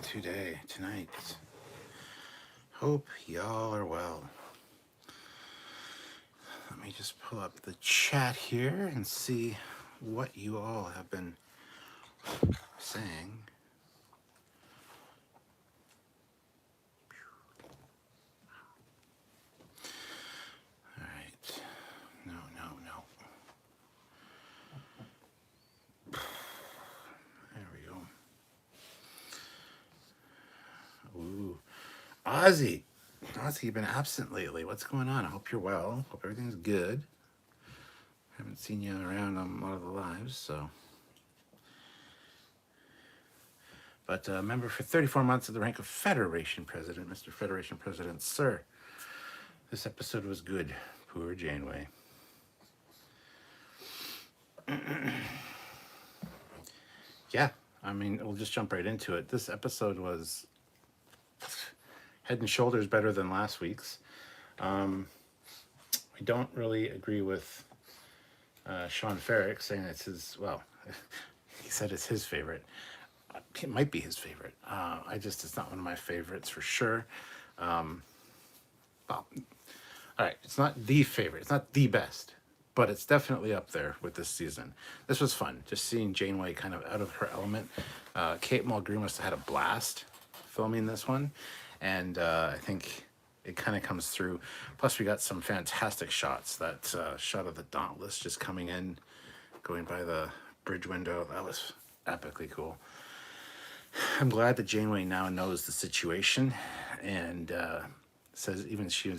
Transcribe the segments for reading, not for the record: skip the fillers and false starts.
tonight. Hope y'all are well. Let me just pull up the chat here and see what you all have been saying. All right. No. There we go. Ooh. Ozzy, you've been absent lately. What's going on? I hope you're well. Hope everything's good. Haven't seen you around on a lot of the lives, so. But a member for 34 months at the rank of Federation President, Mr. Federation President, sir. This episode was good. Poor Janeway. Yeah, I mean, we'll just jump right into it. This episode was head and shoulders better than last week's. I don't really agree with Sean Ferrick saying it's his, well, he said it's his favorite. It might be his favorite. It's not one of my favorites for sure. Well, all right, it's not the favorite. It's not the best, but it's definitely up there with this season. This was fun, just seeing Janeway kind of out of her element. Kate Mulgrew must have had a blast filming this one, and I think it kind of comes through. Plus, we got some fantastic shots. That shot of the Dauntless just coming in, going by the bridge window, that was epically cool. I'm glad that Janeway now knows the situation, and says even she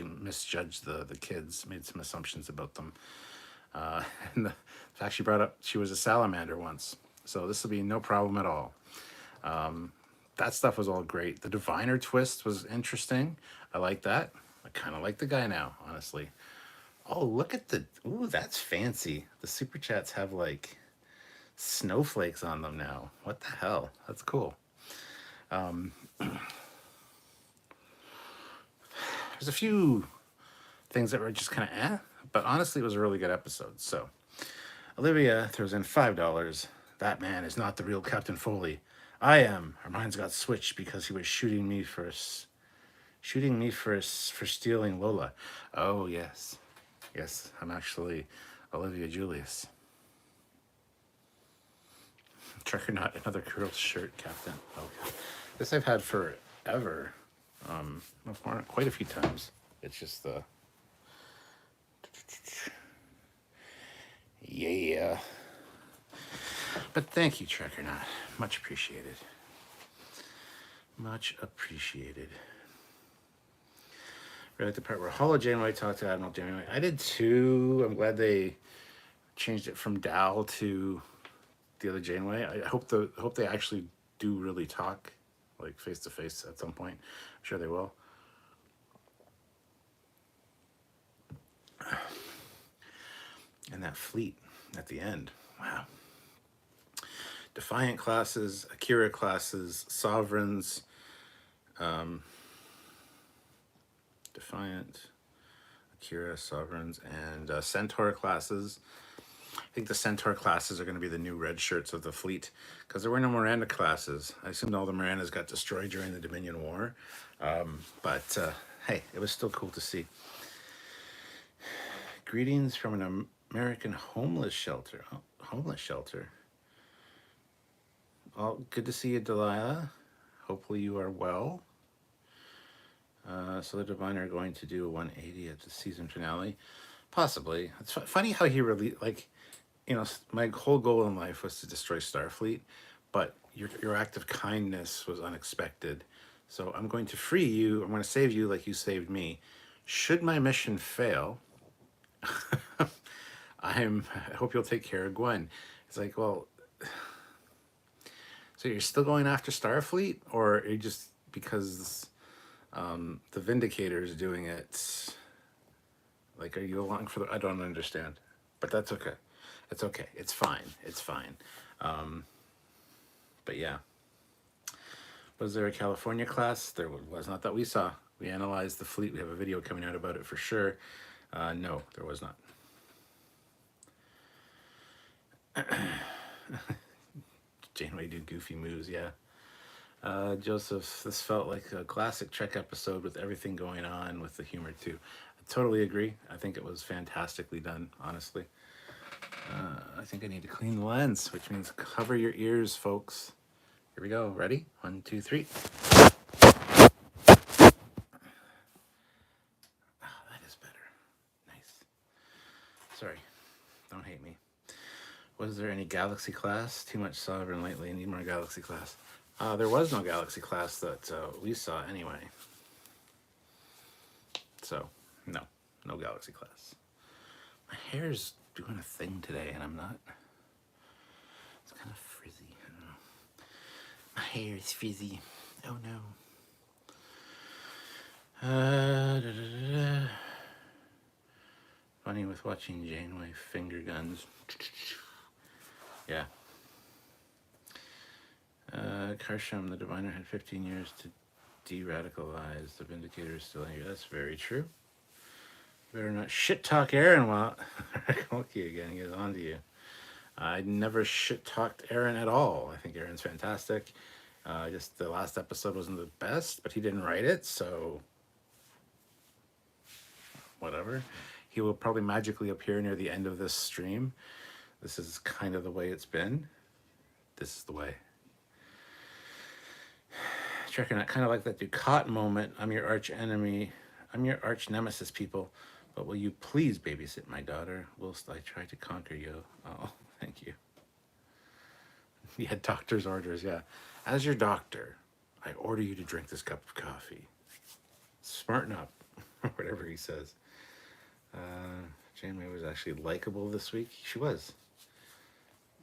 misjudged the kids, made some assumptions about them. And the fact she brought up she was a salamander once, so this will be no problem at all. That stuff was all great. The diviner twist was interesting. I like that. I kind of like the guy now, honestly. Oh, look at ooh, that's fancy. The super chats have like snowflakes on them now. What the hell? That's cool. There's a few things that were just kind of but honestly it was a really good episode. So Olivia throws in $5. That man is not the real Captain Foley. I am. Our minds got switched because he was shooting me for stealing Lola. Oh yes, I'm actually Olivia Julius. Trekker not another girl's shirt, Captain. Okay. This I've had forever. Quite a few times. It's just the yeah. But thank you, Trekker not. Much appreciated. Much appreciated. Really like the part where Holo Janeway talked to Admiral Janeway. I did too. I'm glad they changed it from Dal to the other Janeway. I hope they actually do really talk, like face to face at some point. I'm sure they will. And that fleet at the end, wow. Defiant classes, Akira classes, Sovereigns, Defiant, Akira, Sovereigns, and Centaur classes. I think the Centaur classes are going to be the new red shirts of the fleet, because there were no Miranda classes. I assume all the Mirandas got destroyed during the Dominion War. But hey, it was still cool to see. Greetings from an American homeless shelter. Oh, homeless shelter. Oh, good to see you, Delilah. Hopefully you are well. So the Diviner are going to do a 180 at the season finale. Possibly. It's funny how he really, like, you know, my whole goal in life was to destroy Starfleet, but your act of kindness was unexpected. So I'm going to free you. I'm going to save you like you saved me. Should my mission fail, I hope you'll take care of Gwen. It's like, well, so you're still going after Starfleet, or are you just because the Vindicator's doing it? Like, are you along for I don't understand, but that's okay. It's okay. It's fine. It's fine. But yeah. Was there a California class? There was not that we saw. We analyzed the fleet. We have a video coming out about it for sure. No, there was not. Janeway do goofy moves, yeah. Joseph, this felt like a classic Trek episode with everything going on with the humor too. I totally agree. I think it was fantastically done, honestly. I think I need to clean the lens, which means cover your ears, folks. Here we go. Ready? 1, 2, 3. Oh, that is better. Nice. Sorry. Don't hate me. Was there any Galaxy class? Too much Sovereign lately. I need more Galaxy class. There was no Galaxy class that we saw anyway. So, no Galaxy class. My hair's doing a thing today, and I'm not. It's kind of frizzy. I don't know. My hair is frizzy. Oh no. Funny with watching Janeway finger guns. Yeah. Karsham, the diviner, had 15 years to de-radicalize. The Vindicator is still here. That's very true. Better not shit talk Aaron while Okie again gets on to you. I never shit talked Aaron at all. I think Aaron's fantastic. Just the last episode wasn't the best, but he didn't write it, so whatever. He will probably magically appear near the end of this stream. This is kind of the way it's been. This is the way. Trekyards, kind of like that Ducat moment. I'm your arch enemy. I'm your arch nemesis, people. But will you please babysit my daughter whilst I try to conquer you? Oh, thank you. He had doctor's orders, yeah. As your doctor, I order you to drink this cup of coffee. Smarten up, or whatever he says. Janeway was actually likable this week. She was.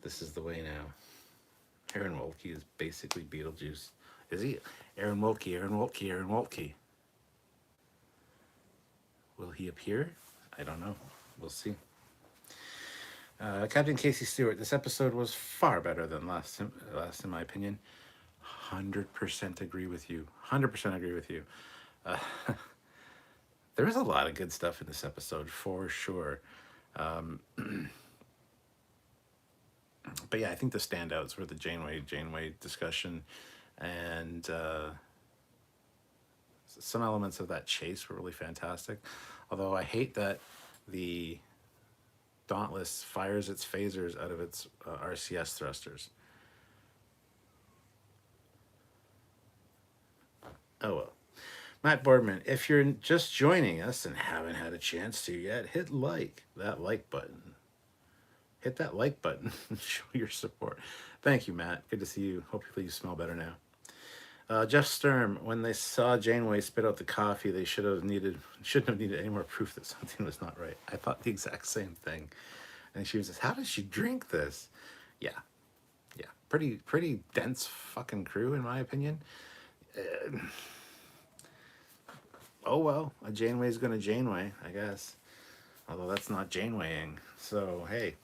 This is the way now. Aaron Wolke is basically Beetlejuice. Is he? Aaron Wolke, Aaron Wolke, Aaron Wolke. Will he appear? I don't know. We'll see. Captain Casey Stewart, this episode was far better than last in my opinion. 100% agree with you. 100% agree with you. There is a lot of good stuff in this episode, for sure. But yeah, I think the standouts were the Janeway discussion, and some elements of that chase were really fantastic. Although I hate that the Dauntless fires its phasers out of its RCS thrusters. Oh well. Matt Boardman, if you're just joining us and haven't had a chance to yet, hit that like button. Hit that like button and show your support. Thank you, Matt. Good to see you. Hopefully you smell better now. Jeff Sturm, when they saw Janeway spit out the coffee, they shouldn't have needed any more proof that something was not right. I thought the exact same thing. And she was just, how does she drink this? Yeah. Pretty dense fucking crew, in my opinion. Oh well, a Janeway's gonna Janeway, I guess. Although that's not Janewaying. So hey,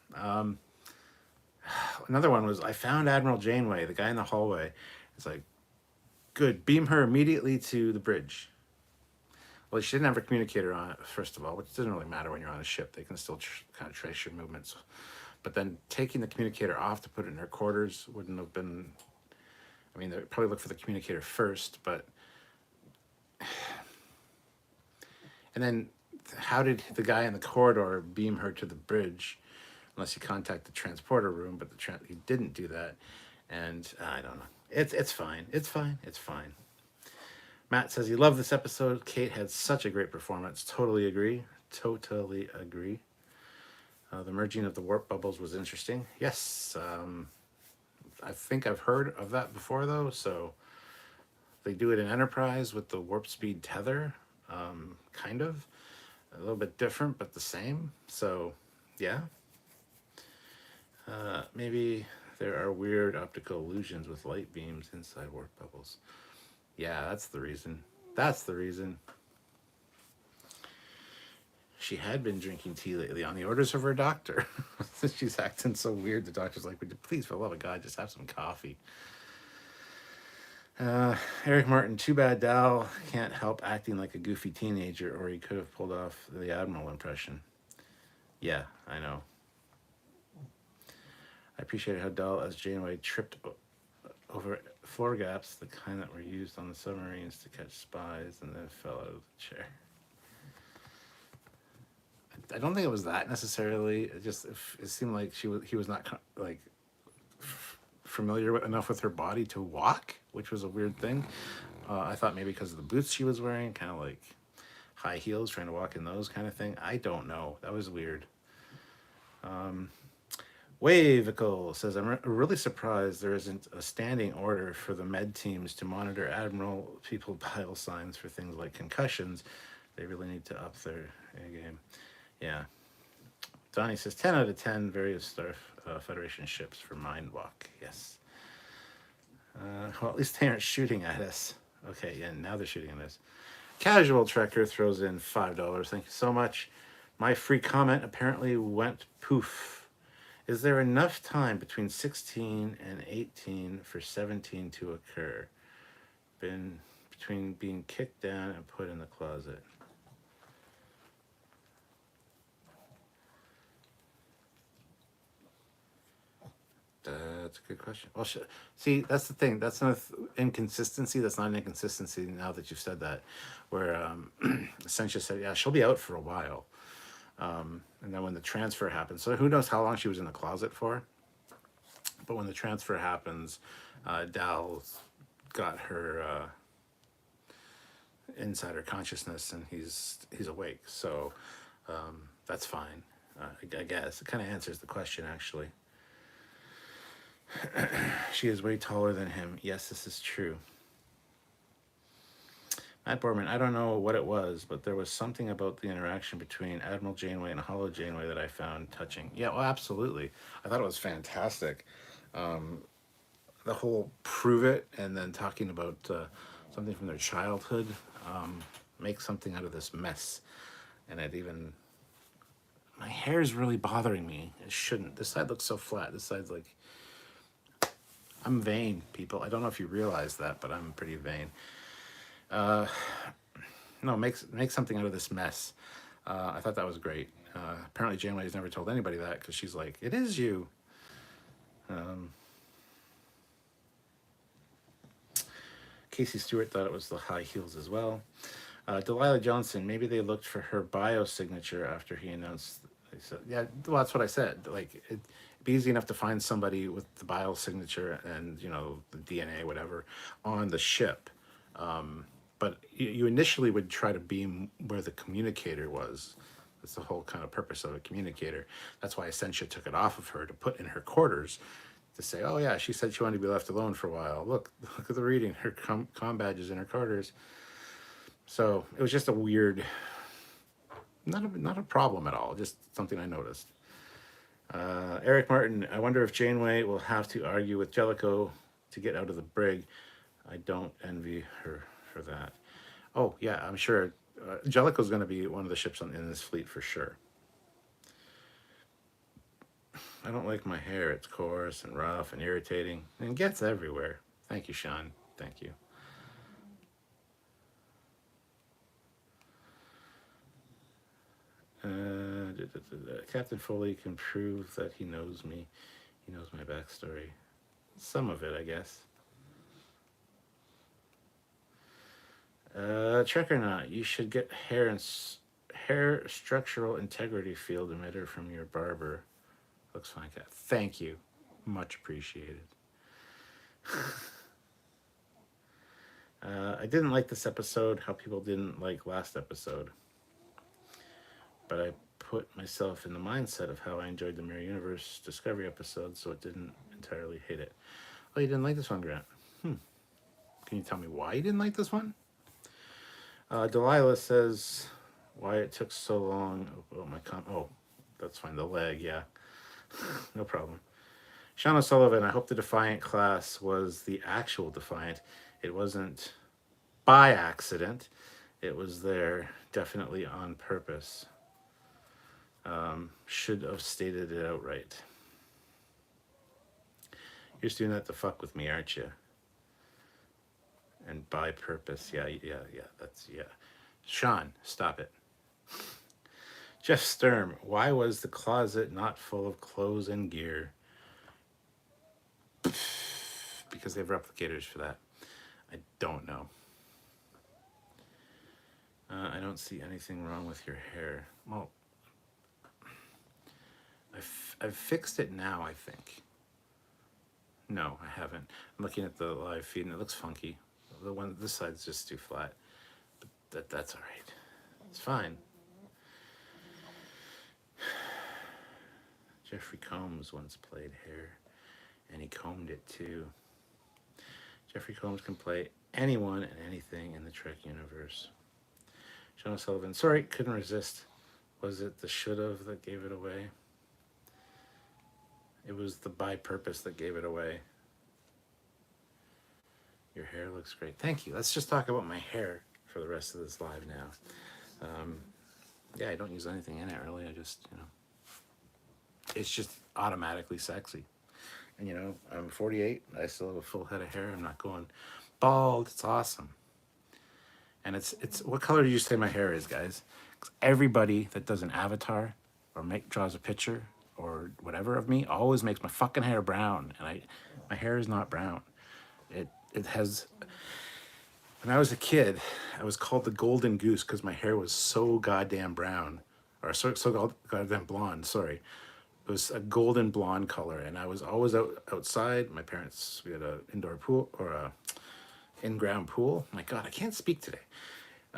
another one was I found Admiral Janeway, the guy in the hallway. It's like, good, beam her immediately to the bridge. Well, she didn't have a communicator on it, first of all, which doesn't really matter when you're on a ship. They can still kind of trace your movements. But then taking the communicator off to put it in her quarters wouldn't have been. I mean, they'd probably look for the communicator first, but. And then how did the guy in the corridor beam her to the bridge unless he contacted the transporter room, but he didn't do that. And I don't know. It's fine. It's fine. Matt says he loved this episode. Kate had such a great performance. Totally agree. The merging of the warp bubbles was interesting. Yes. I think I've heard of that before, though. So they do it in Enterprise with the warp speed tether. Kind of. A little bit different, but the same. So, yeah. Maybe there are weird optical illusions with light beams inside warp bubbles. Yeah, that's the reason. She had been drinking tea lately on the orders of her doctor. She's acting so weird. The doctor's like, would you please, for the love of God, just have some coffee. Eric Martin, too bad Dal can't help acting like a goofy teenager, or he could have pulled off the Admiral impression. Yeah, I know. I appreciated how Dal as Janeway tripped over floor gaps, the kind that were used on the submarines to catch spies, and then fell out of the chair. I don't think it was that necessarily. It seemed like he was not like familiar enough with her body to walk, which was a weird thing. I thought maybe because of the boots she was wearing, kind of like high heels, trying to walk in those kind of thing. I don't know. That was weird. Wavicle says, I'm really surprised there isn't a standing order for the med teams to monitor Admiral people vital signs for things like concussions. They really need to up their game. Yeah. Donnie says 10 out of 10 various Star Federation ships for Mindwalk. Yes. Well, at least they aren't shooting at us. Okay, yeah, now they're shooting at us. Casual Trekker throws in $5. Thank you so much. My free comment apparently went poof. Is there enough time between 16 and 18 for 17 to occur? Between being kicked down and put in the closet. That's a good question. Well, see, that's the thing. That's not inconsistency. That's not an inconsistency now that you've said that. Where Sencha said, yeah, she'll be out for a while. And then when the transfer happens, so who knows how long she was in the closet for? But when the transfer happens, Dal's got her inside her consciousness, and he's awake. So that's fine. I guess it kind of answers the question, actually. She is way taller than him. Yes, this is true. Matt Borman, I don't know what it was, but there was something about the interaction between Admiral Janeway and Hollow Janeway that I found touching. Yeah, well, absolutely. I thought it was fantastic. The whole prove it and then talking about something from their childhood, make something out of this mess. And my hair is really bothering me. It shouldn't. This side looks so flat. This side's like, I'm vain, people. I don't know if you realize that, but I'm pretty vain. No, make something out of this mess. I thought that was great. Apparently Janeway has never told anybody that because she's like, it is you. Casey Stewart thought it was the high heels as well. Delilah Johnson, maybe they looked for her biosignature after he announced. They said, yeah, well, that's what I said. Like, it'd be easy enough to find somebody with the biosignature and, the DNA, whatever, on the ship. But you initially would try to beam where the communicator was. That's the whole kind of purpose of a communicator. That's why Essentia took it off of her to put in her quarters to say, oh yeah, she said she wanted to be left alone for a while. Look at the reading. Her comm badge is in her quarters. So it was just a weird, not a problem at all, just something I noticed. Eric Martin, I wonder if Janeway will have to argue with Jellicoe to get out of the brig. I don't envy her for that. Oh, yeah, I'm sure. Jellicoe's going to be one of the ships in this fleet for sure. I don't like my hair. It's coarse and rough and irritating and gets everywhere. Thank you, Sean. Thank you. Captain Foley can prove that he knows me. He knows my backstory. Some of it, I guess. Check or not, you should get hair structural integrity field emitter from your barber. Looks fine, Cat. Thank you. Much appreciated. I didn't like this episode, how people didn't like last episode. But I put myself in the mindset of how I enjoyed the Mirror Universe Discovery episode, so it didn't entirely hate it. Oh, you didn't like this one, Grant? Can you tell me why you didn't like this one? Delilah says why it took so long. Oh, that's fine. The leg, yeah. No problem. Sean O'Sullivan, I hope the Defiant class was the actual Defiant. It wasn't by accident. It was there definitely on purpose. Should have stated it outright. You're just doing that to fuck with me, aren't you? And by purpose. Yeah. That's. Sean, stop it. Jeff Sturm, why was the closet not full of clothes and gear? because they have replicators for that. I don't know. I don't see anything wrong with your hair. Well, I've fixed it now, I think. No, I haven't. I'm looking at the live feed and it looks funky. This side's just too flat. But that's all right. It's fine. Jeffrey Combs once played hair, and he combed it too. Jeffrey Combs can play anyone and anything in the Trek universe. Sean O'Sullivan, sorry, couldn't resist. Was it the should've that gave it away? It was the by purpose that gave it away. Your hair looks great. Thank you. Let's just talk about my hair for the rest of this live now. Yeah, I don't use anything in it really. I just, it's just automatically sexy. And I'm 48. I still have a full head of hair. I'm not going bald. It's awesome. And it's what color do you say my hair is, guys? 'Cause everybody that does an avatar or draws a picture or whatever of me always makes my fucking hair brown, and my hair is not brown. It has. When I was a kid, I was called the golden goose because my hair was so goddamn brown, or so goddamn blonde. Sorry, it was a golden blonde color, and I was always outside. My parents, we had an indoor pool or a in-ground pool. My God, I can't speak today.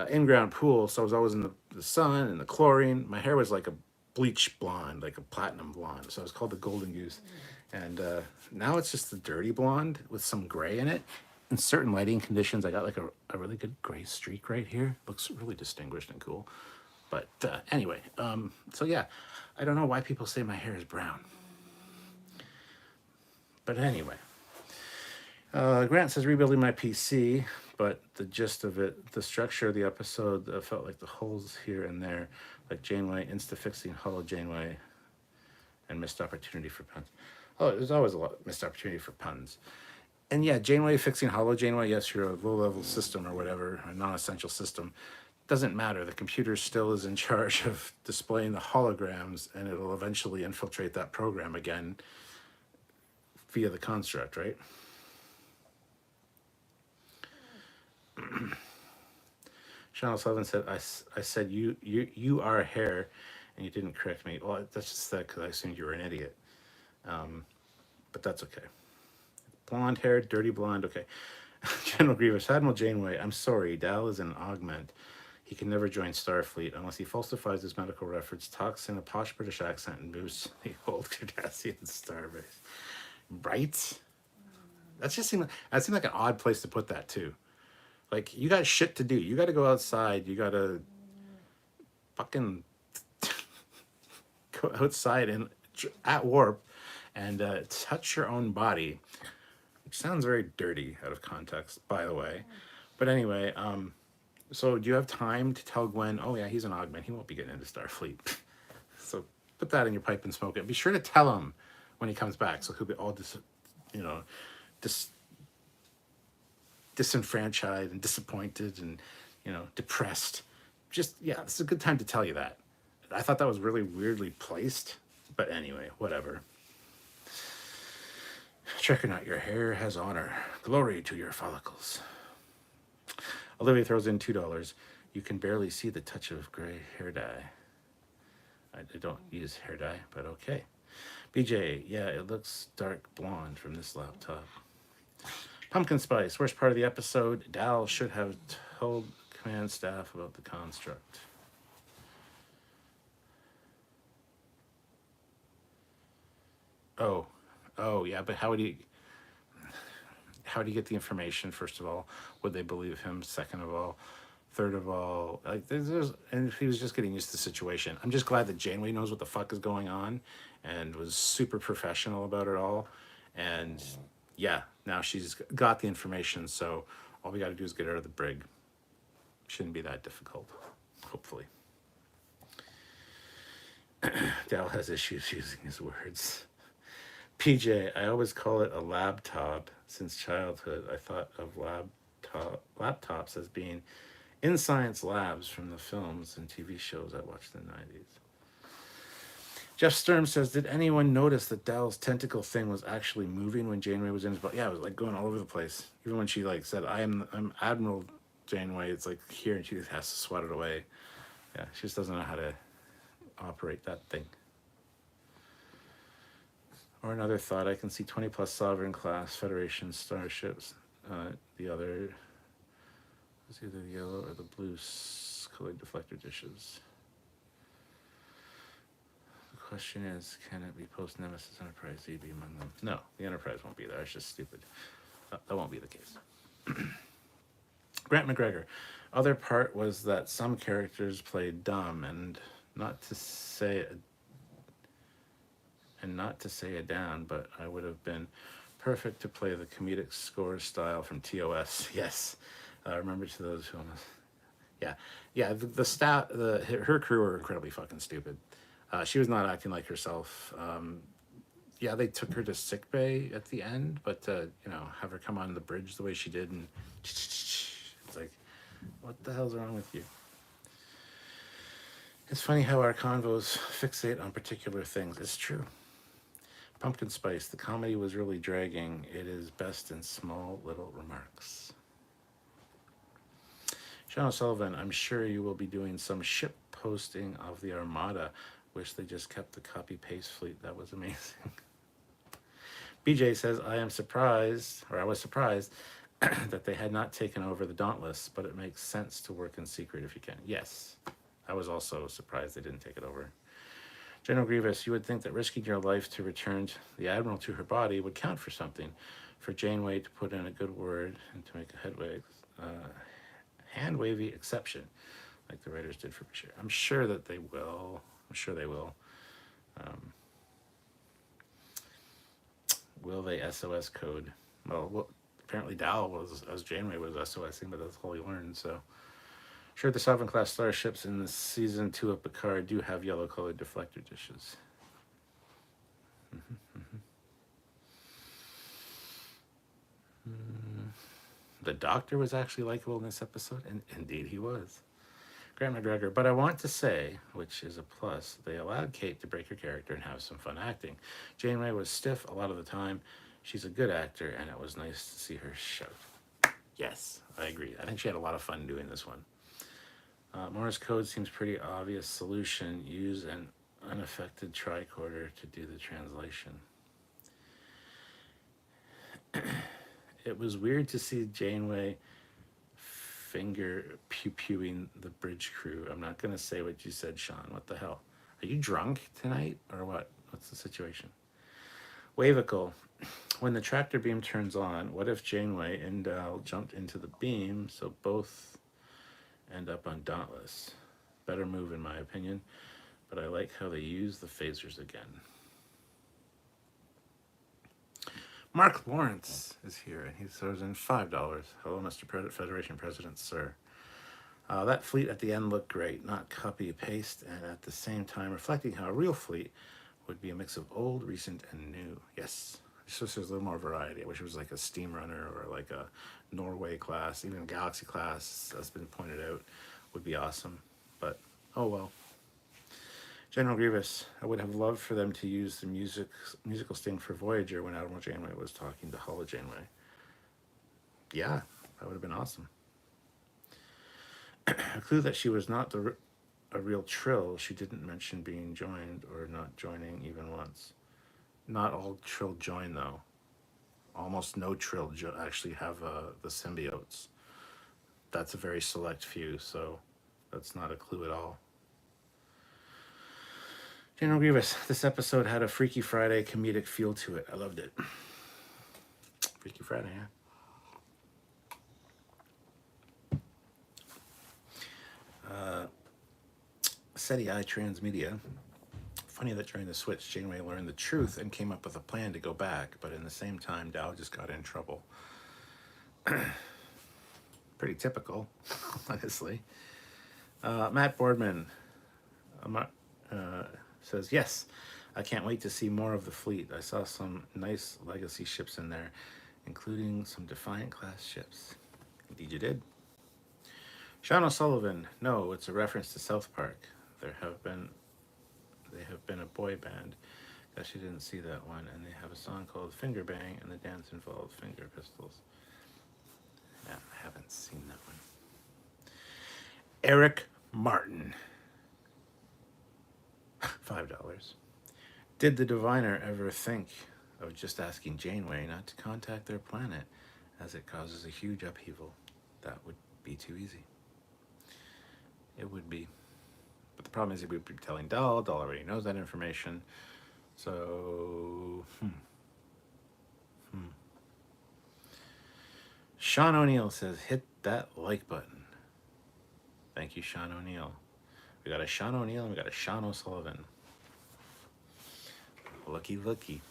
In-ground pool, so I was always in the sun and the chlorine. My hair was like a bleach blonde, like a platinum blonde. So I was called the golden goose. And now it's just the dirty blonde with some gray in it. In certain lighting conditions, I got like a really good gray streak right here. Looks really distinguished and cool. But anyway, so yeah, I don't know why people say my hair is brown. But anyway, Grant says rebuilding my PC, but the gist of it, the structure of the episode felt like the holes here and there, like Janeway insta-fixing Hollow Janeway and missed opportunity for puns. Oh, there's always a lot missed opportunity for puns. And yeah, Janeway fixing Hollow Janeway, yes, you're a low-level system or whatever, a non-essential system. Doesn't matter. The computer still is in charge of displaying the holograms, and it'll eventually infiltrate that program again via the construct, right? Sean O'Sullivan said, I said, you are hair, and you didn't correct me. Well, that's just that because I assumed you were an idiot. But that's okay. Blonde hair, dirty blonde, okay. General Grievous, Admiral Janeway, I'm sorry, Dal is an augment. He can never join Starfleet unless he falsifies his medical records, talks in a posh British accent, and moves to the old Cardassian starbase. Right? That seemed like an odd place to put that, too. Like, you got shit to do. You got to go outside. You got to fucking go outside and at warp and touch your own body, which sounds very dirty out of context, by the way. But anyway, so do you have time to tell Gwen, oh yeah, he's an augment. He won't be getting into Starfleet. So put that in your pipe and smoke it. Be sure to tell him when he comes back, so he'll be all disenfranchised and disappointed and depressed. Just this is a good time to tell you that. I thought that was really weirdly placed, but anyway, whatever. Check or not, your hair has honor. Glory to your follicles. Olivia throws in $2. You can barely see the touch of gray hair dye. I don't use hair dye, but okay. BJ, yeah, it looks dark blonde from this laptop. Pumpkin Spice, worst part of the episode, Dal should have told command staff about the construct. Oh, yeah, but how would he get the information, first of all? Would they believe him, second of all? Third of all, and he was just getting used to the situation. I'm just glad that Janeway knows what the fuck is going on and was super professional about it all. And yeah, now she's got the information, so all we got to do is get her out of the brig. Shouldn't be that difficult, hopefully. Dal has issues using his words. PJ, I always call it a laptop. Since childhood, I thought of laptops as being in science labs from the films and TV shows I watched in the 90s. Jeff Sturm says, did anyone notice that Dow's tentacle thing was actually moving when Janeway was in his body? Yeah, it was like going all over the place. Even when she like said, I'm Admiral Janeway, it's like here, and she has to swat it away. Yeah, she just doesn't know how to operate that thing. Or another thought, I can see 20 plus Sovereign class Federation starships. The other is either the yellow or the blue colored deflector dishes. The question is, can it be post Nemesis Enterprise Z be among them? No, the Enterprise won't be there. It's just stupid. That won't be the case. Grant McGregor. Other part was that some characters played dumb, and not to say a down, but I would have been perfect to play the comedic score style from TOS. Yes, remember to those who almost. Yeah. The staff, her crew were incredibly fucking stupid. She was not acting like herself. Yeah, they took her to sick bay at the end, but have her come on the bridge the way she did, and it's like, what the hell's wrong with you? It's funny how our convos fixate on particular things. It's true. Pumpkin Spice, the comedy was really dragging. It is best in small little remarks. Sean O'Sullivan, I'm sure you will be doing some ship posting of the Armada. Wish they just kept the copy-paste fleet. That was amazing. BJ says, I was surprised that they had not taken over the Dauntless, but it makes sense to work in secret if you can. Yes, I was also surprised they didn't take it over. General Grievous, you would think that risking your life to return the Admiral to her body would count for something. For Janeway to put in a good word and to make a hand-wavy exception, like the writers did for Bashir. I'm sure that they will. Will they SOS code? Well, apparently Dal was, as Janeway was SOSing, but that's all he learned, so. Sure, the Sovereign class starships in the season 2 of Picard do have yellow colored deflector dishes. The Doctor was actually likable in this episode, and indeed he was. Grant McGregor, but I want to say, which is a plus, they allowed Kate to break her character and have some fun acting. Janeway was stiff a lot of the time. She's a good actor, and it was nice to see her shout. Yes, I agree. I think she had a lot of fun doing this one. Morse code seems pretty obvious solution. Use an unaffected tricorder to do the translation. It was weird to see Janeway finger pew-pewing the bridge crew. I'm not going to say what you said, Sean. What the hell? Are you drunk tonight or what? What's the situation? Wavicle. When the tractor beam turns on, what if Janeway and Dal jumped into the beam so both end up on Dauntless? Better move in my opinion, but I like how they use the phasers again. Mark Lawrence is here, and he throws in $5. Hello, Mr. Federation President, sir. That fleet at the end looked great, not copy-paste, and at the same time reflecting how a real fleet would be a mix of old, recent, and new. Yes. It's just there's a little more variety. I wish it was like a Steam Runner or like a Norway class, even a Galaxy class, that's been pointed out, would be awesome. But, oh well. General Grievous, I would have loved for them to use the musical sting for Voyager when Admiral Janeway was talking to Hull Janeway. Yeah, that would have been awesome. A clue that she was not a real Trill. She didn't mention being joined or not joining even once. Not all Trill join, though. Almost no Trill actually have the symbiotes. That's a very select few, so that's not a clue at all. General Grievous, this episode had a Freaky Friday comedic feel to it. I loved it. Freaky Friday, yeah. SETI Transmedia. Funny that during the switch, Janeway learned the truth and came up with a plan to go back, but in the same time, Dal just got in trouble. Pretty typical, honestly. Matt Boardman says, yes, I can't wait to see more of the fleet. I saw some nice legacy ships in there, including some Defiant-class ships. Indeed you did. Sean O'Sullivan, no, it's a reference to South Park. There have been They have been a boy band. Guess you didn't see that one. And they have a song called Finger Bang, and the dance involved finger pistols. Yeah, I haven't seen that one. Eric Martin. $5. Did the diviner ever think of just asking Janeway not to contact their planet, as it causes a huge upheaval? That would be too easy. It would be. But the problem is he would be telling Dal. Dal already knows that information. So, Sean O'Neill says, hit that like button. Thank you, Sean O'Neill. We got a Sean O'Neill and we got a Sean O'Sullivan. Lucky, lucky.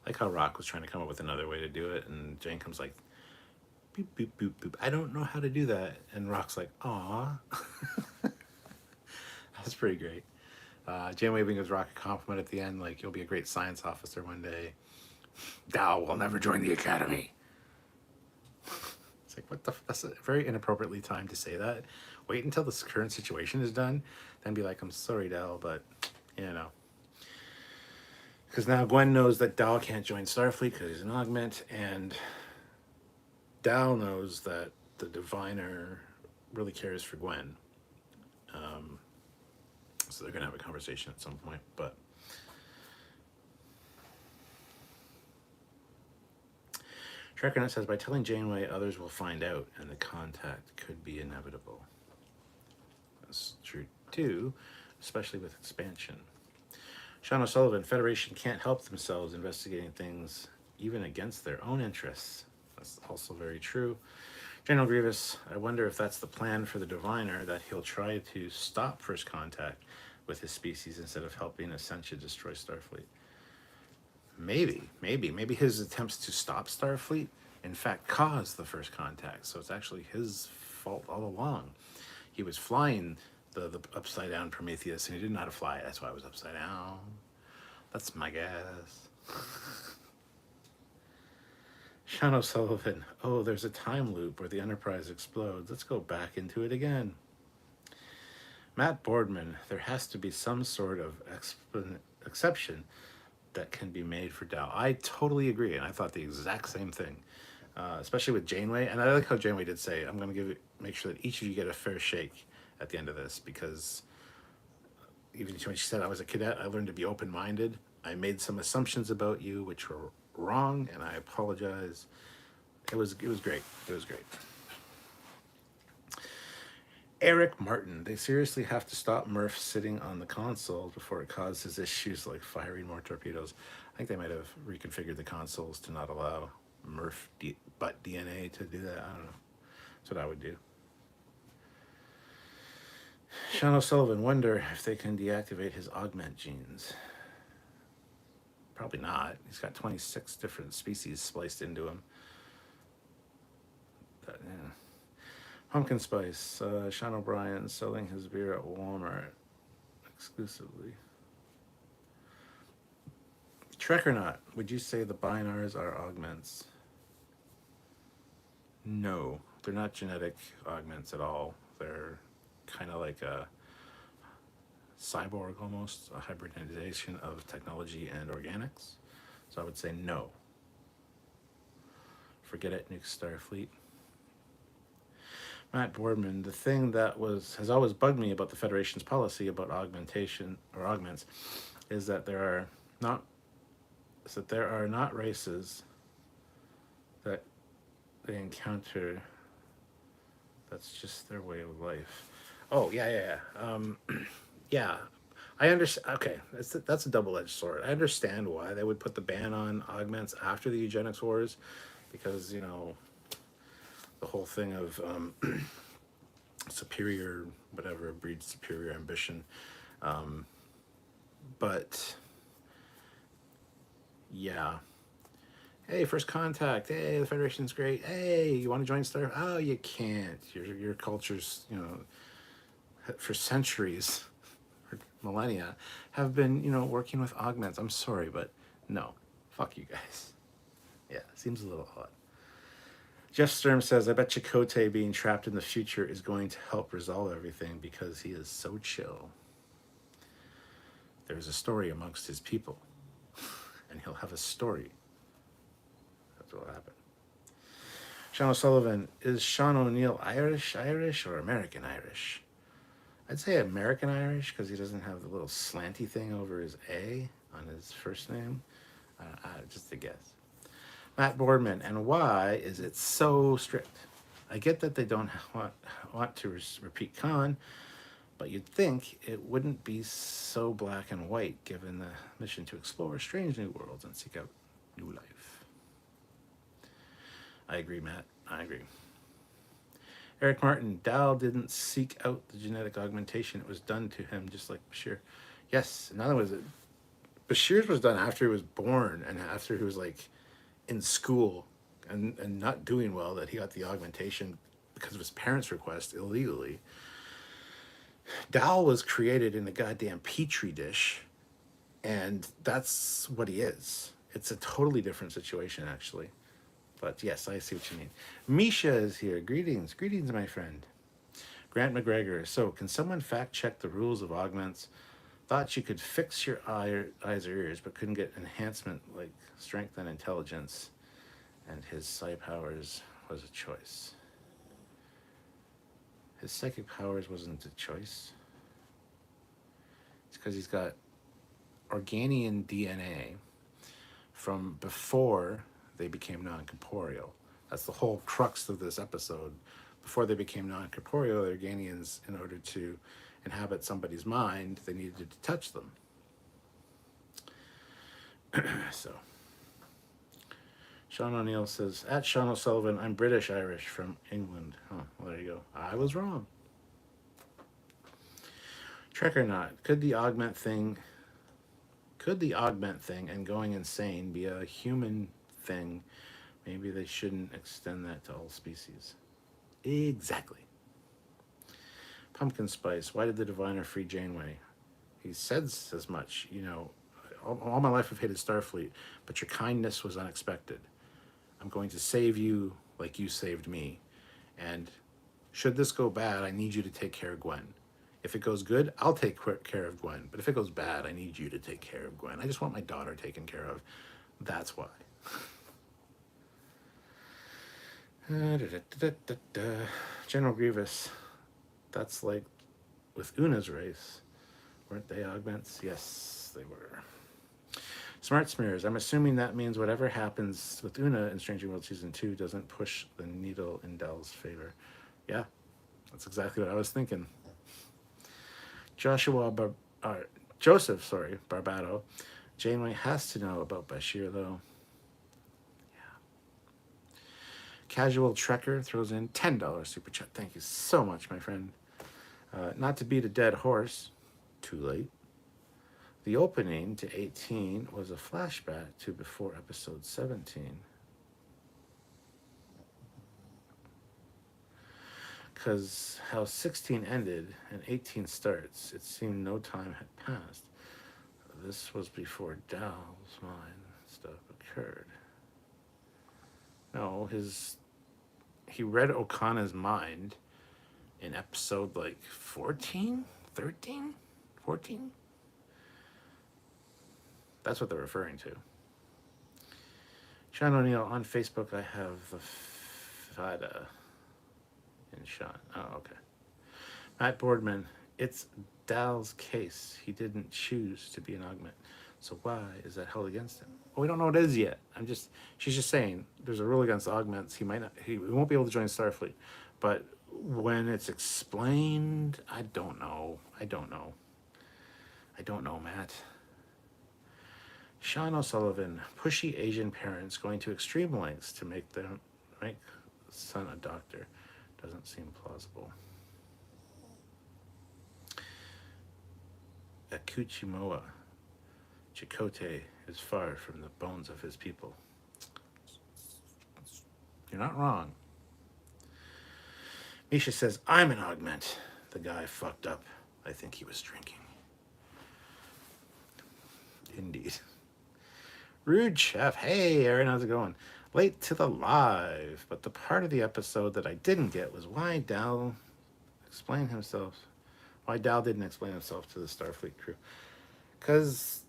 Like how Rock was trying to come up with another way to do it, and Jane comes like, boop, boop, boop, boop. I don't know how to do that. And Rock's like, aw. That's pretty great. Janeway gives Rock a compliment at the end, like, you'll be a great science officer one day. Dal will never join the academy. It's like, what the that's a very inappropriately timed to say that. Wait until this current situation is done, then be like, I'm sorry, Dal, but, you know. Because now Gwen knows that Dal can't join Starfleet because he's an augment, and Dal knows that the diviner really cares for Gwen. So they're going to have a conversation at some point, but Trekyards says, by telling Janeway, others will find out, and the contact could be inevitable. That's true, too, especially with expansion. Sean O'Sullivan, Federation can't help themselves investigating things even against their own interests. That's also very true. General Grievous, I wonder if that's the plan for the diviner, that he'll try to stop first contact with his species instead of helping Essentia destroy Starfleet. Maybe his attempts to stop Starfleet, in fact, caused the first contact. So it's actually his fault all along. He was flying the upside down Prometheus, and he didn't know how to fly it. That's why it was upside down. That's my guess. Sean O'Sullivan, oh, there's a time loop where the Enterprise explodes. Let's go back into it again. Matt Boardman, there has to be some sort of exception that can be made for Dal. I totally agree, and I thought the exact same thing, especially with Janeway. And I like how Janeway did say, I'm going to make sure that each of you get a fair shake at the end of this, because even when she said I was a cadet, I learned to be open-minded. I made some assumptions about you which were wrong, and I apologize. It was great. It was great. Eric Martin, they seriously have to stop Murph sitting on the console before it causes issues like firing more torpedoes. I think they might have reconfigured the consoles to not allow Murph butt DNA to do that. I don't know. That's what I would do. Sean O'Sullivan, wonder if they can deactivate his augment genes. Probably not. He's got 26 different species spliced into him. But, yeah. Pumpkin Spice, Sean O'Brien selling his beer at Walmart exclusively. Trek or not, would you say the Binars are augments? No, they're not genetic augments at all. They're kind of like a cyborg almost, a hybridization of technology and organics. So I would say no. Forget it, nuke Starfleet. Matt Boardman, the thing that has always bugged me about the Federation's policy about augmentation or augments is that there are not races that they encounter. That's just their way of life. Oh yeah. Yeah. I understand. Okay, that's a double-edged sword. I understand why they would put the ban on augments after the eugenics wars, because the whole thing of superior whatever breeds superior ambition, but yeah. Hey, first contact. Hey, the Federation's great. Hey, you want to join Star? Oh, you can't. Your culture's for centuries, for millennia, have been working with augments. I'm sorry, but no, fuck you guys. Yeah, seems a little odd. Jeff Sturm says, I bet Chakotay being trapped in the future is going to help resolve everything because he is so chill. There's a story amongst his people, and he'll have a story. That's what will happen. Sean O'Sullivan, is Sean O'Neill Irish or American Irish? I'd say American Irish because he doesn't have the little slanty thing over his A on his first name. Just a guess. Matt Boardman, and why is it so strict? I get that they don't want to repeat Khan, but you'd think it wouldn't be so black and white given the mission to explore strange new worlds and seek out new life. I agree, Matt. I agree. Eric Martin, Dal didn't seek out the genetic augmentation. It was done to him, just like Bashir. Yes, in other words, Bashir's was done after he was born and after he was like in school and not doing well, that he got the augmentation because of his parents' request illegally. Dal was created in a goddamn petri dish, and that's what he is. It's a totally different situation, actually. But yes, I see what you mean. Misha is here. Greetings, my friend. Grant McGregor. So, can someone fact check the rules of augments? Thought you could fix your eyes or ears, but couldn't get enhancement like strength and intelligence. And his psi powers was a choice. His psychic powers wasn't a choice. It's because he's got Organian DNA from before they became non-corporeal. That's the whole crux of this episode. Before they became non-corporeal, the Organians, in order to inhabit somebody's mind, they needed to touch them. So, Sean O'Neill says, at Sean O'Sullivan, I'm British Irish from England. Oh, well, there you go. I was wrong. Trek or not, could the augment thing and going insane be a human thing? Maybe they shouldn't extend that to all species. Exactly. Pumpkin Spice, why did the Diviner free Janeway? He says as much, you know, all my life I've hated Starfleet, but your kindness was unexpected. I'm going to save you like you saved me. And should this go bad, I need you to take care of Gwen. If it goes good, I'll take care of Gwen. But if it goes bad, I need you to take care of Gwen. I just want my daughter taken care of. That's why. General Grievous. That's like with Una's race. Weren't they augments? Yes, they were. Smart Smears. I'm assuming that means whatever happens with Una in Stranger World Season 2 doesn't push the needle in Del's favor. Yeah, that's exactly what I was thinking. Joseph, Barbado. Janeway has to know about Bashir, though. Yeah. Casual Trekker throws in $10 super chat. Thank you so much, my friend. Not to beat a dead horse. Too late. The opening to 18 was a flashback to before episode 17. Because how 16 ended and 18 starts, it seemed no time had passed. This was before Dal's mind stuff occurred. No, he read Okana's mind in episode like 14? 13? 14? That's what they're referring to. Sean O'Neill, on Facebook, I have the Fada in Sean. Oh, okay. Matt Boardman, it's Dal's case. He didn't choose to be an augment. So why is that held against him? Well, we don't know what it is yet. She's just saying there's a rule against augments. He won't be able to join Starfleet. But when it's explained, I don't know, Matt. Sean O'Sullivan, pushy Asian parents going to extreme lengths to make son a doctor. Doesn't seem plausible. Akuchimoa, Chakotay is far from the bones of his people. You're not wrong. Misha says, I'm an augment. The guy fucked up. I think he was drinking. Indeed. Rude Chef. Hey, Aaron, how's it going? Late to the live, but the part of the episode that I didn't get was why Dal explained himself. Why Dal didn't explain himself to the Starfleet crew. Because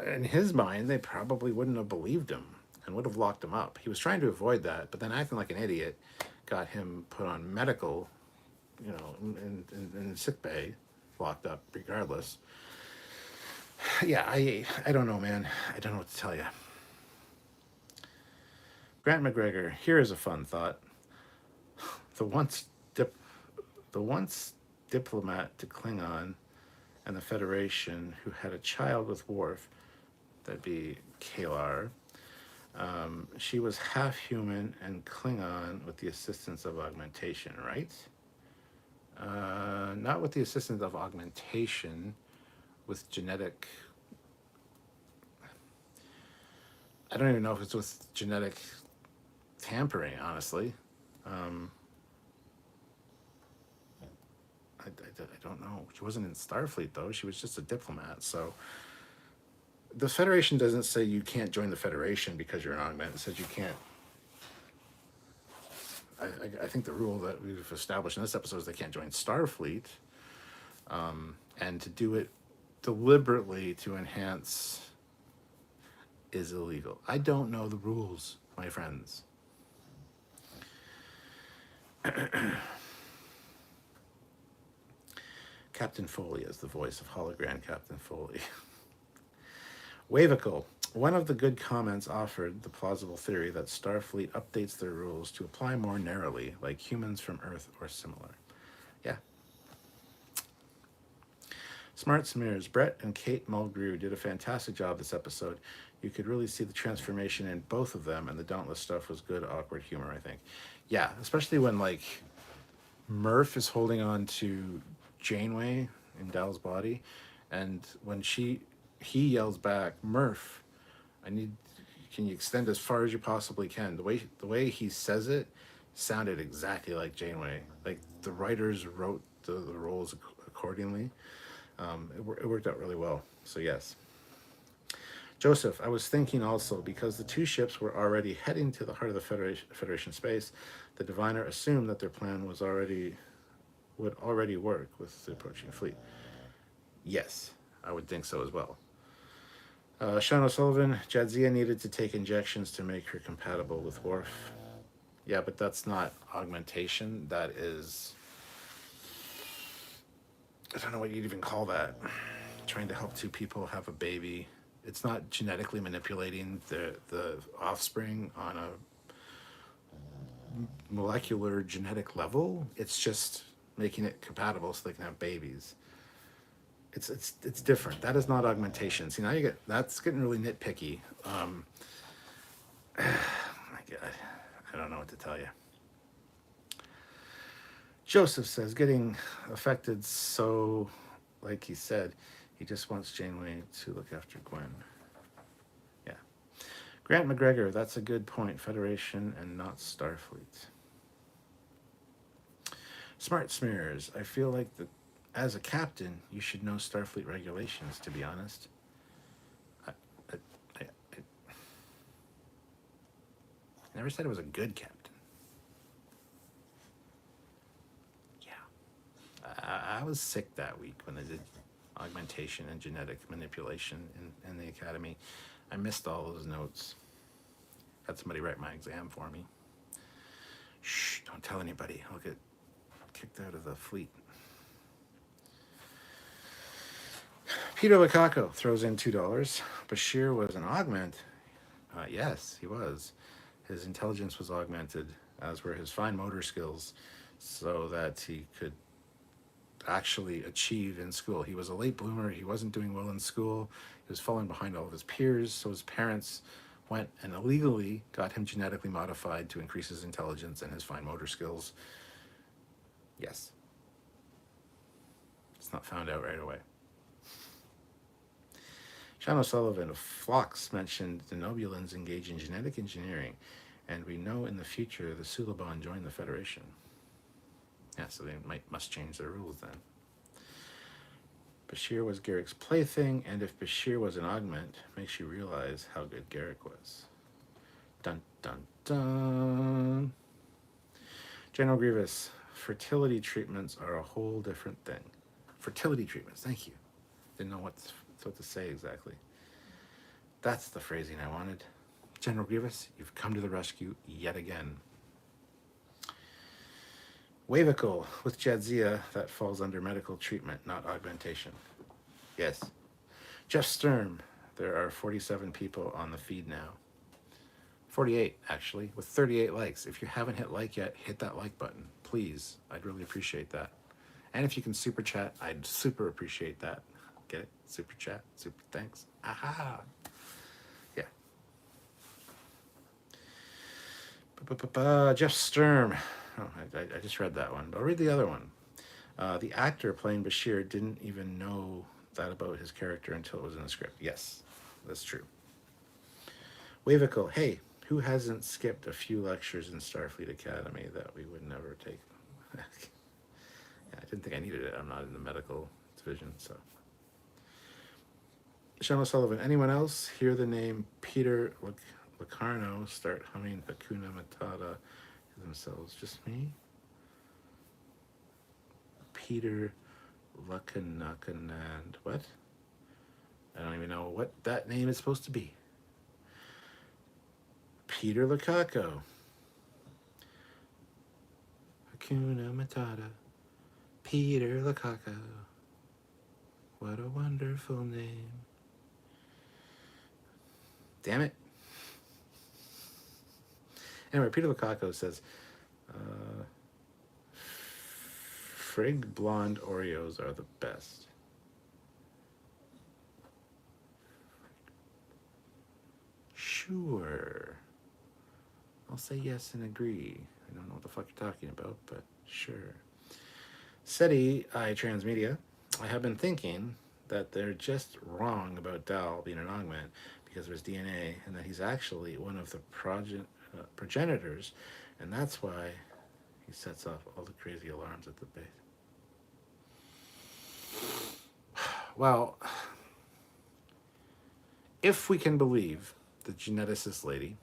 in his mind, they probably wouldn't have believed him and would have locked him up. He was trying to avoid that, but then acting like an idiot got him put on medical, in sick bay, locked up regardless. Yeah, I don't know, man. I don't know what to tell you. Grant McGregor, here is a fun thought. The once diplomat to Klingon and the Federation who had a child with Worf, that'd be Kalar. She was half human and Klingon with the assistance of augmentation, right? Not with the assistance of augmentation, with genetic. I don't even know if it's with genetic tampering, honestly. I don't know. She wasn't in Starfleet, though. She was just a diplomat. So the Federation doesn't say you can't join the Federation because you're an augment. It says you can't. I think the rule that we've established in this episode is they can't join Starfleet. And to do it deliberately to enhance is illegal. I don't know the rules, my friends. Captain Foley is the voice of hologram Captain Foley. Wavicle. One of the good comments offered the plausible theory that Starfleet updates their rules to apply more narrowly, like humans from Earth or similar. Yeah. Smart Smears. Brett and Kate Mulgrew did a fantastic job this episode. You could really see the transformation in both of them, and the Dauntless stuff was good, awkward humor, I think. Yeah, especially when, like, Murph is holding on to Janeway in Dal's body, and when he yells back, Murph, can you extend as far as you possibly can? The way he says it sounded exactly like Janeway. Like the writers wrote the roles accordingly. It worked out really well. So yes. Joseph, I was thinking also, because the two ships were already heading to the heart of the Federation space, the Diviner assumed that their plan would already work with the approaching fleet. Yes, I would think so as well. Sean O'Sullivan, Jadzia needed to take injections to make her compatible with Worf. Yeah, but that's not augmentation. That is, I don't know what you'd even call that. Trying to help two people have a baby. It's not genetically manipulating the offspring on a molecular genetic level. It's just making it compatible so they can have babies. It's different. That is not augmentation. See, now that's getting really nitpicky. My God, I don't know what to tell you. Joseph says, getting affected, so like he said, he just wants Janeway to look after Gwen. Yeah. Grant McGregor, that's a good point. Federation and not Starfleet. Smart Smears, I feel like as a captain, you should know Starfleet regulations, to be honest. I never said it was a good captain. Yeah. I was sick that week when they did augmentation and genetic manipulation in the academy. I missed all those notes. Had somebody write my exam for me. Shh, don't tell anybody. I'll get kicked out of the fleet. Peter Lukaku throws in $2. Bashir was an augment. Yes, he was. His intelligence was augmented, as were his fine motor skills, so that he could actually achieve in school. He was a late bloomer. He wasn't doing well in school. He was falling behind all of his peers, so his parents went and illegally got him genetically modified to increase his intelligence and his fine motor skills. Yes. It's not found out right away. Sean O'Sullivan of Phlox mentioned the Nobulans engage in genetic engineering, and we know in the future the Suliban join the Federation. Yeah, so they must change their rules then. Bashir was Garrick's plaything, and if Bashir was an augment, makes you realize how good Garrick was. Dun, dun, dun. General Grievous, fertility treatments are a whole different thing. Fertility treatments, thank you. Didn't know what to say exactly. That's the phrasing I wanted. General Grievous, you've come to the rescue yet again. Wavicle with Jadzia, that falls under medical treatment, not augmentation. Yes. Jeff Sturm, there are 47 people on the feed now. 48, actually, with 38 likes. If you haven't hit like yet, hit that like button, please. I'd really appreciate that. And if you can super chat, I'd super appreciate that. Get it? Super chat, super thanks. Aha! Yeah. Jeff Sturm. Oh, I just read that one, but I'll read the other one. The actor playing Bashir didn't even know that about his character until it was in the script. Yes, that's true. Wavicle, hey, who hasn't skipped a few lectures in Starfleet Academy that we would never take? Yeah, I didn't think I needed it. I'm not in the medical division, so. Sean O'Sullivan, anyone else hear the name Peter Locarno start humming Hakuna Matata themselves? Just me? Peter Lucanakanand. What? I don't even know what that name is supposed to be. Peter Lukaku. Hakuna Matata. Peter Lukaku. What a wonderful name. Damn it. Anyway, Peter Lukaku says, Frig blonde Oreos are the best. Sure. I'll say yes and agree. I don't know what the fuck you're talking about, but sure. SETI Transmedia, I have been thinking that they're just wrong about Dal being an augment because of his DNA, and that he's actually one of the progenitors, and that's why he sets off all the crazy alarms at the base. Well, if we can believe the geneticist lady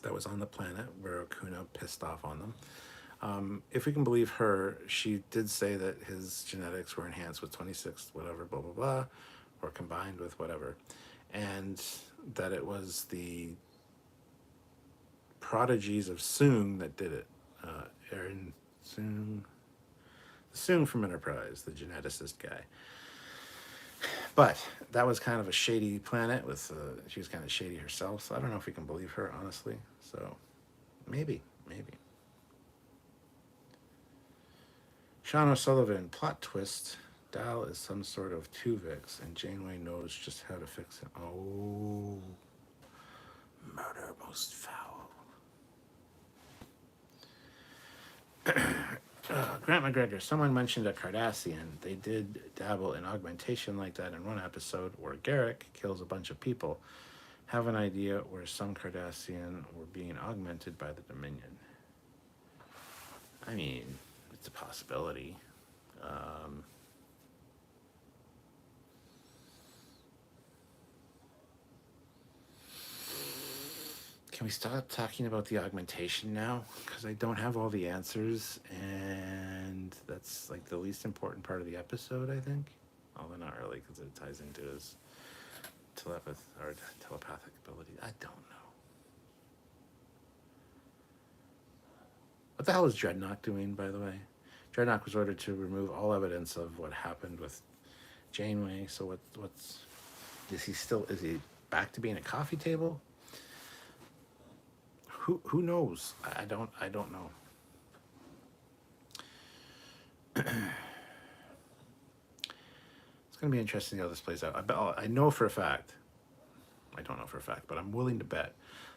that was on the planet where Okuna pissed off on them, if we can believe her, she did say that his genetics were enhanced with 26 whatever, blah, blah, blah, or combined with whatever, and that it was the prodigies of Soong that did it. Aaron Soong. Soong from Enterprise, the geneticist guy. But that was kind of a shady planet with, she was kind of shady herself, so I don't know if we can believe her, honestly. So, maybe. Sean O'Sullivan, plot twist. Dal is some sort of Tuvix, and Janeway knows just how to fix it. Oh, murder most foul. Grant McGregor, someone mentioned a Cardassian. They did dabble in augmentation like that in one episode where Garrick kills a bunch of people. Have an idea where some Cardassian were being augmented by the Dominion. I mean, it's a possibility. Can we stop talking about the augmentation now? Because I don't have all the answers, and that's like the least important part of the episode, I think. Although not really, because it ties into his telepathic ability. I don't know. What the hell is Dreadnought doing, by the way? Dreadnought was ordered to remove all evidence of what happened with Janeway. So what's is he back to being a coffee table? Who knows? I don't know. It's going to be interesting how this plays out. I know for a fact. I don't know for a fact, but I'm willing to bet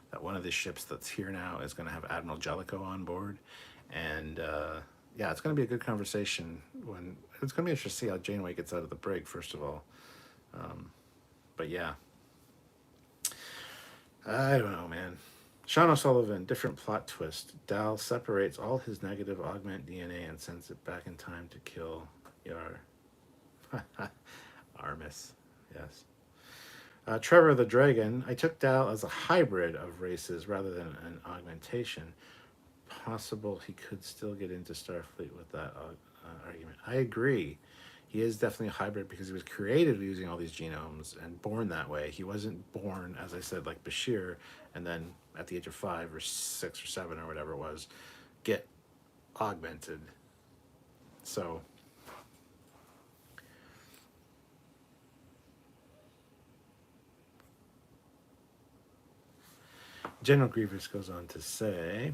that one of the ships that's here now is going to have Admiral Jellicoe on board, and yeah, it's going to be a good conversation. It's going to be interesting to see how Janeway gets out of the brig, first of all. But yeah, I don't know, man. Sean O'Sullivan, different plot twist. Dal separates all his negative augment DNA and sends it back in time to kill Yar. Armis, yes. Trevor the Dragon, I took Dal as a hybrid of races rather than an augmentation. Possible he could still get into Starfleet with that argument. I agree. He is definitely a hybrid because he was created using all these genomes and born that way. He wasn't born, as I said, like Bashir, and then at the age of 5 or 6 or 7 or whatever it was, get augmented. So General Grievous goes on to say,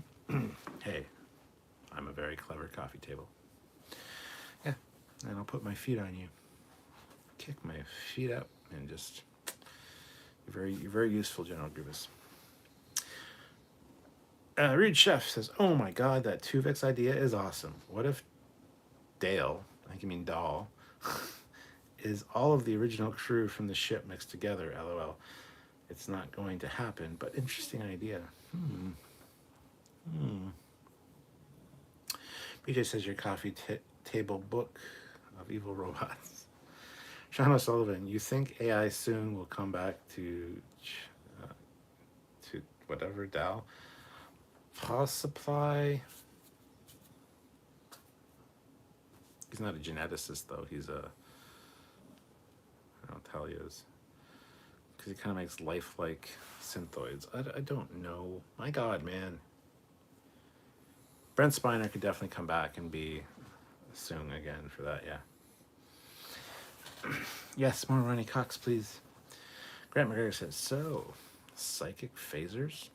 hey, I'm a very clever coffee table. Yeah, and I'll put my feet on you. Kick my feet up and just you're very useful, General Grievous. Reed Chef says, "Oh my God, that Tuvix idea is awesome. What if Dale, I think you mean Dahl, is all of the original crew from the ship mixed together? LOL. It's not going to happen, but interesting idea. BJ says your coffee table book of evil robots. Sean O'Sullivan, you think AI soon will come back to whatever Dow? Power supply. He's not a geneticist though. He's a, I don't tell you is, because he kind of makes lifelike synthoids. I don't know. My God, man. Brent Spiner could definitely come back and be soon again for that, yeah. Yes, more Ronnie Cox, please. Grant McGregor says, so, psychic phasers?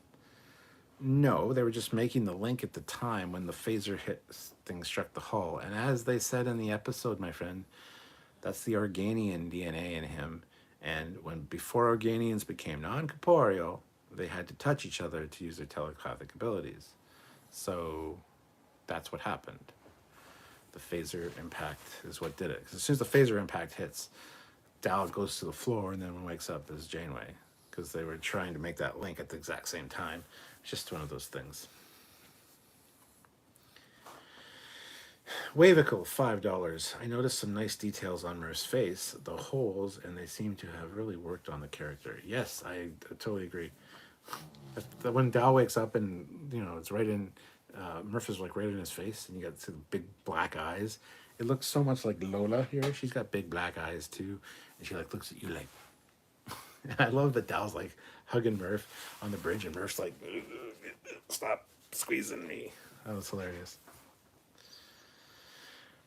No, they were just making the link at the time when the phaser thing struck the hull. And as they said in the episode, my friend, that's the Organian DNA in him. And before Organians became non-corporeal, they had to touch each other to use their telepathic abilities. So that's what happened. The phaser impact is what did it. Because as soon as the phaser impact hits, Dal goes to the floor and then wakes up as Janeway. Because they were trying to make that link at the exact same time. It's just one of those things. Wavicle, $5. I noticed some nice details on Murph's face, the holes, and they seem to have really worked on the character. Yes, I totally agree. When Dal wakes up and, it's right in, Murph is like right in his face, and you got the big black eyes. It looks so much like Lola here. She's got big black eyes too, and she looks at you like. I love that Dal's like hugging Murph on the bridge, and Murph's like, "Stop squeezing me." That was hilarious.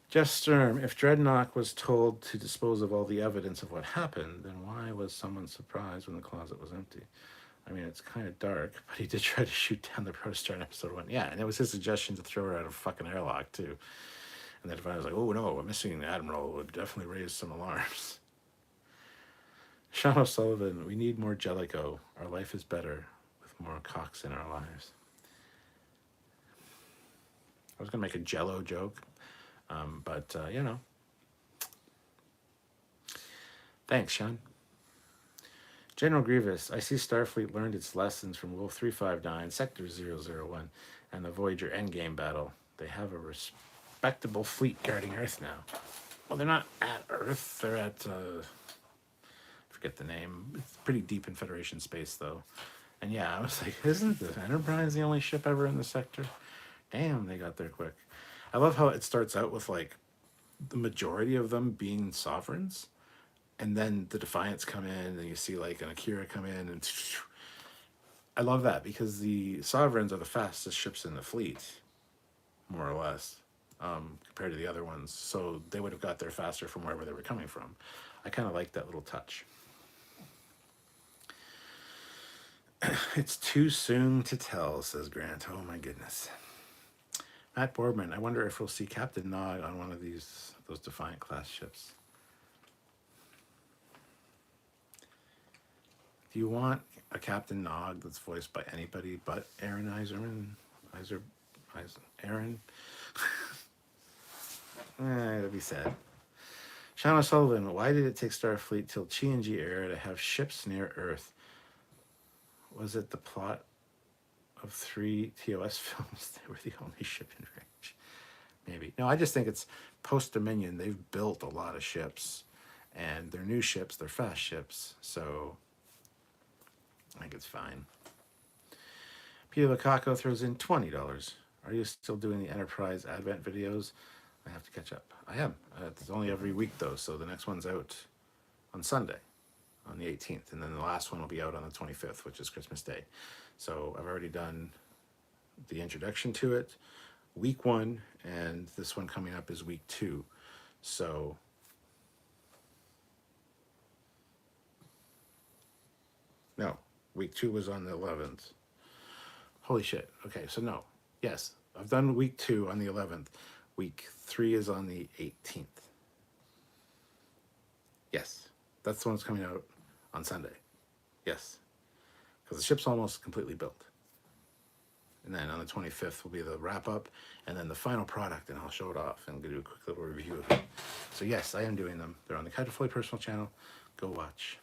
Jeff Sturm, if Dreadnought was told to dispose of all the evidence of what happened, then why was someone surprised when the closet was empty? I mean, it's kind of dark, but he did try to shoot down the Protostar in episode 1. Yeah, and it was his suggestion to throw her out of a fucking airlock, too. And then Divine was like, oh no, we're missing the Admiral would definitely raise some alarms. Sean O'Sullivan, we need more Jellicoe. Our life is better with more Cox in our lives. I was going to make a Jello joke, but. Thanks, Sean. General Grievous, I see Starfleet learned its lessons from Wolf 359, Sector 001, and the Voyager Endgame battle. They have a respectable fleet guarding Earth now. Well, they're not at Earth. They're at, forget the name. It's pretty deep in Federation space, though. And yeah, I was like, isn't the Enterprise the only ship ever in the sector? Damn, they got there quick. I love how it starts out with, like, the majority of them being sovereigns. And then the Defiants come in, and you see like an Akira come in, and I love that because the Sovereigns are the fastest ships in the fleet, more or less, compared to the other ones. So they would have got there faster from wherever they were coming from. I kind of like that little touch. It's too soon to tell, says Grant. Oh my goodness. Matt Boardman, I wonder if we'll see Captain Nog on one of those Defiant class ships. Do you want a Captain Nog that's voiced by anybody but Aaron Iserman? Aaron? That'd be sad. Sean O'Sullivan, why did it take Starfleet till TNG era to have ships near Earth? Was it the plot of 3 TOS films? They were the only ship in range. Maybe. No, I just think it's post-Dominion. They've built a lot of ships. And they're new ships. They're fast ships. So it's fine. Peter Lukaku throws in $20. Are you still doing the Enterprise Advent videos? I have to catch up. I am. It's only every week, though, so the next one's out on Sunday, on the 18th, and then the last one will be out on the 25th, which is Christmas Day. So I've already done the introduction to it, week 1, and this one coming up is week 2. So no, week 2 was on the 11th. Holy shit. Okay, so no. Yes, I've done week 2 on the 11th. Week 3 is on the 18th. Yes, that's the one that's coming out on Sunday. Yes, because the ship's almost completely built. And then on the 25th will be the wrap up, and then the final product, and I'll show it off and do a quick little review of it. So yes, I am doing them. They're on the Captain Foley personal channel. Go watch.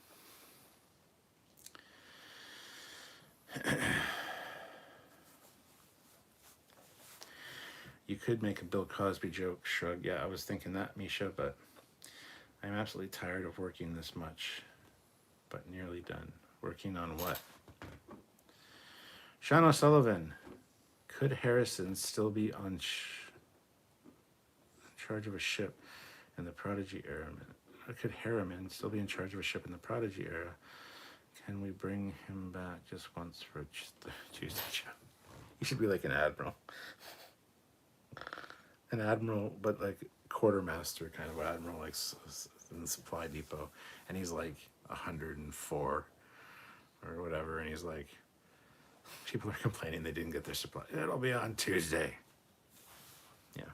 You could make a Bill Cosby joke, shrug. Yeah, I was thinking that, Misha, but I'm absolutely tired of working this much. But nearly done. Working on what? Sean O'Sullivan. Could Harrison still be in charge of a ship in the Prodigy era? Or could Harriman still be in charge of a ship in the Prodigy era? Can we bring him back just once for the Tuesday show? He should be like an admiral. An admiral, but like quartermaster kind of admiral, like in the supply depot. And he's like 104 or whatever. And he's like, people are complaining they didn't get their supply. It'll be on Tuesday. Yeah.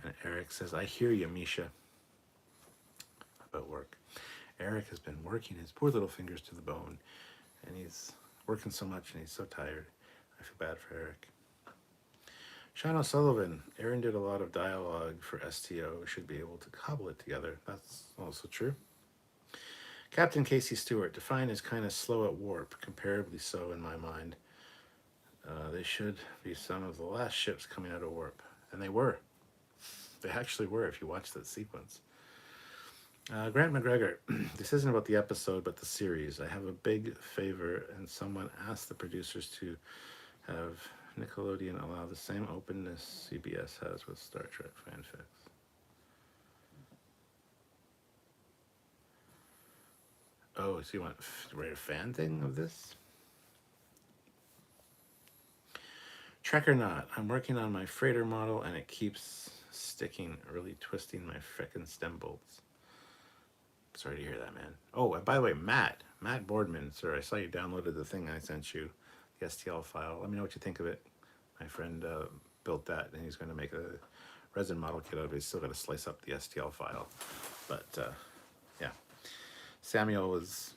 And Eric says, I hear you, Misha. About work. Eric has been working his poor little fingers to the bone, and he's working so much and he's so tired. I feel bad for Eric. Sean O'Sullivan, Aaron did a lot of dialogue for STO, should be able to cobble it together. That's also true. Captain Casey Stewart, define as kind of slow at warp, comparably so in my mind. They should be some of the last ships coming out of warp. And they were. They actually were, if you watch that sequence. Grant McGregor, this isn't about the episode, but the series. I have a big favor, and someone asked the producers to have Nickelodeon allow the same openness CBS has with Star Trek fanfics. Oh, so you want to write a fan thing of this? Trek or not, I'm working on my freighter model, and it keeps sticking, really twisting my frickin' stem bolts. Sorry to hear that, man. Oh, and by the way, Matt Boardman, sir, I saw you downloaded the thing I sent you, the STL file. Let me know what you think of it. My friend built that, and he's going to make a resin model kit out of it. He's still got to slice up the STL file. But, yeah. Samuel was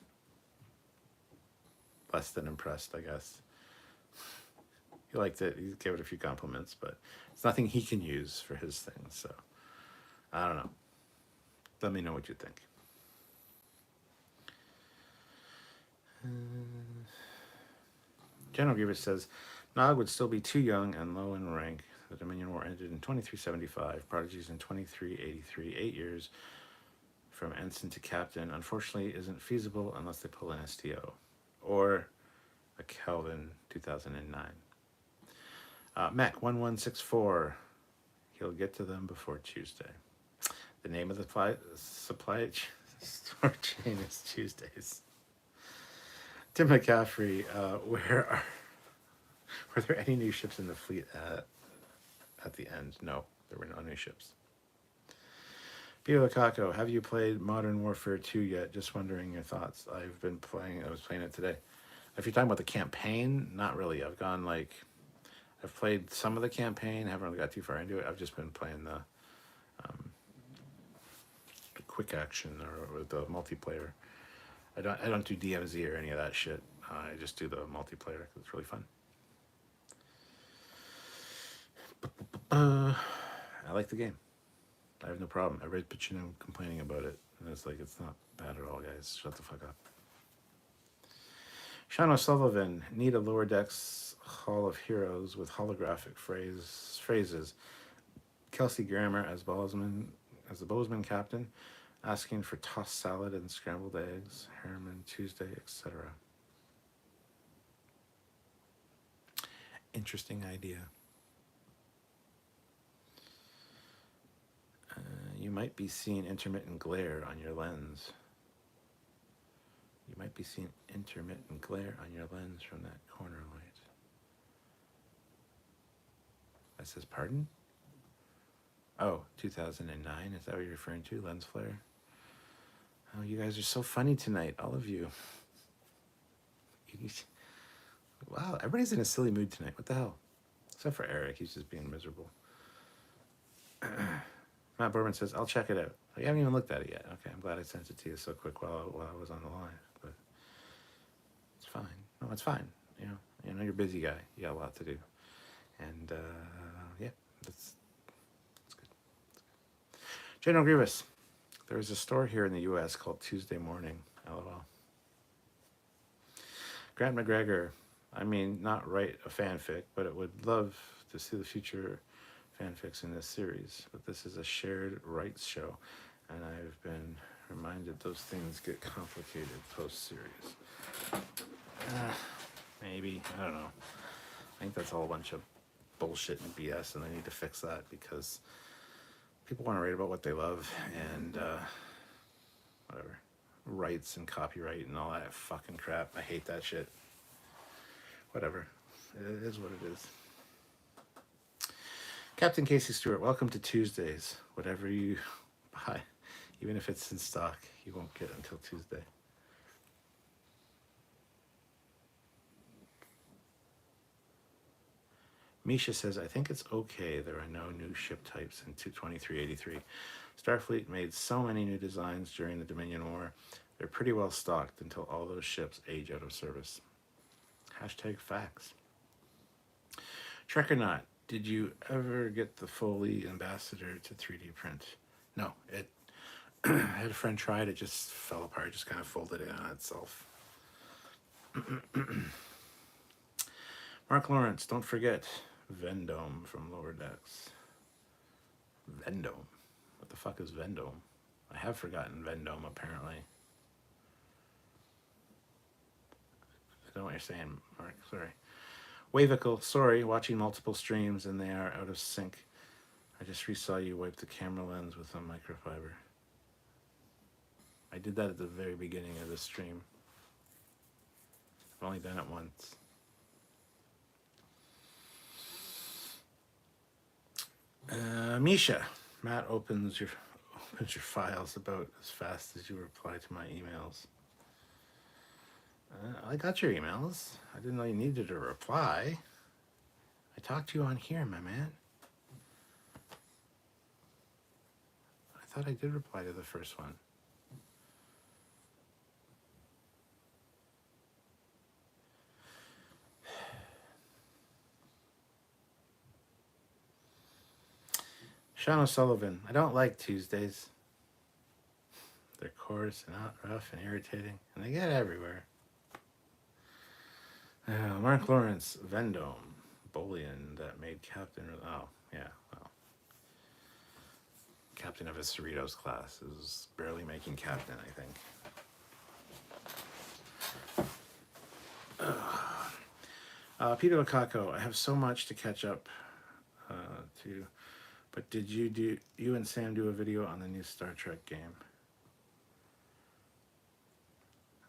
less than impressed, I guess. He liked it. He gave it a few compliments, but it's nothing he can use for his thing. So, I don't know. Let me know what you think. General Grievous says, Nog would still be too young and low in rank. The Dominion War ended in 2375. Prodigy's in 2383. 8 years from ensign to captain. Unfortunately, isn't feasible unless they pull an STO. Or a Kelvin 2009. Mech 1164. He'll get to them before Tuesday. The name of the supply store chain is Tuesdays. Tim McCaffrey, were there any new ships in the fleet at the end? No, there were no new ships. Peter Lukaku, have you played Modern Warfare 2 yet? Just wondering your thoughts. I was playing it today. If you're talking about the campaign, not really. I've played some of the campaign, haven't really got too far into it. I've just been playing the quick action or the multiplayer. I don't do DMZ or any of that shit. I just do the multiplayer because it's really fun. I like the game. I have no problem. I read Pacino complaining about it, and it's like, it's not bad at all, guys. Shut the fuck up. Sean O'Sullivan, need a Lower Decks Hall of Heroes with holographic phrases. Kelsey Grammer as the Bozeman captain, asking for tossed salad and scrambled eggs, Harriman Tuesday, etc. Interesting idea. You might be seeing intermittent glare on your lens. You might be seeing intermittent glare on your lens from that corner light. That says pardon? Oh, 2009, is that what you're referring to? Lens flare? Oh, you guys are so funny tonight, all of you. Wow, everybody's in a silly mood tonight. What the hell? Except for Eric, he's just being miserable. Matt Berman says, I'll check it out. You haven't even looked at it yet. Okay, I'm glad I sent it to you so quick while I was on the line. But it's fine. No, it's fine. You know, you're a busy guy. You got a lot to do. And, yeah, that's good. General Grievous, there is a store here in the U.S. called Tuesday Morning. LOL. Grant McGregor, I mean, not write a fanfic, but it would love to see the future fanfics in this series. But this is a shared rights show, and I've been reminded those things get complicated post-series. Maybe, I don't know. I think that's all a bunch of bullshit and BS, and I need to fix that because people want to write about what they love and whatever. Rights and copyright and all that fucking crap. I hate that shit. Whatever. It is what it is. Captain Casey Stewart, welcome to Tuesdays. Whatever you buy, even if it's in stock, you won't get until Tuesday. Misha says, I think it's okay there are no new ship types in 2383. Starfleet made so many new designs during the Dominion War. They're pretty well stocked until all those ships age out of service. Hashtag facts. Trekyards, did you ever get the Foley Ambassador to 3D print? No, I had a friend try it, it just fell apart, it just kind of folded in on itself. Mark Lawrence, don't forget Vendome from Lower Decks. Vendome? What the fuck is Vendome? I have forgotten Vendome, apparently. I don't know what you're saying, Mark, sorry. Wavicle, sorry, watching multiple streams and they are out of sync. I just resaw you wipe the camera lens with a microfiber. I did that at the very beginning of the stream. I've only done it once. Misha, Matt opens your files about as fast as you reply to my emails. I got your emails. I didn't know you needed a reply. I talked to you on here, my man. I thought I did reply to the first one. Sean O'Sullivan, I don't like Tuesdays. They're coarse and rough and irritating, and they get everywhere. Mark Lawrence, Vendome, Bolian that made captain. Oh, yeah, well. Captain of a Cerritos class is barely making captain, I think. Peter Okako, I have so much to catch up to, but did you and Sam do a video on the new Star Trek game?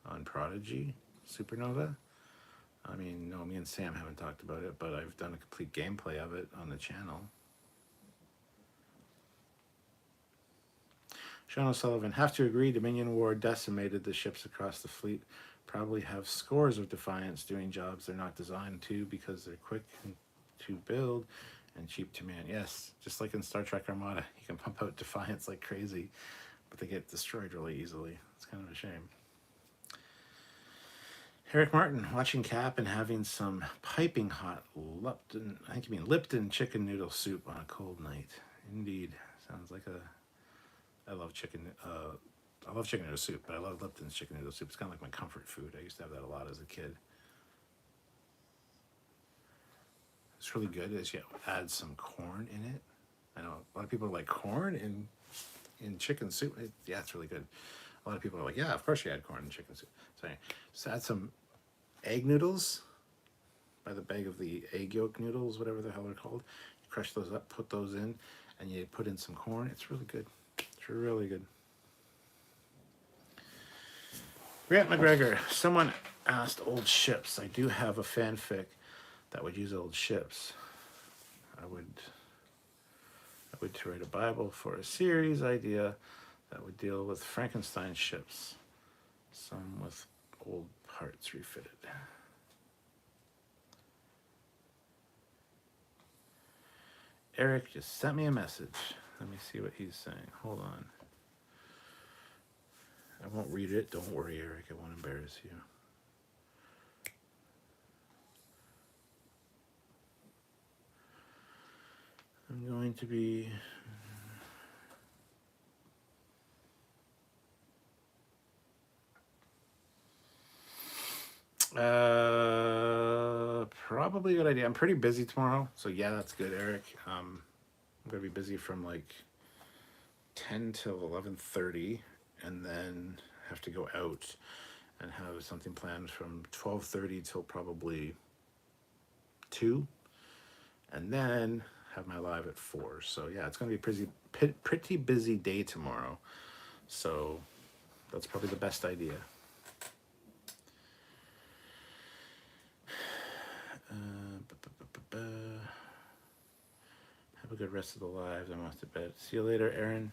On Prodigy? Supernova? I mean, no, me and Sam haven't talked about it, but I've done a complete gameplay of it on the channel. Sean O'Sullivan, have to agree, Dominion War decimated the ships across the fleet. Probably have scores of Defiants doing jobs they're not designed to because they're quick to build and cheap to man. Yes, just like in Star Trek Armada, you can pump out Defiants like crazy, but they get destroyed really easily. It's kind of a shame. Eric Martin, watching Cap and having some piping hot Lipton, I think you mean Lipton chicken noodle soup on a cold night. Indeed, sounds like I love chicken noodle soup, but I love Lipton's chicken noodle soup. It's kind of like my comfort food. I used to have that a lot as a kid. It's really good as you add some corn in it. I know a lot of people like corn in chicken soup. Yeah, it's really good. A lot of people are like, yeah, of course you add corn in chicken soup. So, anyway, just add some egg noodles. By the bag of the egg yolk noodles, whatever the hell they're called. You crush those up, put those in, and you put in some corn. It's really good. It's really good. Grant McGregor. Someone asked old ships. I do have a fanfic that would use old ships. I would write a Bible for a series idea that would deal with Frankenstein ships, some with old parts refitted. Eric just sent me a message. Let me see what he's saying. Hold on. I won't read it. Don't worry, Eric. I won't embarrass you. I'm going to be... probably a good idea. I'm pretty busy tomorrow, so yeah, that's good, Eric. I'm gonna be busy from like 10 till 11:30, and then have to go out and have something planned from 12:30 till probably 2, and then have my live at 4. So yeah, it's gonna be a pretty busy day tomorrow. So that's probably the best idea. Have a good rest of the lives. I'm off to bed. See you later, Aaron.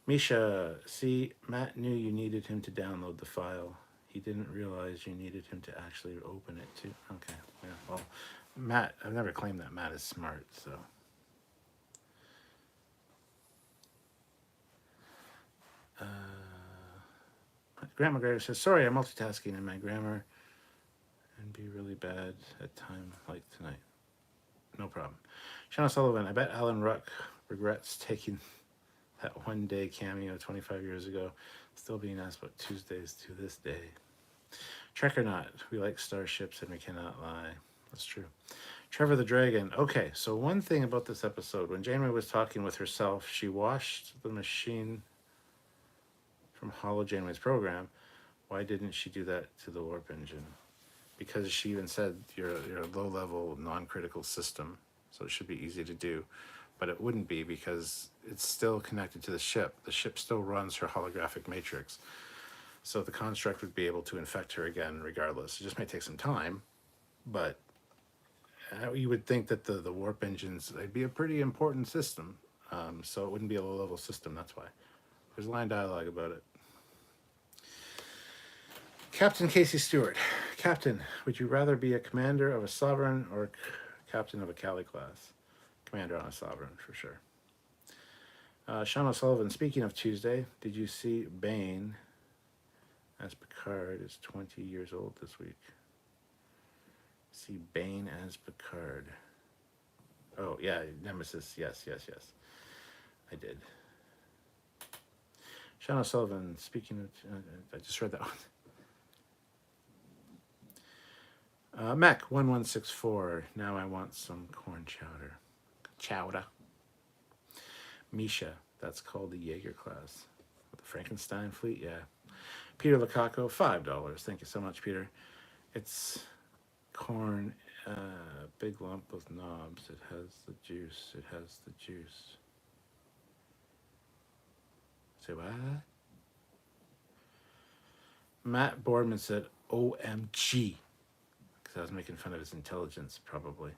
Misha, see, Matt knew you needed him to download the file. He didn't realize you needed him to actually open it too. Okay, yeah, well, Matt, I've never claimed that Matt is smart, so. Grant McGregor says, sorry, I'm multitasking in my grammar and be really bad at time like tonight. No problem. Sean Sullivan, I bet Alan Ruck regrets taking that one day cameo 25 years ago, still being asked about Tuesdays to this day. Trek or not, we like starships and we cannot lie. That's true. Trevor the Dragon. Okay, so one thing about this episode, when Janeway was talking with herself, she washed the machine from Holo Janeway's program. Why didn't she do that to the warp engine? Because she even said you're a low-level, non-critical system, so it should be easy to do. But it wouldn't be because it's still connected to the ship. The ship still runs her holographic matrix. So the construct would be able to infect her again regardless. It just may take some time, but you would think that the warp engines, they'd be a pretty important system. So it wouldn't be a low-level system, that's why. There's line dialogue about it. Captain Casey Stewart. Captain, would you rather be a commander of a Sovereign or captain of a Cali class? Commander on a Sovereign, for sure. Sean O'Sullivan, speaking of Tuesday, did you see Bane as Picard is 20 years old this week? See Bane as Picard. Oh, yeah, Nemesis. Yes. I did. Sean O'Sullivan, speaking of... I just read that one. Mech1164, now I want some corn chowder. Chowder. Misha, that's called the Jaeger class. The Frankenstein fleet, yeah. Peter Lukaku, $5. Thank you so much, Peter. It's corn, big lump with knobs. It has the juice. It has the juice. Say what? Matt Boardman said, OMG. I was making fun of his intelligence, probably.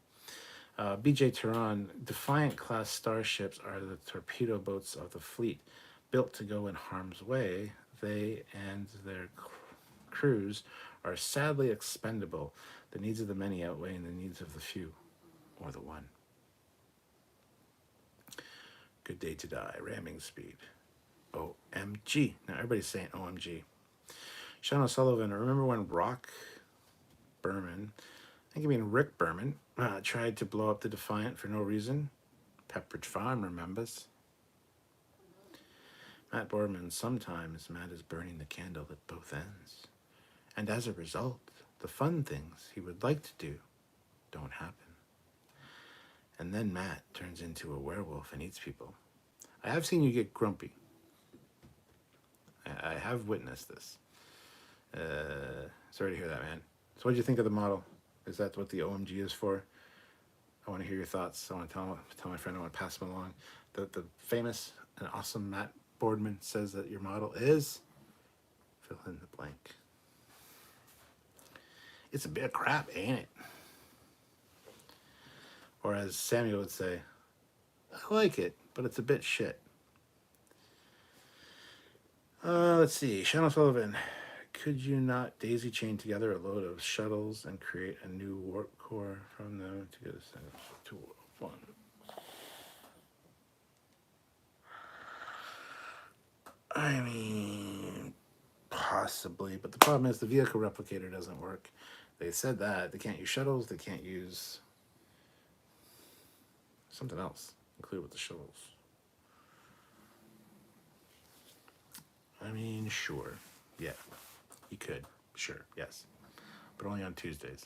BJ Tehran, Defiant class starships are the torpedo boats of the fleet. Built to go in harm's way, they and their crews are sadly expendable. The needs of the many outweighing the needs of the few, or the one. Good day to die, ramming speed. OMG. Now everybody's saying OMG. Sean O'Sullivan, remember when Rock Berman, I think you mean Rick Berman, tried to blow up the Defiant for no reason? Pepperidge Farm remembers. Matt Boardman, sometimes Matt is burning the candle at both ends. And as a result, the fun things he would like to do don't happen. And then Matt turns into a werewolf and eats people. I have seen you get grumpy. I have witnessed this. Sorry to hear that, man. So what did you think of the model? Is that what the OMG is for? I want to hear your thoughts. I want to tell my friend. I want to pass them along. The famous and awesome Matt Boardman says that your model is... Fill in the blank. It's a bit of crap, ain't it? Or as Samuel would say, I like it, but it's a bit shit. Let's see. Sean O'Sullivan. Could you not daisy chain together a load of shuttles and create a new warp core from them to get us to one? I mean, possibly, but the problem is the vehicle replicator doesn't work. They said that they can't use shuttles. They can't use something else included with the shuttles. I mean, sure, yeah, you could, sure, yes, but only on Tuesdays.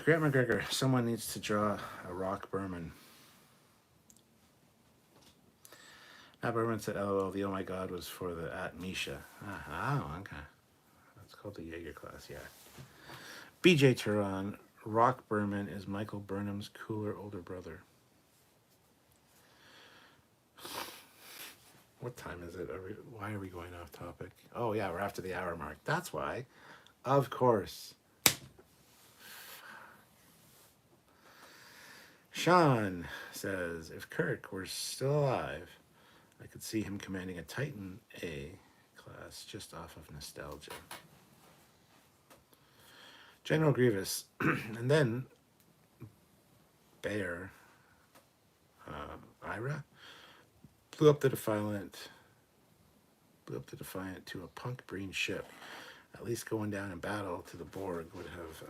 Grant McGregor, someone needs to draw a Rock Berman. Matt Berman said, LOL, the oh my god was for the at Misha. Oh, okay. That's called the Jaeger class, yeah. BJ Turan, Rock Berman is Michael Burnham's cooler older brother. What time is it? Why are we going off topic? Oh, yeah, we're after the hour mark. That's why. Of course. Sean says, if Kirk were still alive, I could see him commanding a Titan A class just off of nostalgia. General Grievous, and then Bear, Ira, blew up the Defiant to a punk green ship. At least going down in battle to the Borg would have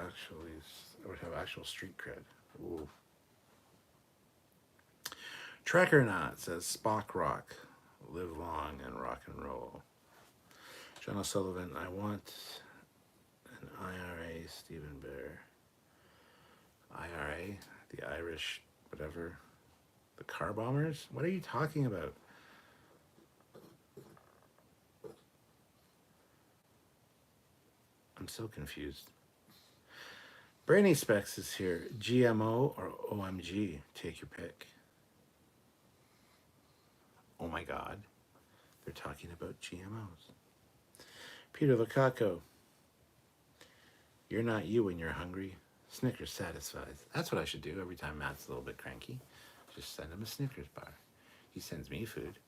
actual street cred. Ooh. Trekyards says Spock rock, live long and rock and roll. John O'Sullivan, I want an IRA Stephen Bear. IRA, the Irish, whatever. The car bombers? What are you talking about? I'm so confused. Brainy Specs is here. GMO or OMG? Take your pick. Oh my God. They're talking about GMOs. Peter Lukaku. You're not you when you're hungry. Snickers satisfies. That's what I should do every time Matt's a little bit cranky. Just send him a Snickers bar. He sends me food.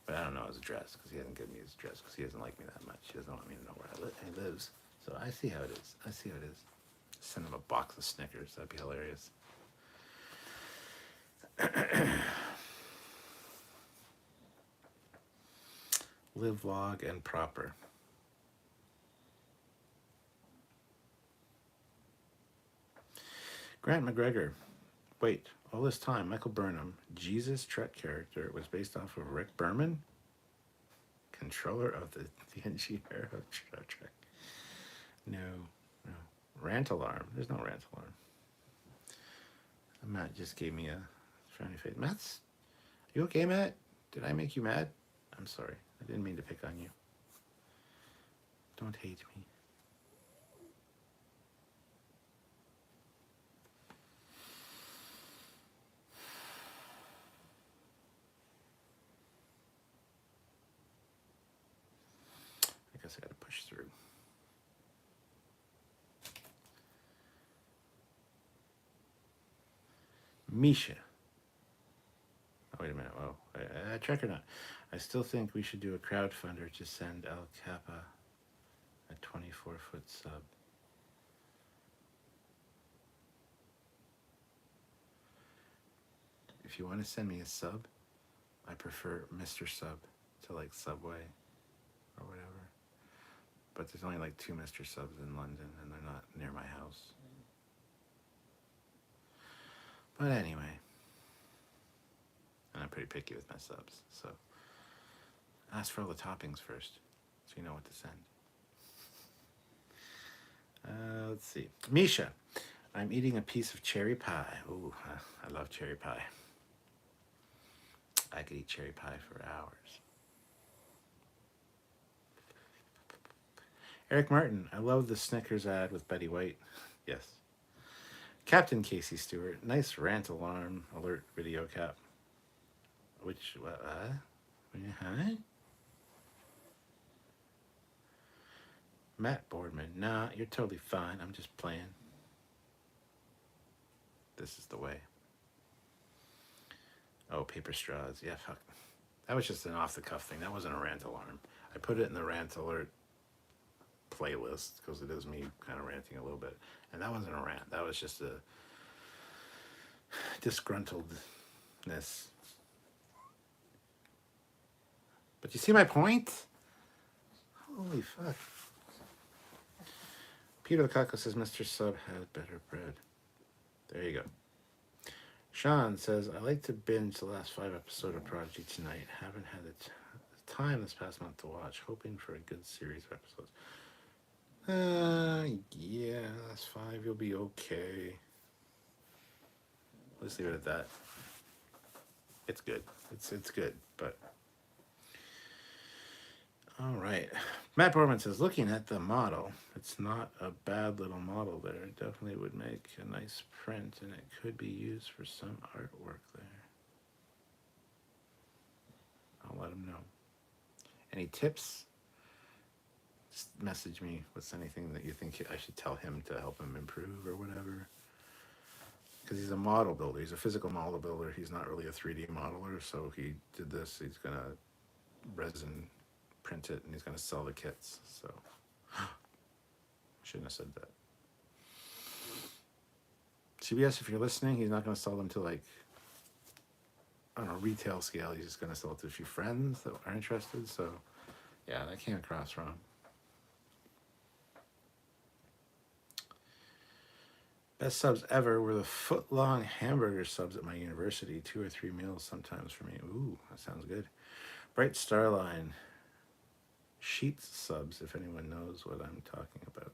But I don't know his address because he hasn't given me his address because he doesn't like me that much. He doesn't want me to know where he lives. So I see how it is. Send him a box of Snickers. That'd be hilarious. Live log and proper. Grant McGregor. Wait, all this time, Michael Burnham, Jesus Trek character, was based off of Rick Berman, controller of the TNG era of Star Trek. No. Rant alarm. There's no rant alarm. Matt just gave me a frowny face. Are you okay, Matt? Did I make you mad? I'm sorry. I didn't mean to pick on you. Don't hate me. I guess I gotta push through. Misha. Oh, wait a minute. Oh, check or not. I still think we should do a crowdfunder to send El Kappa a 24-foot sub. If you want to send me a sub, I prefer Mr. Sub to like Subway or whatever. But there's only like 2 Mr. Subs in London and they're not near my house. But anyway. And I'm pretty picky with my subs, so ask for all the toppings first, so you know what to send. Let's see. Misha, I'm eating a piece of cherry pie. Ooh, I love cherry pie. I could eat cherry pie for hours. Eric Martin, I love the Snickers ad with Betty White. Yes. Captain Casey Stewart, nice rant alarm alert video cap. Which, huh? Matt Boardman, nah, you're totally fine. I'm just playing. This is the way. Oh, paper straws. Yeah, fuck. That was just an off the cuff thing. That wasn't a rant alarm. I put it in the rant alert playlist because it is me kind of ranting a little bit. And that wasn't a rant. That was just a disgruntledness. But you see my point? Holy fuck. Peter the Cockle says Mr. Sub had better bread. There you go. Sean says, I like to binge the last 5 episodes of Prodigy tonight. Haven't had the time this past month to watch. Hoping for a good series of episodes. Yeah, last 5. You'll be okay. Let's leave it at that. It's good. It's good, but... All right. Matt Borman says, looking at the model, it's not a bad little model there. It definitely would make a nice print, and it could be used for some artwork there. I'll let him know. Any tips? Just message me with anything that you think I should tell him to help him improve or whatever. Because he's a model builder. He's a physical model builder. He's not really a 3D modeler, so he did this. He's going to resin print it, and he's going to sell the kits. So, shouldn't have said that. CBS, if you're listening, he's not going to sell them to, like, I don't know, retail scale. He's just going to sell it to a few friends that are interested. So, yeah, that came across wrong. Best subs ever were the foot-long hamburger subs at my university. 2 or 3 meals sometimes for me. Ooh, that sounds good. Bright Starline. Sheets subs, if anyone knows what I'm talking about.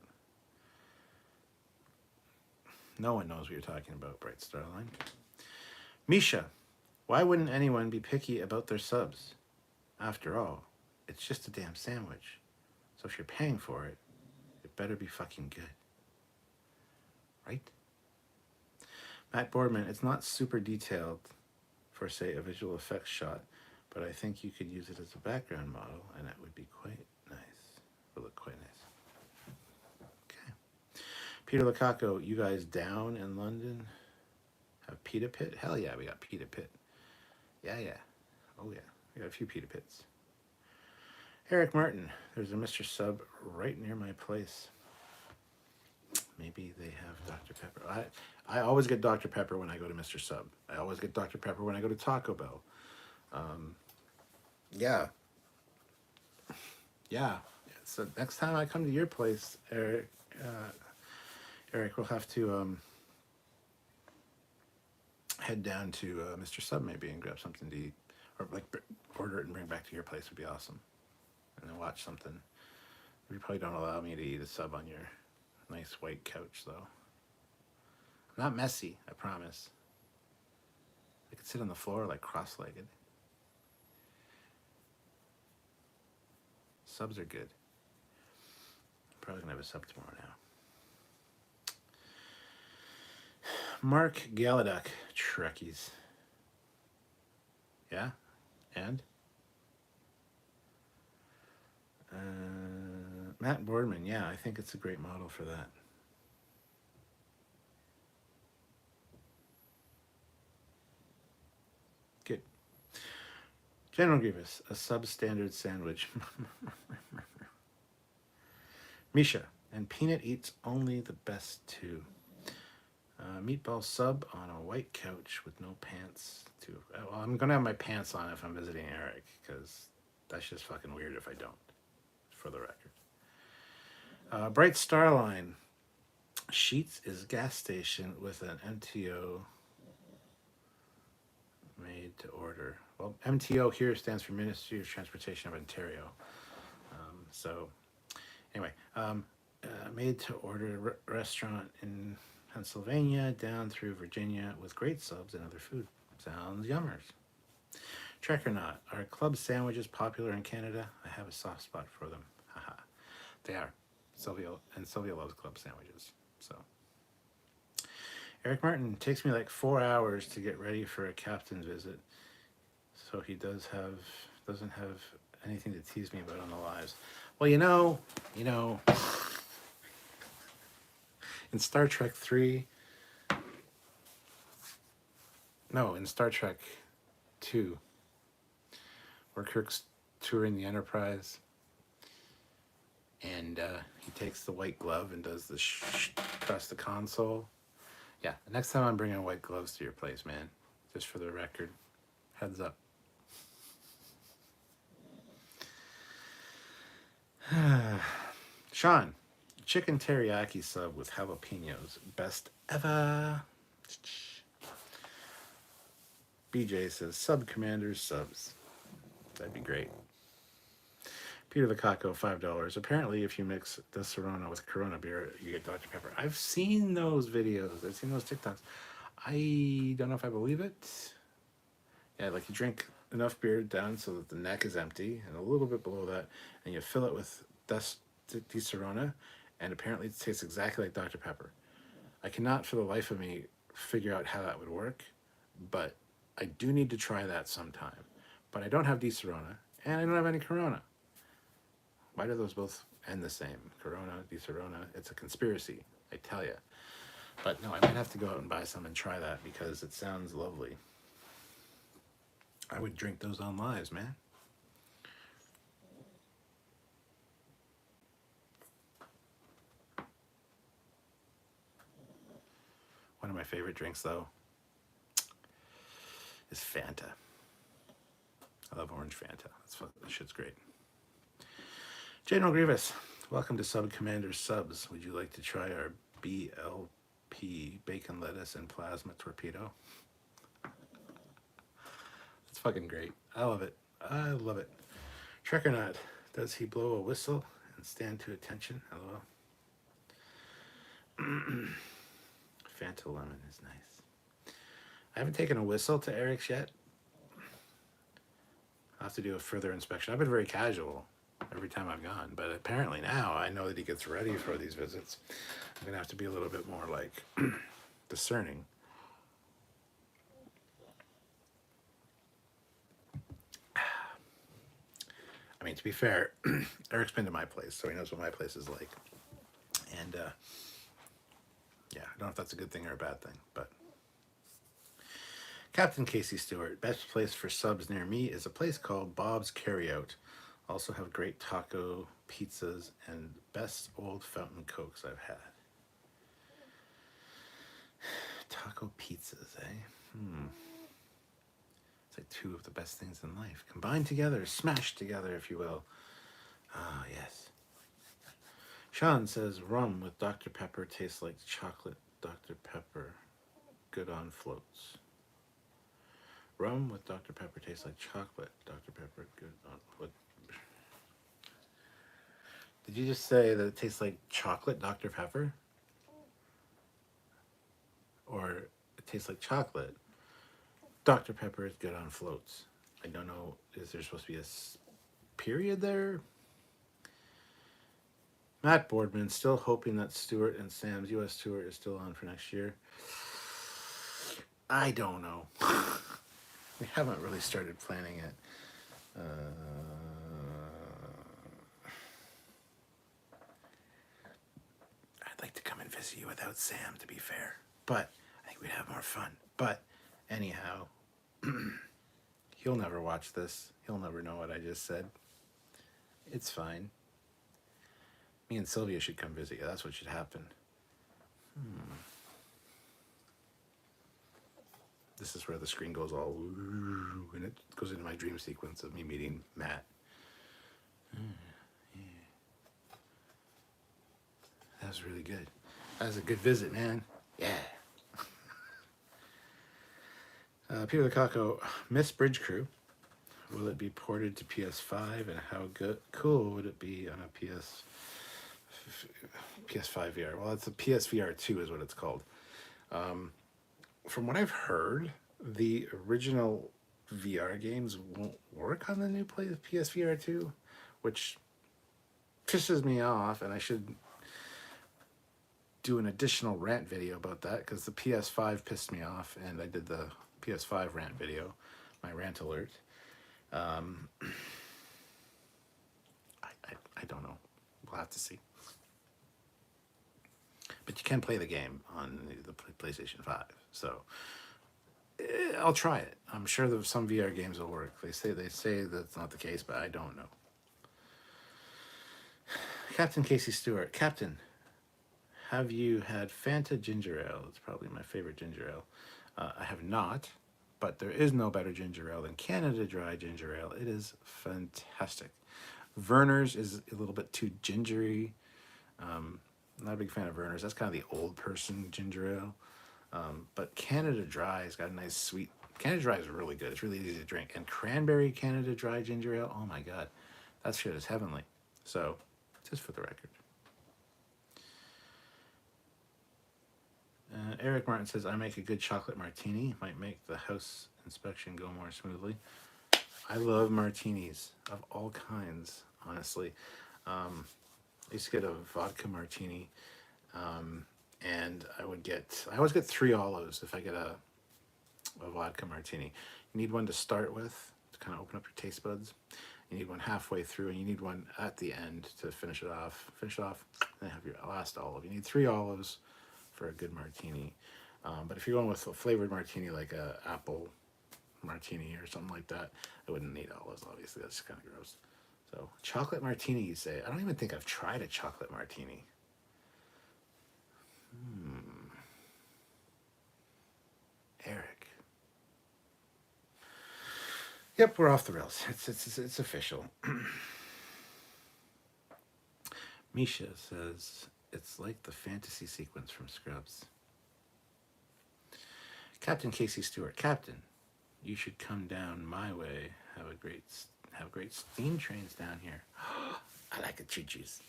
No one knows what you're talking about, Bright Starline. Misha, why wouldn't anyone be picky about their subs? After all, it's just a damn sandwich. So if you're paying for it, it better be fucking good. Right? Matt Boardman, it's not super detailed for, say, a visual effects shot, but I think you could use it as a background model, and it would be quite nice. It would look quite nice. Okay. Peter Lukaku, you guys down in London? Have pita pit? Hell yeah, we got pita pit. Yeah. Oh yeah, we got a few pita pits. Eric Martin, there's a Mr. Sub right near my place. Maybe they have Dr. Pepper. I always get Dr. Pepper when I go to Mr. Sub. I always get Dr. Pepper when I go to Taco Bell. Yeah. So next time I come to your place, Eric, we'll have to head down to Mr. Sub maybe and grab something to eat, or like order it and bring it back to your place would be awesome. And then watch something. You probably don't allow me to eat a sub on your nice white couch though. I'm not messy, I promise. I could sit on the floor like cross-legged. Subs are good. I'm probably gonna have a sub tomorrow now. Mark Galladuck, Trekyards. Yeah? And? Matt Boardman, yeah, I think it's a great model for that. Good. General Grievous, a substandard sandwich. Misha, and Peanut eats only the best too. Meatball sub on a white couch with no pants too. Well, I'm gonna have my pants on if I'm visiting Eric, because that's just fucking weird if I don't, for the record. Bright Starline. Sheets is gas station with an MTO made to order. Well, MTO here stands for Ministry of Transportation of Ontario. So, anyway, made to order restaurant in Pennsylvania down through Virginia with great subs and other food. Sounds yummers. Trekyards. Are club sandwiches popular in Canada? I have a soft spot for them. Haha. They are. Sylvia loves club sandwiches. So Eric Martin, takes me like 4 hours to get ready for a captain's visit. So he doesn't have anything to tease me about on the lives. Well, in Star Trek 3, no, in Star Trek 2, where Kirk's touring the Enterprise, and he takes the white glove and does the across the console. Yeah, the next time I'm bringing white gloves to your place, man. Just for the record, heads up. Sean, chicken teriyaki sub with jalapenos, best ever. BJ says sub commanders subs. That'd be great. Peter the Caco, $5. Apparently, if you mix the Serrano with Corona beer, you get Dr. Pepper. I've seen those videos. I've seen those TikToks. I don't know if I believe it. Yeah, like you drink enough beer down so that the neck is empty, and a little bit below that, and you fill it with Di Serrano, and apparently it tastes exactly like Dr. Pepper. I cannot for the life of me figure out how that would work, but I do need to try that sometime. But I don't have Di Serrano, and I don't have any Corona. Why do those both end the same? Corona, Di Serrano, it's a conspiracy, I tell you. But no, I might have to go out and buy some and try that because it sounds lovely. I would drink those on lives, man. One of my favorite drinks, though, is Fanta. I love orange Fanta. That shit's great. General Grievous, welcome to Sub Commander Subs. Would you like to try our BLP bacon, lettuce, and plasma torpedo? It's fucking great. I love it. I love it. Trekyards, does he blow a whistle and stand to attention? Hello. Fanta lemon is nice. I haven't taken a whistle to Eric's yet. I'll have to do a further inspection. I've been very casual every time I've gone, but apparently now I know that he gets ready for these visits. I'm gonna have to be a little bit more like discerning. I mean, to be fair, Eric's been to my place, so he knows what my place is like. And yeah, I don't know if that's a good thing or a bad thing, but Captain Casey Stewart, best place for subs near me is a place called Bob's Carryout. Also have great taco pizzas and best old fountain cokes I've had. Taco pizzas, eh? It's like two of the best things in life. Combined together, smashed together, if you will. Ah, yes. Sean says rum with Dr. Pepper tastes like chocolate Dr. Pepper. Good on floats. Rum with Dr. Pepper tastes like chocolate Dr. Pepper. Good on what? Did you just say that it tastes like chocolate Dr. Pepper? Or it tastes like chocolate? Dr. Pepper is good on floats. I don't know, is there supposed to be a period there? Matt Boardman, still hoping that Stewart and Sam's U.S. tour is still on for next year. I don't know. We haven't really started planning it. I'd like to come and visit you without Sam, to be fair. But I think we'd have more fun. But anyhow, he'll never watch this. He'll never know what I just said. It's fine. Me and Sylvia should come visit you. That's what should happen. This is where the screen goes all and it goes into my dream sequence of me meeting Matt. Yeah. That was really good. That was a good visit, man. Yeah. Peter the Caco, Miss Bridge Crew. Will it be ported to PS5 and how cool would it be on a PS5 VR? Well, it's a PSVR 2 is what it's called. From what I've heard, the original VR games won't work on the new PSVR 2, which pisses me off, and I should do an additional rant video about that because the PS5 pissed me off, and I did the PS5 rant video, my rant alert. I don't know. We'll have to see. But you can play the game on the PlayStation 5, so I'll try it. I'm sure that some VR games will work. They say that's not the case, but I don't know. Captain Casey Stewart. Captain, have you had Fanta ginger ale? It's probably my favorite ginger ale. I have not, but there is no better ginger ale than Canada Dry ginger ale. It is fantastic. Verner's is a little bit too gingery. Not a big fan of Verner's. That's kind of the old person ginger ale. But Canada Dry has got a nice sweet. Canada Dry is really good. It's really easy to drink. And cranberry Canada Dry ginger ale, oh my god, that shit is heavenly. So, just for the record. Eric Martin says, I make a good chocolate martini. Might make the house inspection go more smoothly. I love martinis of all kinds, honestly. I used to get a vodka martini, and I always get 3 olives if I get a vodka martini. You need one to start with to kind of open up your taste buds. You need one halfway through, and you need one at the end to finish it off, and then have your last olive. You need 3 olives for a good martini. But if you're going with a flavored martini, like a apple martini or something like that, I wouldn't need olives, obviously. That's kind of gross. So, chocolate martini, you say? I don't even think I've tried a chocolate martini. Eric. Yep, we're off the rails. It's official. Misha says, it's like the fantasy sequence from Scrubs. Captain Casey Stewart. Captain, you should come down my way. Have great steam trains down here. I like the choo-choos.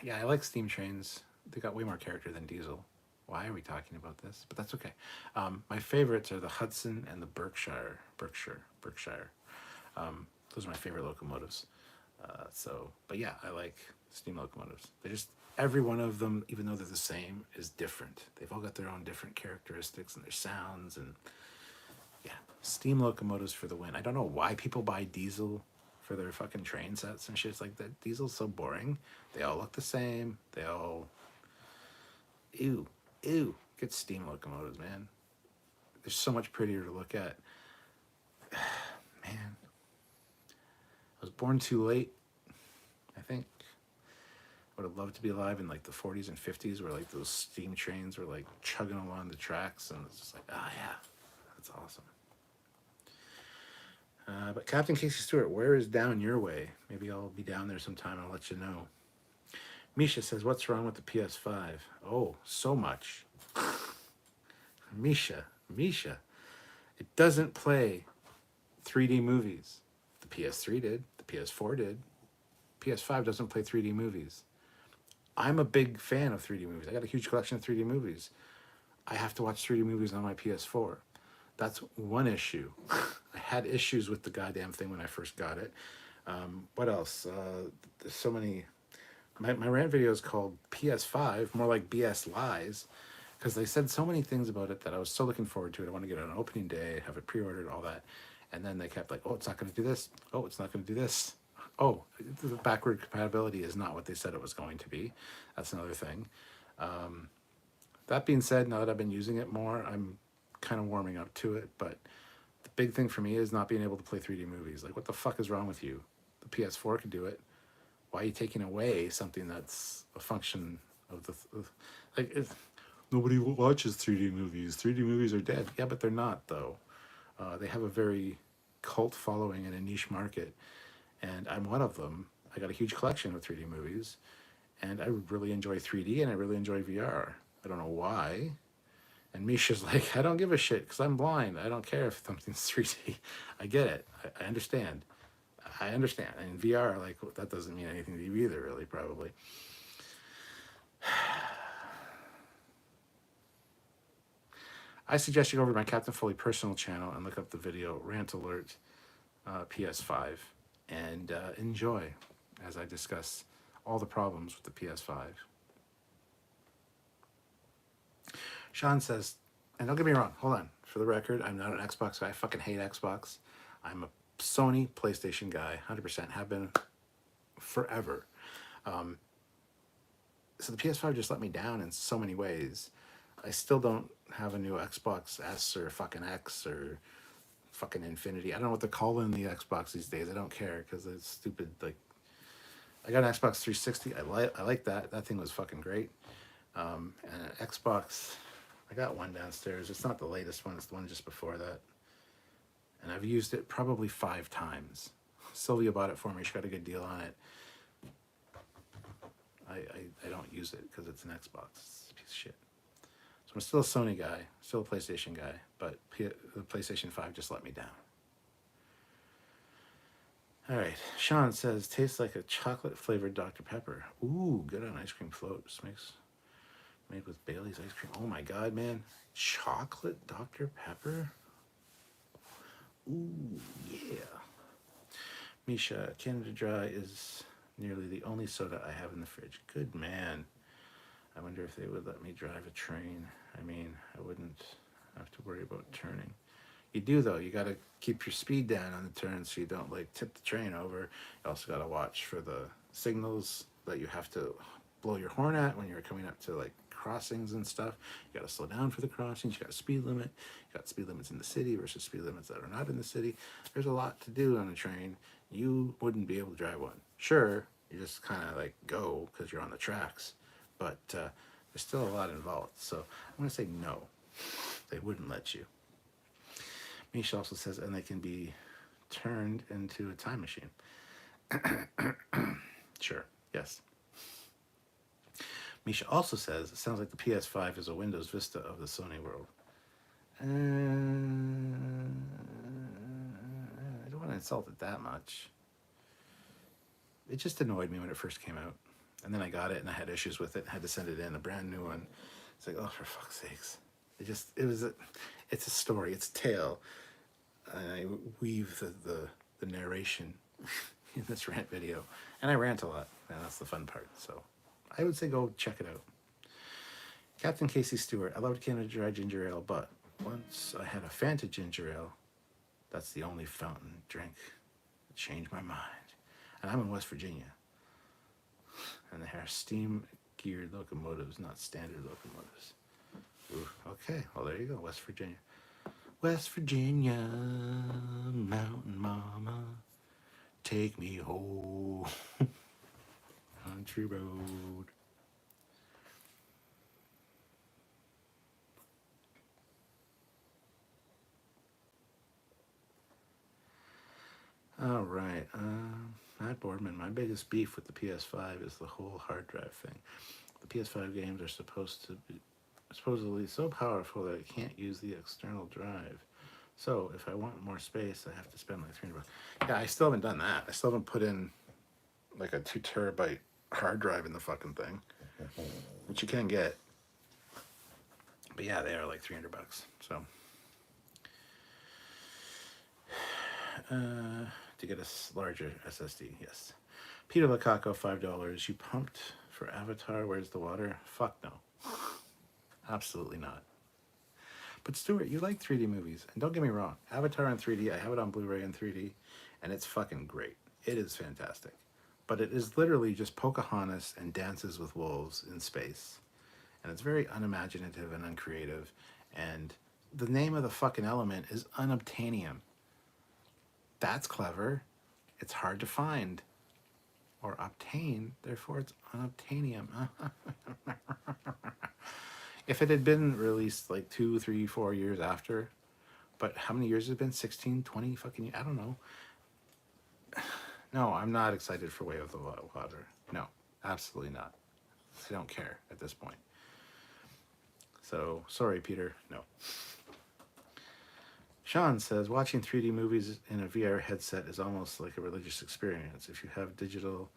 Yeah, I like steam trains. They got way more character than diesel. Why are we talking about this? But that's okay. My favorites are the Hudson and the Berkshire. Those are my favorite locomotives. But yeah, I like steam locomotives. Every one of them, even though they're the same, is different. They've all got their own different characteristics and their sounds, and yeah, steam locomotives for the win. I don't know why people buy diesel for their fucking train sets and shit. It's like that diesel's so boring. They all look the same. They all ew. Get steam locomotives, man. They're so much prettier to look at. Man. I was born too late, I think. I would have loved to be alive in like the 40s and 50s where like those steam trains were like chugging along the tracks, and it's just like, oh yeah, that's awesome. But Captain Casey Stewart, where is down your way? Maybe I'll be down there sometime. I'll let you know. Misha says, what's wrong with the PS5? Oh, so much. Misha, it doesn't play 3D movies. The PS3 did. The PS4 did. PS5 doesn't play 3D movies. I'm a big fan of 3D movies. I got a huge collection of 3D movies. I have to watch 3D movies on my PS4. That's one issue. I had issues with the goddamn thing when I first got it. What else? There's so many. My rant video is called PS5, more like BS Lies, because they said so many things about it that I was so looking forward to it. I want to get it on opening day, have it pre-ordered, all that. And then they kept like, oh, it's not going to do this. Oh, it's not going to do this. Oh, the backward compatibility is not what they said it was going to be. That's another thing. That being said, now that I've been using it more, I'm kind of warming up to it. But the big thing for me is not being able to play 3D movies. Like, what the fuck is wrong with you? The PS4 can do it. Why are you taking away something that's a function of nobody watches 3D movies. 3D movies are dead. Yeah, but they're not, though. They have a very cult following in a niche market, and I'm one of them. I got a huge collection of 3D movies, and I really enjoy 3D, and I really enjoy VR. I don't know why. And Misha's like, I don't give a shit because I'm blind. I don't care if something's 3D. I get it. I understand. And in VR, like, that doesn't mean anything to you either, really, probably. I suggest you go over to my Captain Foley personal channel and look up the video Rant Alert PS5 and enjoy as I discuss all the problems with the PS5. Sean says, and don't get me wrong, hold on. For the record, I'm not an Xbox guy. I fucking hate Xbox. I'm a Sony PlayStation guy, 100%. Have been forever. So the PS5 just let me down in so many ways. I still don't have a new Xbox S or fucking X or fucking Infinity. I don't know what they're calling the Xbox these days. I don't care because it's stupid. Like, I got an Xbox 360. I like that. That thing was fucking great. And an Xbox, I got one downstairs. It's not the latest one. It's the one just before that. And I've used it probably 5 times. Sylvia bought it for me. She got a good deal on it. I don't use it because it's an Xbox. It's a piece of shit. So I'm still a Sony guy, still a PlayStation guy, but the PlayStation 5 just let me down. All right. Sean says, tastes like a chocolate flavored Dr. Pepper. Ooh, good on ice cream floats. Made with Bailey's ice cream. Oh my God, man. Chocolate Dr. Pepper? Ooh, yeah. Misha, Canada Dry is nearly the only soda I have in the fridge. Good man. I wonder if they would let me drive a train. I mean, I wouldn't have to worry about turning. You do, though. You got to keep your speed down on the turn so you don't, like, tip the train over. You also got to watch for the signals that you have to blow your horn at when you're coming up to, like, crossings and stuff. You got to slow down for the crossings. You got a speed limit. You got speed limits in the city versus speed limits that are not in the city. There's a lot to do on a train. You wouldn't be able to drive one. Sure, you just kind of, like, go because you're on the tracks. But there's still a lot involved. So I'm going to say no. They wouldn't let you. Misha also says, and they can be turned into a time machine. Sure, yes. Misha also says, it sounds like the PS5 is a Windows Vista of the Sony world. I don't want to insult it that much. It just annoyed me when it first came out. And then I got it and I had issues with it and had to send it in, a brand new one. It's like, oh, for fuck's sakes. It's a story, it's a tale. I weave the narration in this rant video. And I rant a lot, and that's the fun part. So I would say go check it out. Captain Casey Stewart, I loved Canada Dry Ginger Ale, but once I had a Fanta Ginger Ale, that's the only fountain drink that changed my mind. And I'm in West Virginia. And they have steam-geared locomotives, not standard locomotives. Ooh, okay, well, there you go, West Virginia. West Virginia, mountain mama, take me home, country road. All right, Matt Boardman, my biggest beef with the PS5 is the whole hard drive thing. The PS5 games are supposedly so powerful that I can't use the external drive. So if I want more space, I have to spend like $300. Yeah, I still haven't done that. I still haven't put in like a 2 terabyte hard drive in the fucking thing, which you can get. But yeah, they are like $300. So to get a larger SSD, yes. Peter Lacaco, $5. You pumped for Avatar? Where's the water? Fuck no. Absolutely not. But Stuart, you like 3D movies. And don't get me wrong, Avatar in 3D, I have it on Blu-ray in 3D, and it's fucking great. It is fantastic. But it is literally just Pocahontas and Dances with Wolves in space. And it's very unimaginative and uncreative. And the name of the fucking element is unobtainium. That's clever. It's hard to find or obtain, therefore it's unobtainium. If it had been released like 2, 3, 4 years after, but how many years has it been? 16, 20 fucking years? I don't know. No, I'm not excited for Way of the Water. No, absolutely not. I don't care at this point. So, sorry, Peter, no. Sean says, watching 3D movies in a VR headset is almost like a religious experience. If you have digital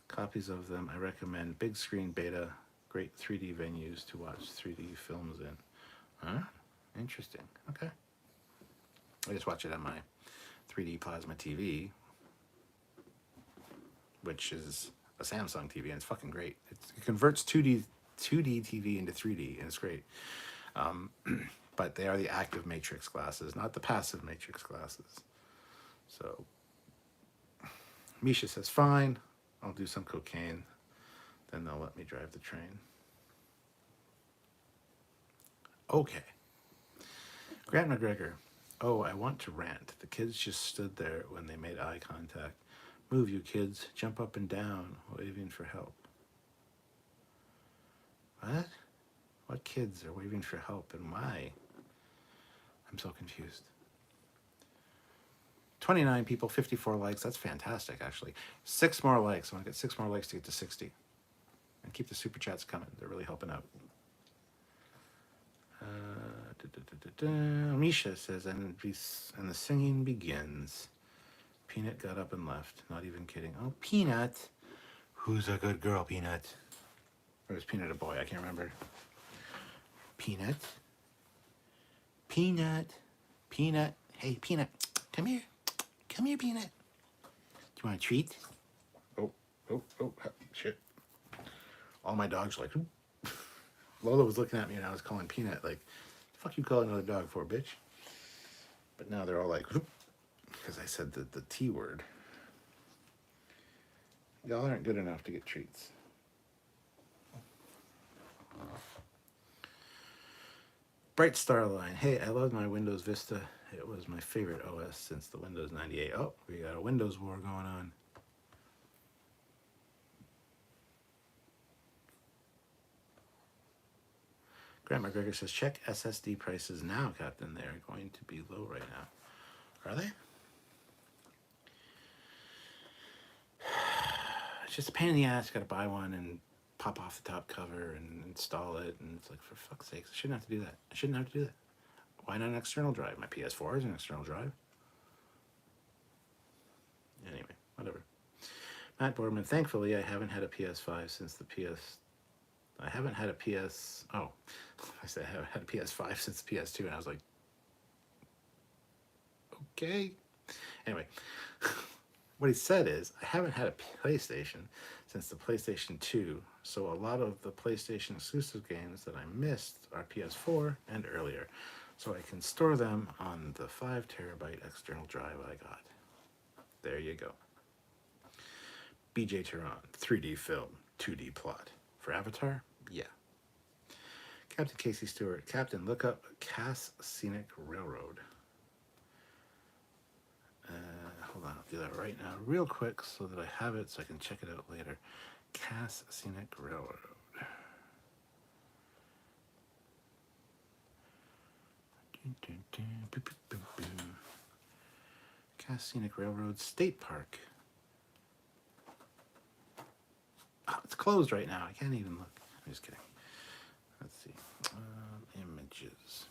copies of them, I recommend big screen beta, great 3D venues to watch 3D films in. Huh? Interesting. Okay. I just watch it on my 3D plasma TV, which is a Samsung TV, and it's fucking great. It converts 2D TV into 3D, and it's great. But they are the active matrix glasses, not the passive matrix glasses. So Misha says, fine, I'll do some cocaine. Then they'll let me drive the train. Okay. Grant McGregor. Oh, I want to rant. The kids just stood there when they made eye contact. Move, you kids. Jump up and down, waving for help. What? What kids are waving for help and why? I'm so confused. 29 people, 54 likes. That's fantastic, actually. 6 more likes. I want to get 6 more likes to get to 60. And keep the super chats coming. They're really helping out. Misha says, and the singing begins. Peanut got up and left. Not even kidding. Oh, Peanut. Who's a good girl, Peanut? Or is Peanut a boy? I can't remember. Peanut. Peanut. Peanut. Hey, Peanut. Come here. Come here, Peanut. Do you want a treat? Oh, shit. All my dogs are like, Lola was looking at me and I was calling Peanut like, the fuck you call another dog for, bitch? But now they're all like, because I said the T word. Y'all aren't good enough to get treats. Bright Starline. Hey, I love my Windows Vista. It was my favorite OS since the Windows 98. Oh, we got a Windows war going on. Grant McGregor says, check SSD prices now, Captain. They're going to be low right now. Are they? It's just a pain in the ass. Got to buy one and pop off the top cover and install it. And it's like, for fuck's sake, I shouldn't have to do that. I shouldn't have to do that. Why not an external drive? My PS4 is an external drive. Anyway, whatever. Matt Boardman, thankfully, I haven't had a PS5 since the I haven't had a PS... Oh, I said I haven't had a PS5 since the PS2, and I was like, okay. Anyway, what he said is, I haven't had a PlayStation since the PlayStation 2, so a lot of the PlayStation exclusive games that I missed are PS4 and earlier, so I can store them on the 5 terabyte external drive I got. There you go. BJ Tehran, 3D film, 2D plot. For Avatar? Yeah. Captain Casey Stewart, Captain, look up Cass Scenic Railroad. Hold on, I'll do that right now real quick so that I have it so I can check it out later. Cass Scenic Railroad. Cass Scenic Railroad State Park. Oh, it's closed right now. I can't even look. I'm just kidding. Let's see. Images.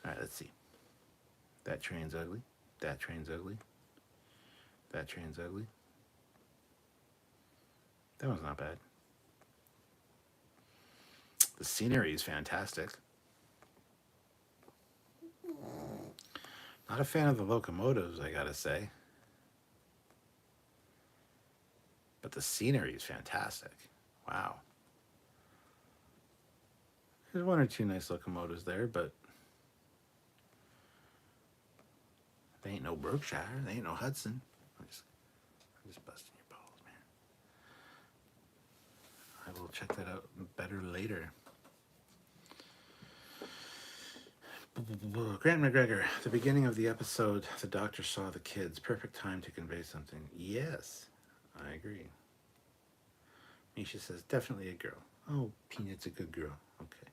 All right, let's see. That train's ugly. That train's ugly. That train's ugly. That one's not bad. The scenery is fantastic. Not a fan of the locomotives, I gotta say. But the scenery is fantastic. Wow. There's 1 or 2 nice locomotives there, but they ain't no Berkshire. They ain't no Hudson. I'm just busting your balls, man. I will check that out better later. Grant McGregor, the beginning of the episode, the doctor saw the kids. Perfect time to convey something. Yes, I agree. Misha says, definitely a girl. Oh, Peanut's a good girl. Okay.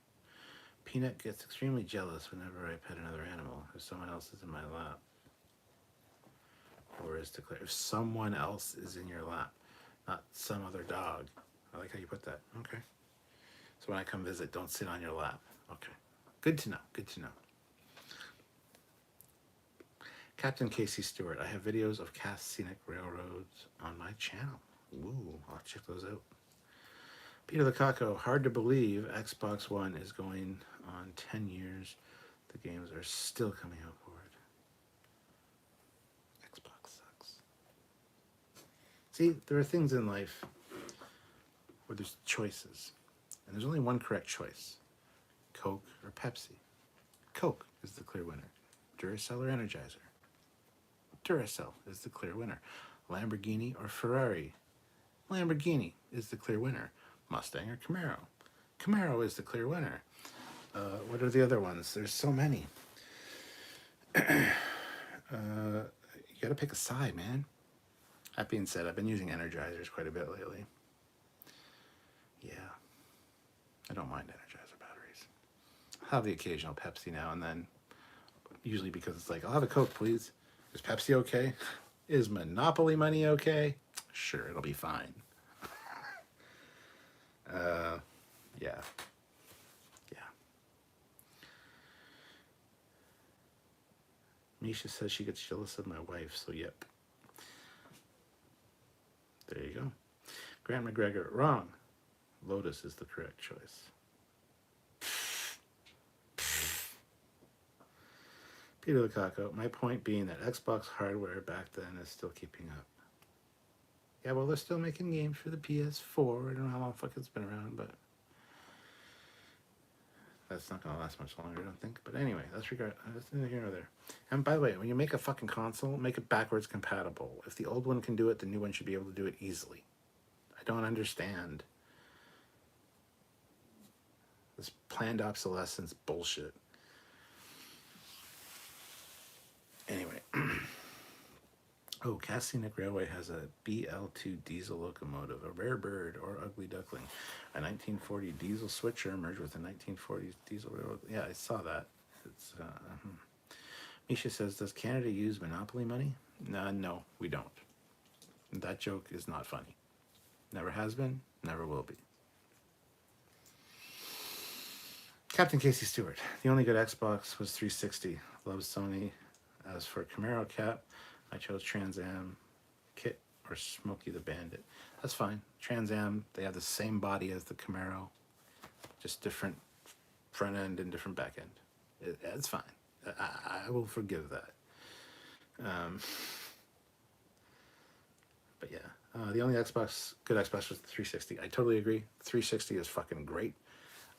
Peanut gets extremely jealous whenever I pet another animal, if someone else is in my lap. Or is to clear, if someone else is in your lap, not some other dog. I like how you put that. Okay. So when I come visit, don't sit on your lap. Okay. Good to know. Good to know. Captain Casey Stewart, I have videos of Cass Scenic Railroads on my channel. Ooh, I'll check those out. Peter Lukaku, hard to believe Xbox One is going on 10 years. The games are still coming out for it. Xbox sucks. See, there are things in life where there's choices. And there's only one correct choice. Coke or Pepsi. Coke is the clear winner. Duracell or Energizer. Duracell is the clear winner. Lamborghini or Ferrari. Lamborghini is the clear winner. Mustang or Camaro. Camaro is the clear winner. What are the other ones? There's so many. You gotta pick a side, man. That being said, I've been using Energizers quite a bit lately. Yeah. I don't mind Energizer batteries. I'll have the occasional Pepsi now and then. Usually because it's like, I'll have a Coke, please. Is Pepsi okay? Is Monopoly money okay? Sure, it'll be fine. Yeah. Yeah. Misha says she gets jealous of my wife, so yep. There you go. Grant McGregor, wrong. Lotus is the correct choice. Peter Lukaku, my point being that Xbox hardware back then is still keeping up. Yeah, well, they're still making games for the PS4. I don't know how long fuck it's been around, but that's not going to last much longer, I don't think. But anyway, that's neither here nor there. And by the way, when you make a fucking console, make it backwards compatible. If the old one can do it, the new one should be able to do it easily. I don't understand this planned obsolescence bullshit. Anyway. Oh, Cass Scenic Railway has a BL2 diesel locomotive, a rare bird or ugly duckling. A 1940 diesel switcher merged with a 1940s diesel railroad. Yeah, I saw that. It's Misha says, does Canada use monopoly money? No, we don't. That joke is not funny. Never has been, never will be. Captain Casey Stewart. The only good Xbox was 360. Love Sony. As for Camaro Cap, I chose Trans Am, Kit, or Smokey the Bandit. That's fine. Trans Am, they have the same body as the Camaro, just different front end and different back end. It's fine. I will forgive that. But yeah, the only good Xbox was the 360. I totally agree. 360 is fucking great.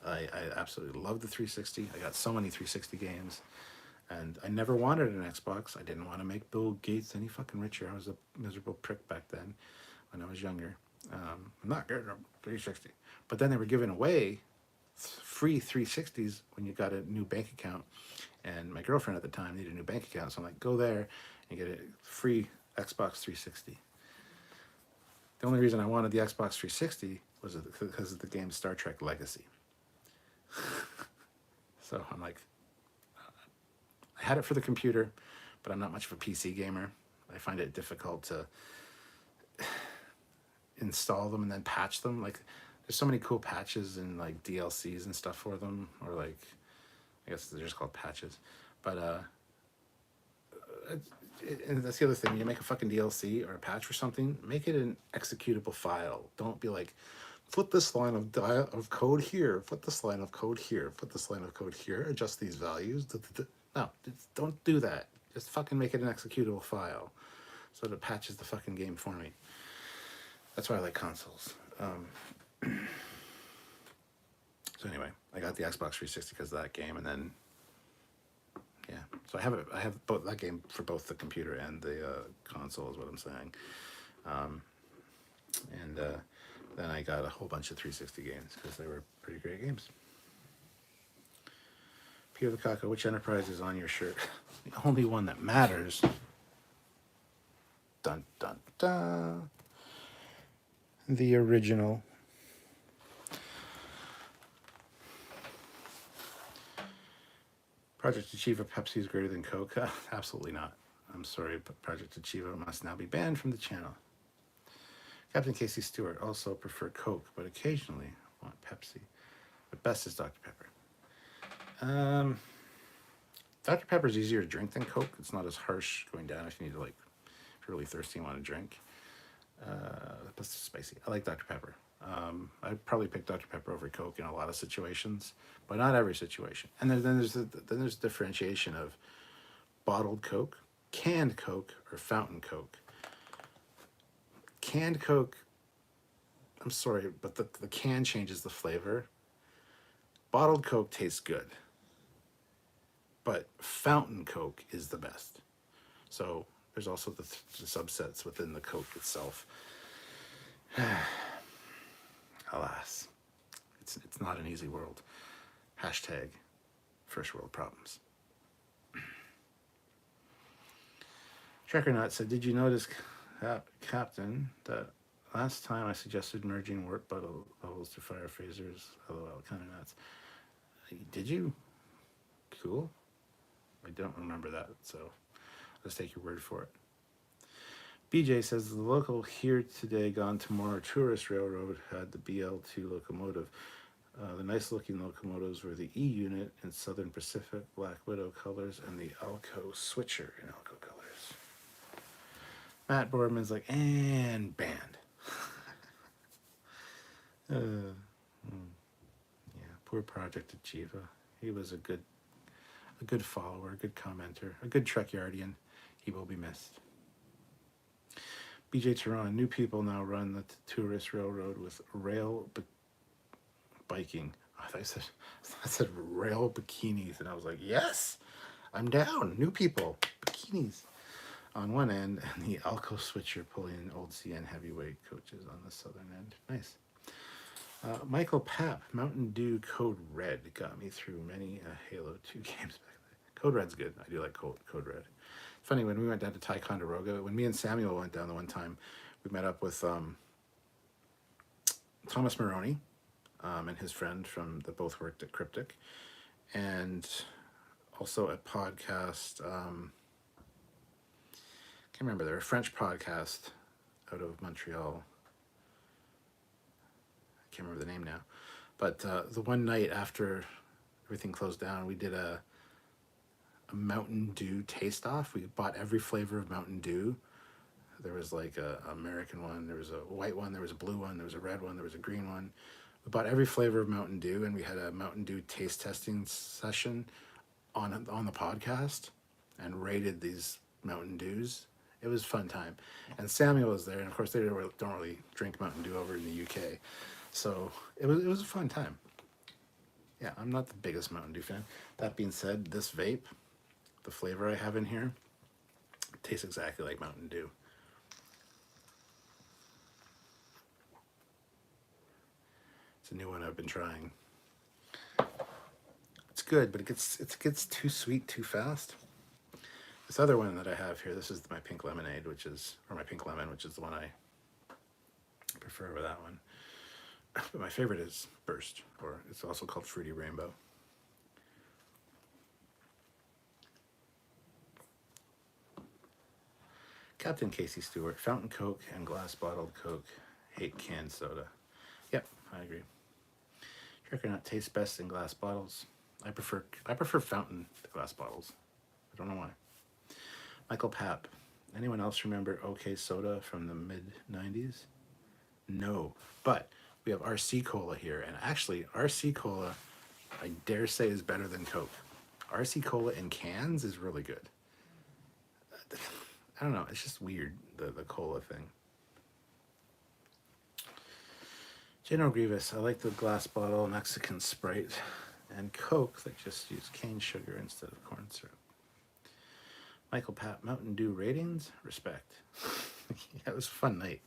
I absolutely love the 360. I got so many 360 games. And I never wanted an Xbox. I didn't want to make Bill Gates any fucking richer. I was a miserable prick back then when I was younger. I'm not getting a 360. But then they were giving away free 360s when you got a new bank account. And my girlfriend at the time needed a new bank account. So I'm like, go there and get a free Xbox 360. The only reason I wanted the Xbox 360 was because of the game Star Trek Legacy. So I'm like, I had it for the computer, but I'm not much of a PC gamer. I find it difficult to install them and then patch them. Like, there's so many cool patches and like DLCs and stuff for them, or like, I guess they're just called patches. But and that's the other thing. When you make a fucking DLC or a patch for something, make it an executable file. Don't be like, put this line of code here, put this line of code here, put this line of code here, adjust these values. No, don't do that. Just fucking make it an executable file so that it patches the fucking game for me. That's why I like consoles. So anyway, I got the Xbox 360 because of that game, and then yeah, so I have both that game for both the computer and the console is what I'm saying. Then I got a whole bunch of 360 games because they were pretty great games. Peter Lukaku, which Enterprise is on your shirt? The only one that matters. Dun, dun, dun. The original. Project Achieva Pepsi is greater than Coke? Absolutely not. I'm sorry, but Project Achieva must now be banned from the channel. Captain Casey Stewart also prefer Coke, but occasionally want Pepsi. But best is Dr. Pepper. Dr. Pepper is easier to drink than Coke. It's not as harsh going down if you need to, if you're really thirsty and want to drink. But it's spicy. I like Dr. Pepper. I'd probably pick Dr. Pepper over Coke in a lot of situations, but not every situation. And then there's differentiation of bottled Coke, canned Coke, or fountain Coke. Canned Coke, I'm sorry, but the can changes the flavor. Bottled Coke tastes good, but fountain Coke is the best. So there's also the subsets within the Coke itself. Alas, it's not an easy world. Hashtag first world problems. Trekyards said, did you notice, Captain, that last time I suggested merging warp bubbles to fire phasers? LOL, kind of nuts. Did you? Cool. I don't remember that, so let's take your word for it. BJ says, the local here today, gone tomorrow tourist railroad had the BL2 locomotive. The nice looking locomotives were the E unit in Southern Pacific Black Widow colors and the Alco switcher in Alco colors. Matt Boardman's like, and banned. Yeah, poor Project Achieva. He was a good follower, a good commenter, a good Trekyardian. He will be missed. BJ Tehran, new people now run the tourist railroad with rail biking. I said rail bikinis, and I was like, yes, I'm down. New people, bikinis on one end, and the Alco switcher pulling old CN heavyweight coaches on the southern end. Nice. Michael Papp, Mountain Dew Code Red got me through many Halo 2 games back then. Code Red's good. I do like Code Red. Funny, when we went down to Ticonderoga, when me and Samuel went down the one time, we met up with Thomas Maroney and his friend that both worked at Cryptic, and also a podcast, can't remember, they're a French podcast out of Montreal. I can't remember the name now. But the one night after everything closed down, we did a Mountain Dew taste off. We bought every flavor of Mountain Dew. There was like a American one, there was a white one, there was a blue one, there was a red one, there was a green one. We bought every flavor of Mountain Dew, and we had a Mountain Dew taste testing session on the podcast and rated these Mountain Dews. It was a fun time. And Samuel was there, and of course they don't really drink Mountain Dew over in the UK. So it was a fun time. Yeah, I'm not the biggest Mountain Dew fan. That being said, this vape, the flavor I have in here, tastes exactly like Mountain Dew. It's a new one I've been trying. It's good, but it gets too sweet too fast. This other one that I have here, this is my pink lemonade, my pink lemon, which is the one I prefer over that one. But my favorite is Burst, or it's also called Fruity Rainbow. Captain Casey Stewart, fountain Coke and glass bottled Coke. Hate canned soda. Yep, I agree. Trekyards tastes best in glass bottles. I prefer fountain glass bottles. I don't know why. Michael Papp. Anyone else remember OK Soda from the mid-90s? No, but we have RC Cola here, and actually RC Cola, I dare say, is better than Coke. RC Cola in cans is really good. I don't know, it's just weird, the cola thing. General Grievous, I like the glass bottle Mexican Sprite, and Coke that just use cane sugar instead of corn syrup. Michael Papp, Mountain Dew ratings? Respect. Yeah, it was a fun night.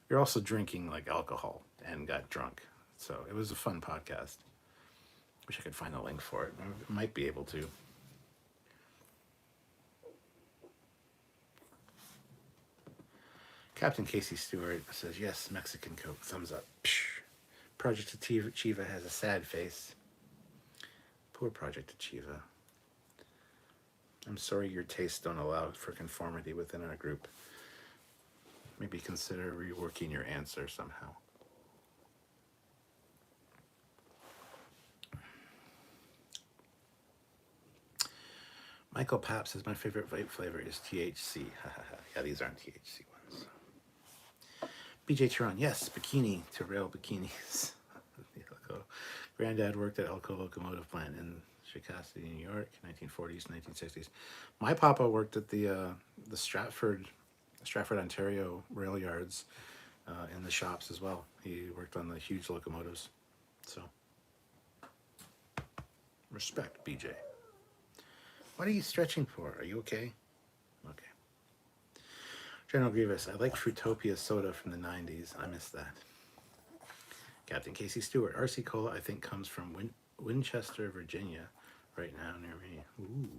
You're also drinking like alcohol and got drunk. So it was a fun podcast. Wish I could find the link for it. I might be able to. Captain Casey Stewart says, yes, Mexican Coke, thumbs up. Psh. Project Achieva has a sad face. Poor Project Achieva. I'm sorry your tastes don't allow for conformity within our group. Maybe consider reworking your answer somehow. Michael Papp says, my favorite vape flavor is THC. Yeah, these aren't THC ones. BJ Turan, yes, bikini to rail bikinis. Granddad worked at Elko Locomotive Plant in Chicago, New York, 1940s, 1960s. My papa worked at the Stratford, Ontario rail yards in the shops as well. He worked on the huge locomotives. So, respect, BJ. What are you stretching for? Are you okay? Okay. General Grievous, I like Fruitopia soda from the 90s. I miss that. Captain Casey Stewart, RC Cola, I think, comes from Winchester, Virginia, right now near me. Ooh.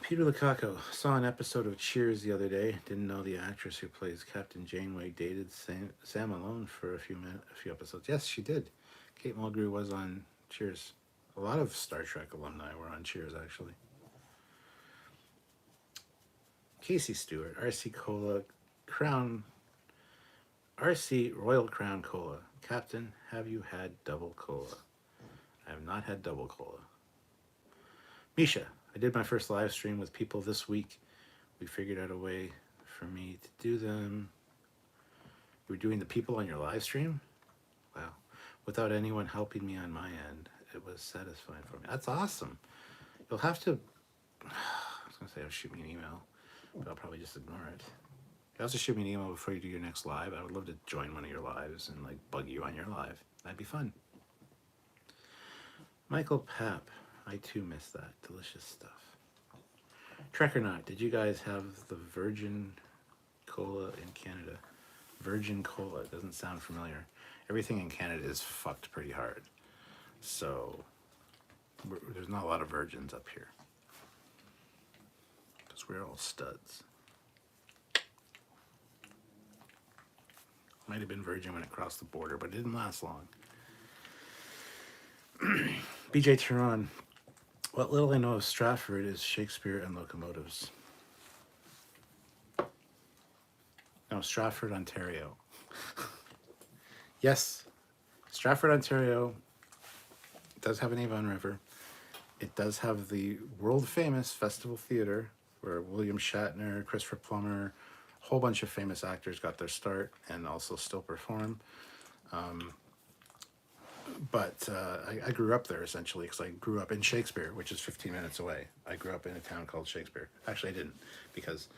Peter Lukaku, saw an episode of Cheers the other day. Didn't know the actress who plays Captain Janeway dated Sam Malone for a few episodes. Yes, she did. Kate Mulgrew was on Cheers. A lot of Star Trek alumni were on Cheers, actually. Casey Stewart, RC Cola, RC Royal Crown Cola. Captain, have you had double cola? I have not had double cola. Misha, I did my first live stream with people this week. We figured out a way for me to do them. You were doing the people on your live stream? Wow. Without anyone helping me on my end, it was satisfying for me. That's awesome. You'll have to, I was going to say, shoot me an email, but I'll probably just ignore it. You'll have to shoot me an email before you do your next live. I would love to join one of your lives and like bug you on your live. That'd be fun. Michael Papp, I too miss that. Delicious stuff. Trek or not, did you guys have the Virgin Cola in Canada? Virgin Cola, it doesn't sound familiar. Everything in Canada is fucked pretty hard. So there's not a lot of virgins up here. Because we're all studs. Might have been virgin when it crossed the border, but it didn't last long. BJ Turan, what little I know of Stratford is Shakespeare and locomotives. No, Stratford, Ontario. Yes, Stratford, Ontario does have an Avon River. It does have the world-famous Festival Theatre, where William Shatner, Christopher Plummer, a whole bunch of famous actors got their start and also still perform. But I grew up there essentially because I grew up in Shakespeare, which is 15 minutes away. I grew up in a town called Shakespeare. Actually, I didn't, because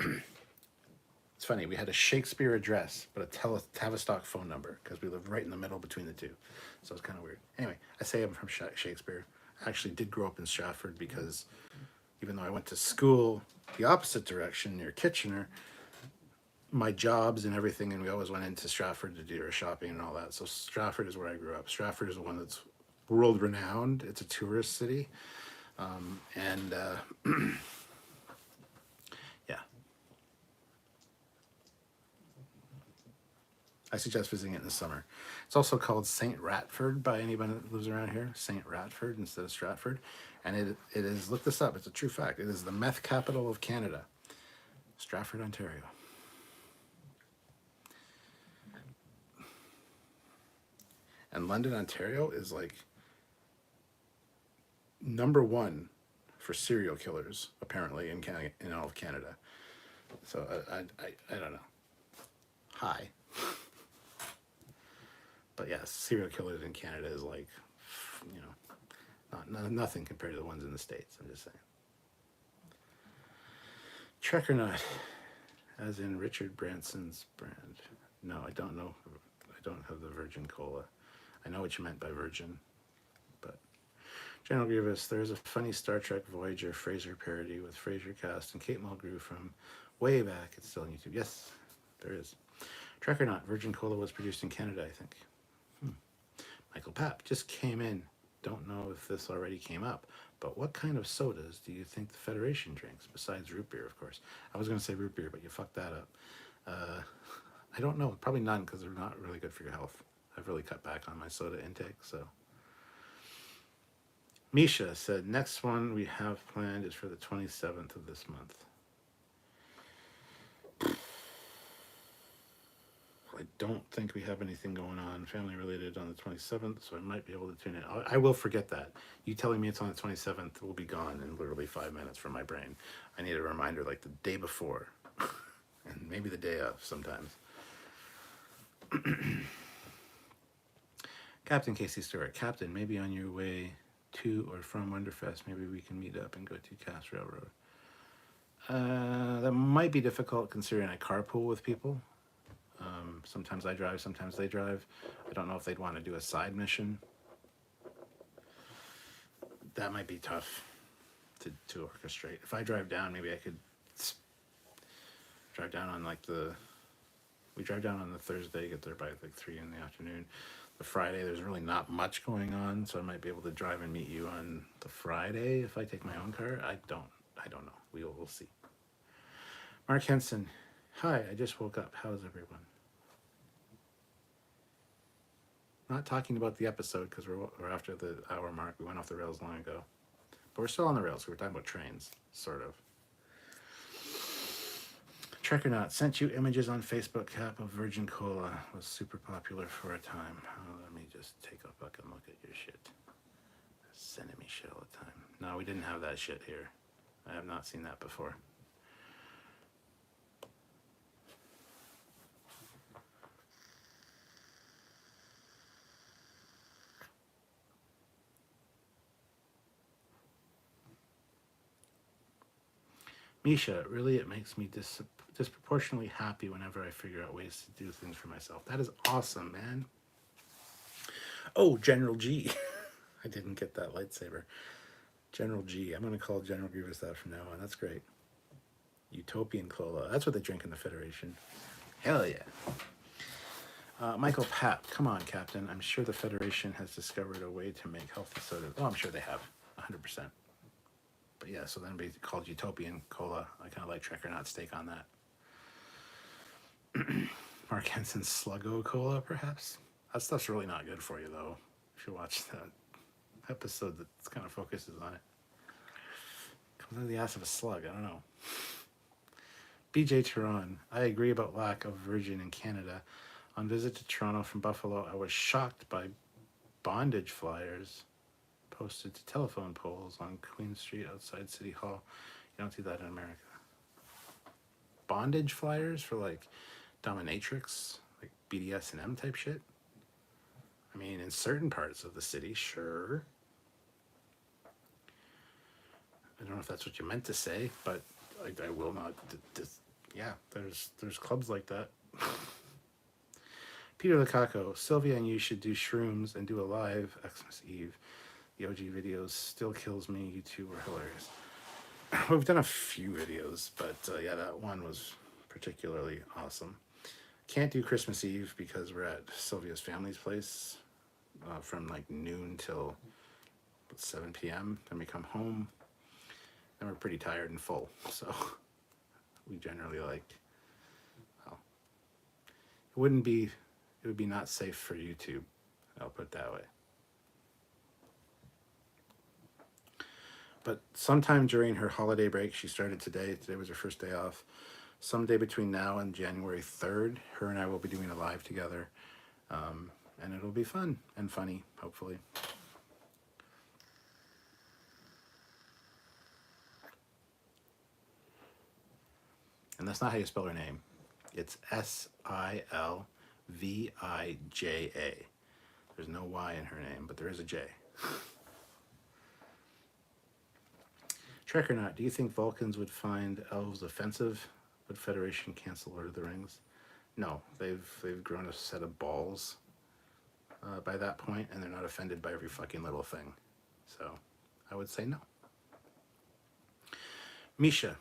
it's funny. We had a Shakespeare address, but a Tavistock phone number because we lived right in the middle between the two. So it's kind of weird. Anyway, I say I'm from Shakespeare. I actually did grow up in Stratford because even though I went to school the opposite direction near Kitchener, my jobs and everything, and we always went into Stratford to do our shopping and all that. So Stratford is where I grew up. Stratford is the one that's world renowned. It's a tourist city. Yeah. I suggest visiting it in the summer. It's also called St. Ratford by anybody that lives around here. St. Ratford instead of Stratford. And it is, look this up, it's a true fact. It is the meth capital of Canada. Stratford, Ontario. And London, Ontario is like #1 for serial killers, apparently, in all of Canada. So I don't know. Hi. But yes, serial killers in Canada is like, you know, nothing compared to the ones in the States, I'm just saying. Trek or not, as in Richard Branson's brand. No, I don't know. I don't have the Virgin Cola. I know what you meant by virgin, but General Grievous, there's a funny Star Trek Voyager Fraser parody with Fraser Cast and Kate Mulgrew from way back. It's still on YouTube. Yes, there is. Trek or not, Virgin Cola was produced in Canada, I think. Michael Papp just came in. Don't know if this already came up, but what kind of sodas do you think the Federation drinks, besides root beer, of course? I was going to say root beer, but you fucked that up. I don't know. Probably none, because they're not really good for your health. I've really cut back on my soda intake, so. Misha said, next one we have planned is for the 27th of this month. I don't think we have anything going on family related on the 27th, so I might be able to tune in. I will forget that. You telling me it's on the 27th will be gone in literally 5 minutes from my brain. I need a reminder like the day before. and maybe the day of sometimes. Captain Casey Stewart. Captain, maybe on your way to or from Wonderfest, maybe we can meet up and go to Cass Railroad. That might be difficult considering I carpool with people. Sometimes I drive, sometimes they drive. I don't know if they'd want to do a side mission. That might be tough to orchestrate. If I drive down, maybe I could drive down on like we drive down on the Thursday, get there by like 3 in the afternoon. The Friday, there's really not much going on, so I might be able to drive and meet you on the Friday if I take my own car. I don't know. We'll see. Mark Henson. Hi, I just woke up. How's everyone? Not talking about the episode because we're after the hour mark. We went off the rails long ago. But we're still on the rails. So we're talking about trains, sort of. Trekyards sent you images on Facebook. Cap of Virgin Cola was super popular for a time. Oh, let me just take a fucking look at your shit. Sending me shit all the time. No, we didn't have that shit here. I have not seen that before. Misha, really, it makes me disproportionately happy whenever I figure out ways to do things for myself. That is awesome, man. Oh, General G. I didn't get that lightsaber. General G. I'm going to call General Grievous that from now on. That's great. Utopian Cola. That's what they drink in the Federation. Hell yeah. Michael Papp. Come on, Captain. I'm sure the Federation has discovered a way to make healthy sodas. Oh, I'm sure they have. 100%. But yeah, so then it'd be called Utopian Cola. I kind of like Trekyards' take on that. Mark Henson's Sluggo Cola, perhaps? That stuff's really not good for you, though. If you watch that episode that kind of focuses on it. Comes out of the ass of a slug, I don't know. BJ Tehran, I agree about lack of Virgin in Canada. On visit to Toronto from Buffalo, I was shocked by bondage flyers posted to telephone poles on Queen Street outside City Hall. You don't see that in America. Bondage flyers for like dominatrix, like BDSM type shit. I mean, in certain parts of the city, sure. I don't know if that's what you meant to say, but I will not. Yeah, there's clubs like that. Peter Lukaku, Sylvia and you should do shrooms and do a live Xmas Eve. The OG videos still kills me. You two were hilarious. We've done a few videos, but yeah, that one was particularly awesome. Can't do Christmas Eve because we're at Sylvia's family's place from like noon till 7 p.m. Then we come home and we're pretty tired and full. So we generally like, well, it would be not safe for YouTube. I'll put it that way. But sometime during her holiday break, she started today. Today was her first day off. Someday between now and January 3rd, her and I will be doing a live together. And it'll be fun and funny, hopefully. And that's not how you spell her name. It's Silvija. There's no Y in her name, but there is a J. Trek or not, do you think Vulcans would find elves offensive? Would Federation cancel Lord of the Rings? No, they've grown a set of balls by that point, and they're not offended by every fucking little thing. So I would say no. Misha,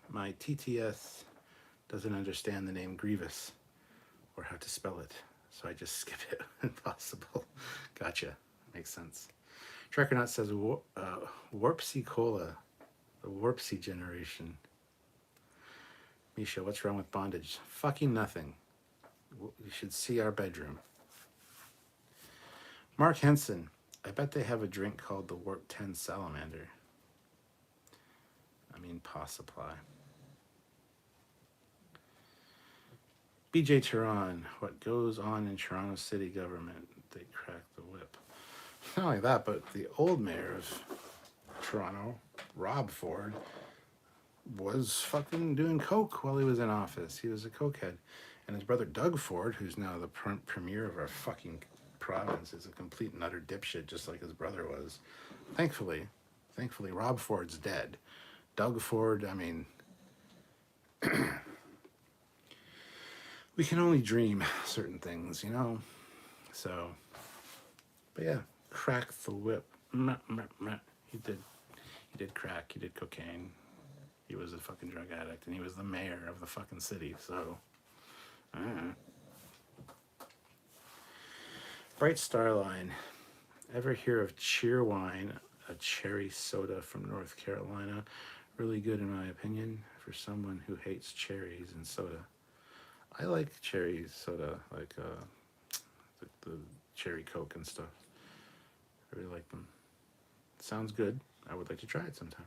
my TTS doesn't understand the name Grievous or how to spell it, so I just skip it when possible. Gotcha. Makes sense. Trekyards says Warpsy Cola, the Warpsy generation. Misha, what's wrong with bondage? Fucking nothing. You should see our bedroom. Mark Henson, I bet they have a drink called the Warp 10 Salamander. I mean, paw supply. BJ Tehran, what goes on in Toronto city government? They crack the whip. Not only that, but the old mayor of Toronto, Rob Ford, was fucking doing coke while he was in office. He was a cokehead. And his brother Doug Ford, who's now the premier of our fucking province, is a complete and utter dipshit, just like his brother was. Thankfully, Rob Ford's dead. Doug Ford, I mean, we can only dream certain things, you know? So, but yeah, crack the whip. He did crack, he did cocaine. He was a fucking drug addict, and he was the mayor of the fucking city, so. Bright Star Line. Ever hear of Cheerwine, a cherry soda from North Carolina? Really good in my opinion for someone who hates cherries and soda. I like cherry soda, like the cherry Coke and stuff. I really like them. Sounds good. I would like to try it sometime.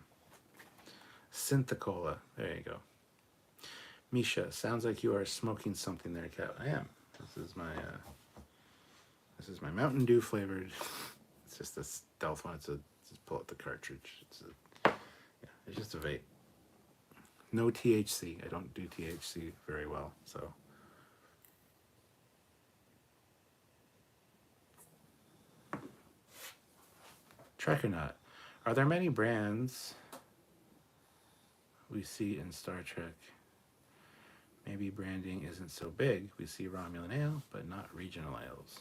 Synthocola. There you go. Misha, sounds like you are smoking something there, Cat. I am. This is my Mountain Dew flavored. It's just a stealth one. Just pull out the cartridge. It's just a vape. No THC. I don't do THC very well, so. Trekyards. Are there many brands we see in Star Trek? Maybe branding isn't so big. We see Romulan ale, but not regional ales.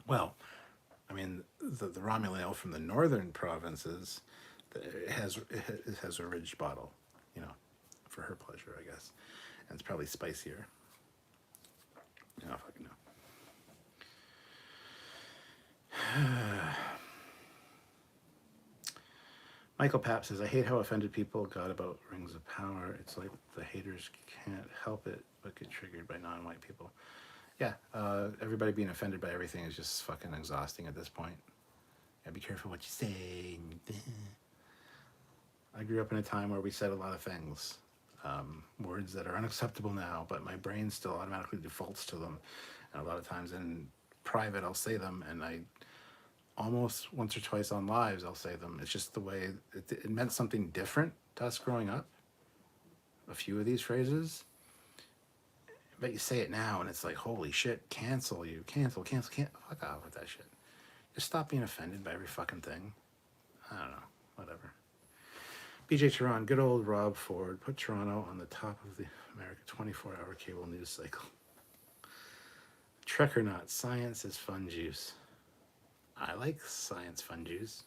Well, I mean, the Romulan ale from the northern provinces, it has a ridged bottle, you know, for her pleasure, I guess. And it's probably spicier. I don't fucking know. Michael Papp says, I hate how offended people got about Rings of Power. It's like the haters can't help it but get triggered by non-white people. Yeah, everybody being offended by everything is just fucking exhausting at this point. Yeah, be careful what you say. I grew up in a time where we said a lot of things, words that are unacceptable now, but my brain still automatically defaults to them. And a lot of times in private, I'll say them, and I almost once or twice on lives, I'll say them. It's just the way it meant something different to us growing up. A few of these phrases. But you say it now, and it's like, holy shit, cancel you. Cancel. Fuck off with that shit. Just stop being offended by every fucking thing. I don't know. Whatever. BJ Tehran, good old Rob Ford, put Toronto on the top of the America 24-hour cable news cycle. Trek or not, science is fun juice. I like science fun juice.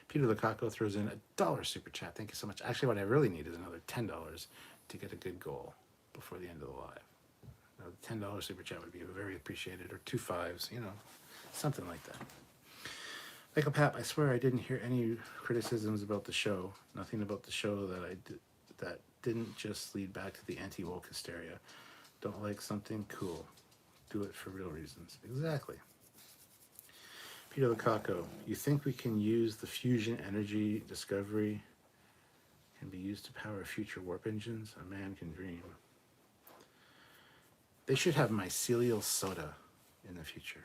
Peter Lukaku throws in $1 super chat. Thank you so much. Actually, what I really need is another $10 to get a good goal before the end of the live. The $10 super chat would be very appreciated, or 2 5s, you know, something like that. Michael Papp, I swear I didn't hear any criticisms about the show. Nothing about the show that didn't just lead back to the anti-woke hysteria. Don't like something cool. Do it for real reasons. Exactly. Peter Lukaku, you think we can use the fusion energy discovery can be used to power future warp engines? A man can dream. They should have mycelial soda in the future.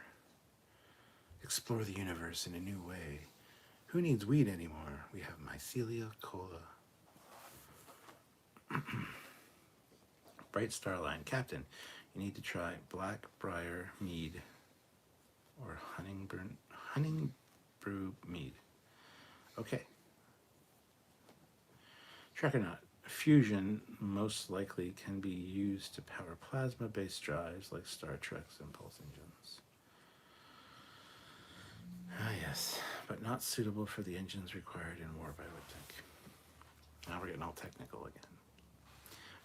Explore the universe in a new way. Who needs weed anymore? We have mycelial cola. Bright Starline. Captain, you need to try Blackbriar mead or honey brew mead. Okay. Trekyards. Fusion most likely can be used to power plasma-based drives like Star Trek's impulse engines. Ah, yes, but not suitable for the engines required in warp, I would think. Now we're getting all technical again.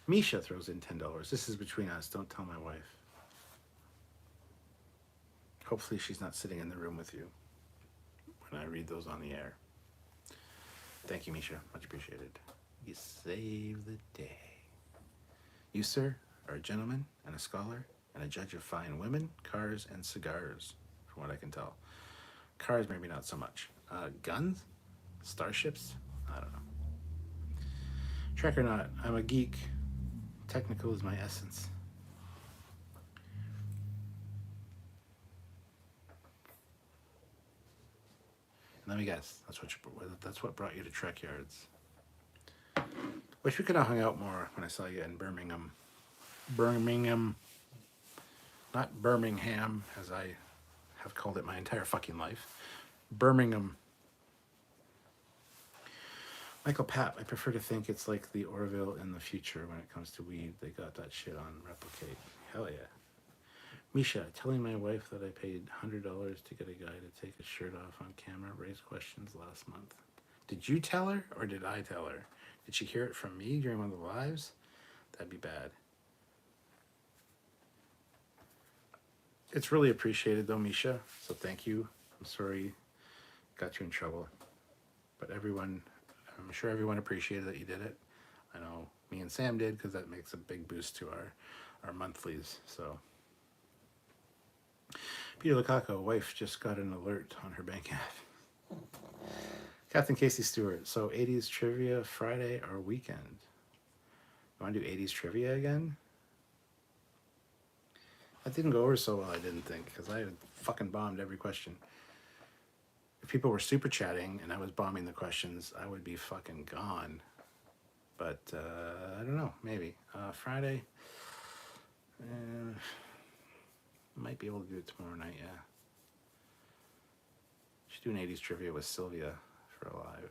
Misha throws in $10. This is between us. Don't tell my wife. Hopefully she's not sitting in the room with you when I read those on the air. Thank you, Misha. Much appreciated. You save the day. You, sir, are a gentleman and a scholar and a judge of fine women, cars, and cigars, from what I can tell. Cars, maybe not so much. Guns? Starships? I don't know. Trek or not, I'm a geek. Technical is my essence. Let me guess. That's what brought you to Trekyards. Wish we could have hung out more when I saw you in Birmingham. Birmingham. Not Birmingham, as I have called it my entire fucking life. Birmingham. Michael Papp, I prefer to think it's like the Orville in the future when it comes to weed. They got that shit on Replicate. Hell yeah. Misha, telling my wife that I paid $100 to get a guy to take his shirt off on camera raised questions last month. Did you tell her or did I tell her? Did she hear it from me during one of the lives? That'd be bad. It's really appreciated though, Misha. So thank you. I'm sorry got you in trouble. But everyone, I'm sure everyone appreciated that you did it. I know me and Sam did because that makes a big boost to our monthlies. So Peter Lukaku, wife just got an alert on her bank app. Captain Casey Stewart. So 80s trivia Friday or weekend? You want to do 80s trivia again? That didn't go over so well, I didn't think, because I had fucking bombed every question. If people were super chatting and I was bombing the questions, I would be fucking gone. But I don't know, maybe. Friday, might be able to do it tomorrow night, yeah. Should do an 80s trivia with Sylvia for a live.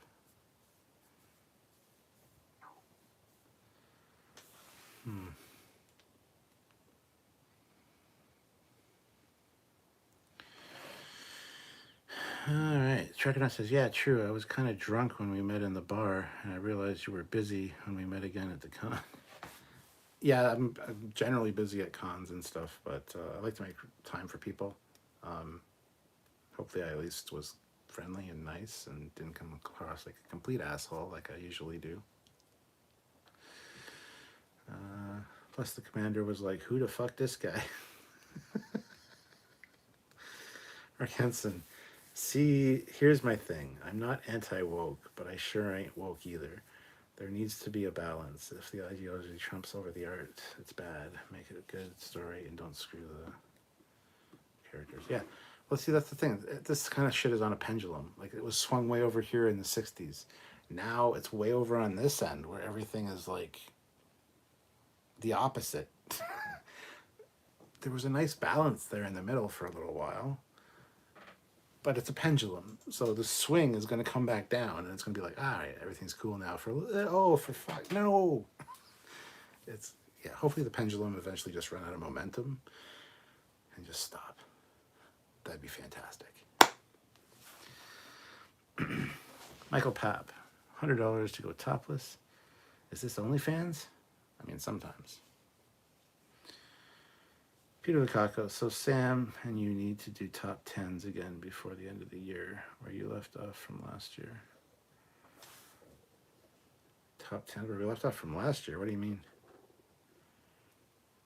All right. Trekyards says, yeah, true. I was kind of drunk when we met in the bar, and I realized you were busy when we met again at the con. Yeah, I'm generally busy at cons and stuff, but I like to make time for people. Hopefully I at least was friendly and nice and didn't come across like a complete asshole like I usually do. Plus the commander was like, who the fuck this guy? Mark Henson. See, here's my thing. I'm not anti-woke, but I sure ain't woke either. There needs to be a balance. If the ideology trumps over the art, it's bad. Make it a good story and don't screw the characters. Yeah. Well, see, that's the thing. This kind of shit is on a pendulum. Like, it was swung way over here in the 60s. Now it's way over on this end where everything is, like, the opposite. There was a nice balance there in the middle for a little while. But it's a pendulum, so the swing is going to come back down, and it's going to be like, all right, everything's cool now. For fuck, no. It's, yeah, hopefully the pendulum eventually just run out of momentum and just stop. That'd be fantastic. Michael Papp, $100 to go topless. Is this OnlyFans? I mean, sometimes. Peter Lukaku, so Sam and you need to do top 10s again before the end of the year, where you left off from last year. Top 10, where we left off from last year? What do you mean?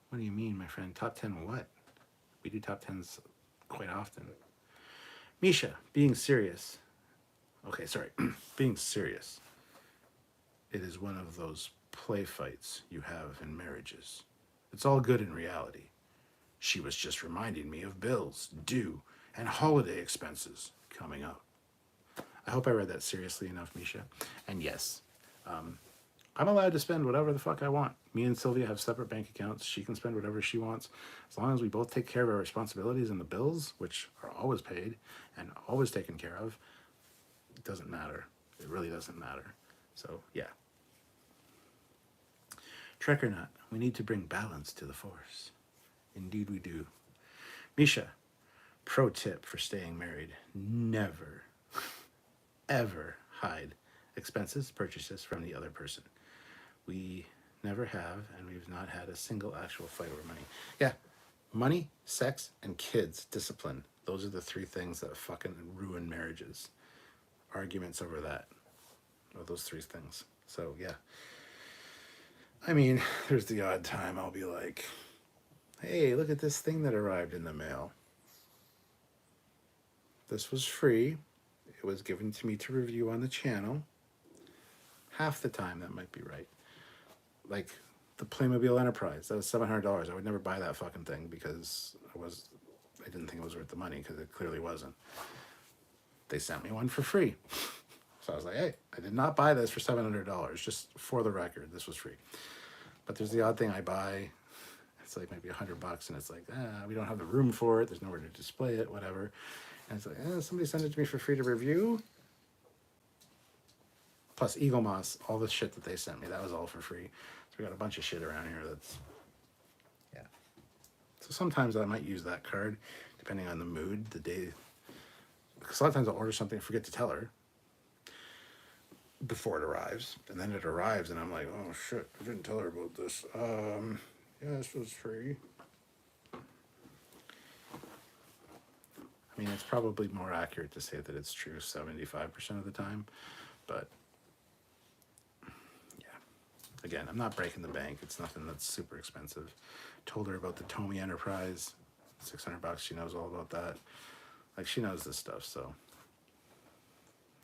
What do you mean, my friend? Top 10 what? We do top 10s quite often. Misha, being serious. Okay, sorry. Being serious. It is one of those play fights you have in marriages. It's all good in reality. She was just reminding me of bills due and holiday expenses coming up. I hope I read that seriously enough, Misha. And yes, I'm allowed to spend whatever the fuck I want. Me and Sylvia have separate bank accounts. She can spend whatever she wants. As long as we both take care of our responsibilities and the bills, which are always paid and always taken care of, it doesn't matter. It really doesn't matter. So, yeah. Trek or not, we need to bring balance to the Force. Indeed we do. Misha, pro tip for staying married. Never, ever hide expenses, purchases from the other person. We never have, and we've not had a single actual fight over money. Yeah, money, sex, and kids, discipline. Those are the three things that fucking ruin marriages. Arguments over that. Or those three things. So, yeah. I mean, there's the odd time I'll be like, hey, look at this thing that arrived in the mail. This was free. It was given to me to review on the channel. Half the time, that might be right. Like the Playmobil Enterprise, that was $700. I would never buy that fucking thing because I didn't think it was worth the money because it clearly wasn't. They sent me one for free. So I was like, hey, I did not buy this for $700. Just for the record, this was free. But there's the odd thing I buy. It's like maybe $100, and it's like, we don't have the room for it. There's nowhere to display it, whatever. And it's like, somebody sent it to me for free to review. Plus Eagle Moss, all the shit that they sent me, that was all for free. So we got a bunch of shit around here that's, yeah. So sometimes I might use that card, depending on the mood, the day. Because a lot of times I'll order something and forget to tell her before it arrives. And then it arrives and I'm like, oh shit, I didn't tell her about this. Yeah, this was free. I mean, it's probably more accurate to say that it's true 75% of the time, but yeah. Again, I'm not breaking the bank. It's nothing that's super expensive. Told her about the Tomy Enterprise, $600. She knows all about that. Like, she knows this stuff, so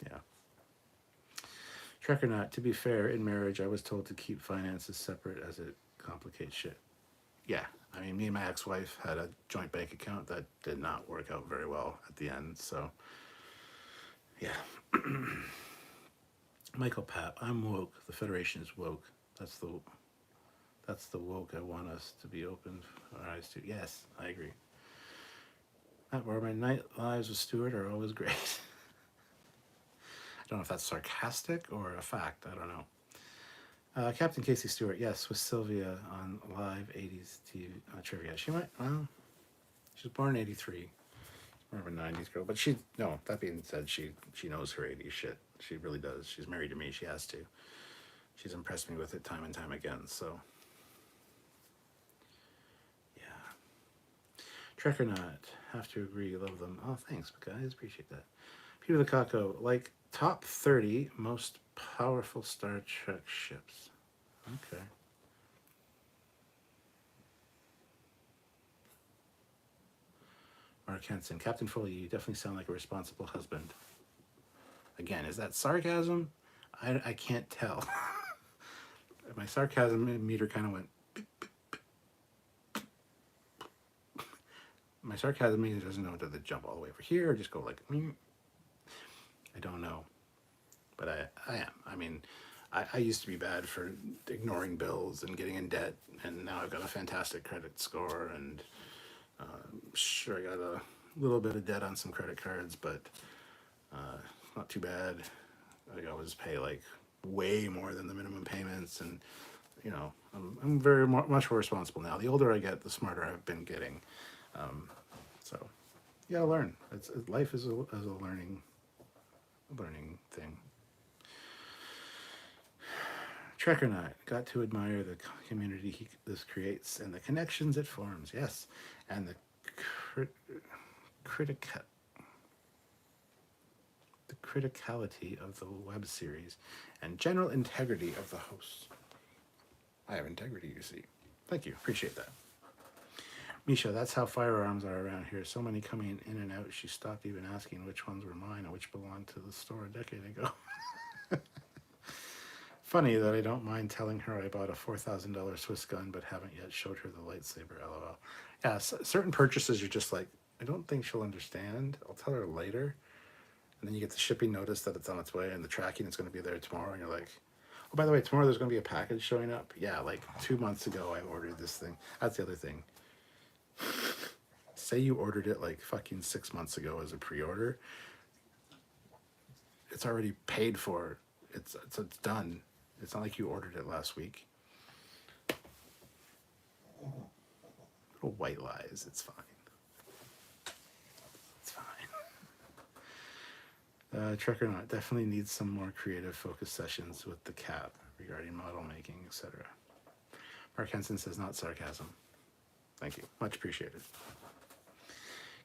yeah. Trek or not, to be fair, in marriage, I was told to keep finances separate as it complicates shit. Yeah, I mean, me and my ex-wife had a joint bank account that did not work out very well at the end, so yeah. Michael Papp, I'm woke. The Federation is woke. That's the woke I want us to be open our eyes to. Yes, I agree. Not where my night lives with Stuart are always great. I don't know if that's sarcastic or a fact. I don't know. Captain Casey Stewart, yes, with Sylvia on live 80s TV trivia. She might, well, she was born in 83. More of a 90s girl. But no, that being said, she knows her 80s shit. She really does. She's married to me. She has to. She's impressed me with it time and time again, so. Yeah. Trek or not, have to agree, love them. Oh, thanks, guys, appreciate that. Peter the Caco, like top 30 most powerful Star Trek ships. Okay. Mark Henson, Captain Foley, you definitely sound like a responsible husband. Again, is that sarcasm? I can't tell. My sarcasm meter kind of went. My sarcasm meter doesn't know whether to jump all the way over here or just go like. I don't know, but I am. I mean, I used to be bad for ignoring bills and getting in debt, and now I've got a fantastic credit score, and sure, I got a little bit of debt on some credit cards, but not too bad. I always pay like way more than the minimum payments, and you know, I'm very much more responsible now. The older I get, the smarter I've been getting. So you gotta learn. Life is a learning thing. Trek or not, got to admire the community this creates and the connections it forms. Yes, and the criticality of the web series and general integrity of the hosts. I have integrity, you see. Thank you, appreciate that. Misha, that's how firearms are around here. So many coming in and out, she stopped even asking which ones were mine and which belonged to the store a decade ago. Funny that I don't mind telling her I bought a $4,000 Swiss gun, but haven't yet showed her the lightsaber, lol. Yeah, certain purchases you're just like, I don't think she'll understand. I'll tell her later. And then you get the shipping notice that it's on its way and the tracking is going to be there tomorrow. And you're like, oh, by the way, tomorrow there's going to be a package showing up. Yeah, like 2 months ago I ordered this thing. That's the other thing. Say you ordered it like fucking 6 months ago as a pre-order. It's already paid for. It's done. It's not like you ordered it last week. Little white lies. It's fine. It's fine. Trek or not, definitely needs some more creative focus sessions with the Cap regarding model making, etc. Mark Henson says, not sarcasm. Thank you. Much appreciated.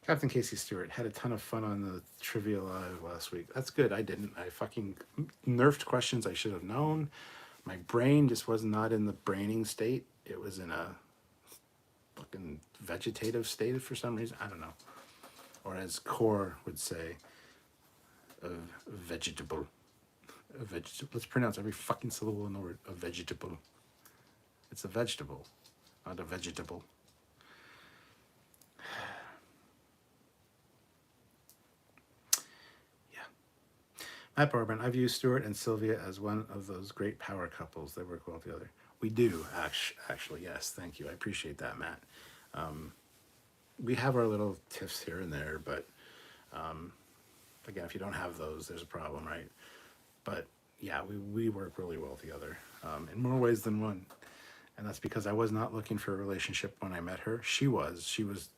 Captain Casey Stewart had a ton of fun on the Trivia Live last week. That's good. I didn't. I fucking nerfed questions I should have known. My brain just was not in the braining state. It was in a fucking vegetative state for some reason. I don't know. Or as Core would say, a vegetable. A vegetable. Let's pronounce every fucking syllable in the word. A vegetable. It's a vegetable, not a vegetable. Matt Bourbon, I view Stuart and Sylvia as one of those great power couples. They work well together. We do, actually, yes. Thank you. I appreciate that, Matt. We have our little tiffs here and there, but again, if you don't have those, there's a problem, right? But yeah, we work really well together in more ways than one. And that's because I was not looking for a relationship when I met her. She was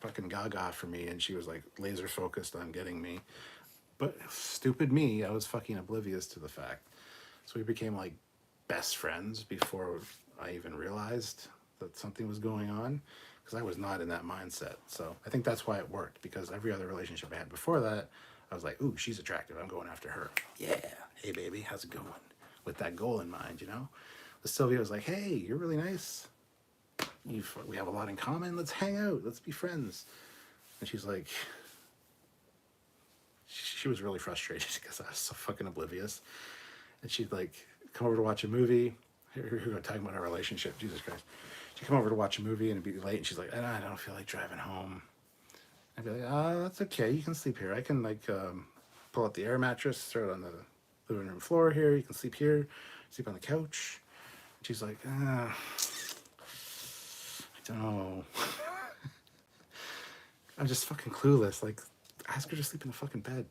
fucking gaga for me, and she was like laser focused on getting me. But stupid me, I was fucking oblivious to the fact. So we became like best friends before I even realized that something was going on, because I was not in that mindset. So I think that's why it worked, because every other relationship I had before that, I was like, ooh, she's attractive, I'm going after her. Yeah, hey baby, how's it going? With that goal in mind, you know? With Sylvia, was like, hey, you're really nice. We have a lot in common. Let's hang out. Let's be friends. And she's like, she was really frustrated because I was so fucking oblivious. And she'd like come over to watch a movie. Here we go, talking about our relationship. Jesus Christ. She'd come over to watch a movie and it'd be late. And she's like, I don't feel like driving home. I'd be like, that's okay. You can sleep here. I can like pull out the air mattress, throw it on the living room floor here. You can sleep here, sleep on the couch. And she's like, I don't know. I'm just fucking clueless. Like, ask her to sleep in the fucking bed.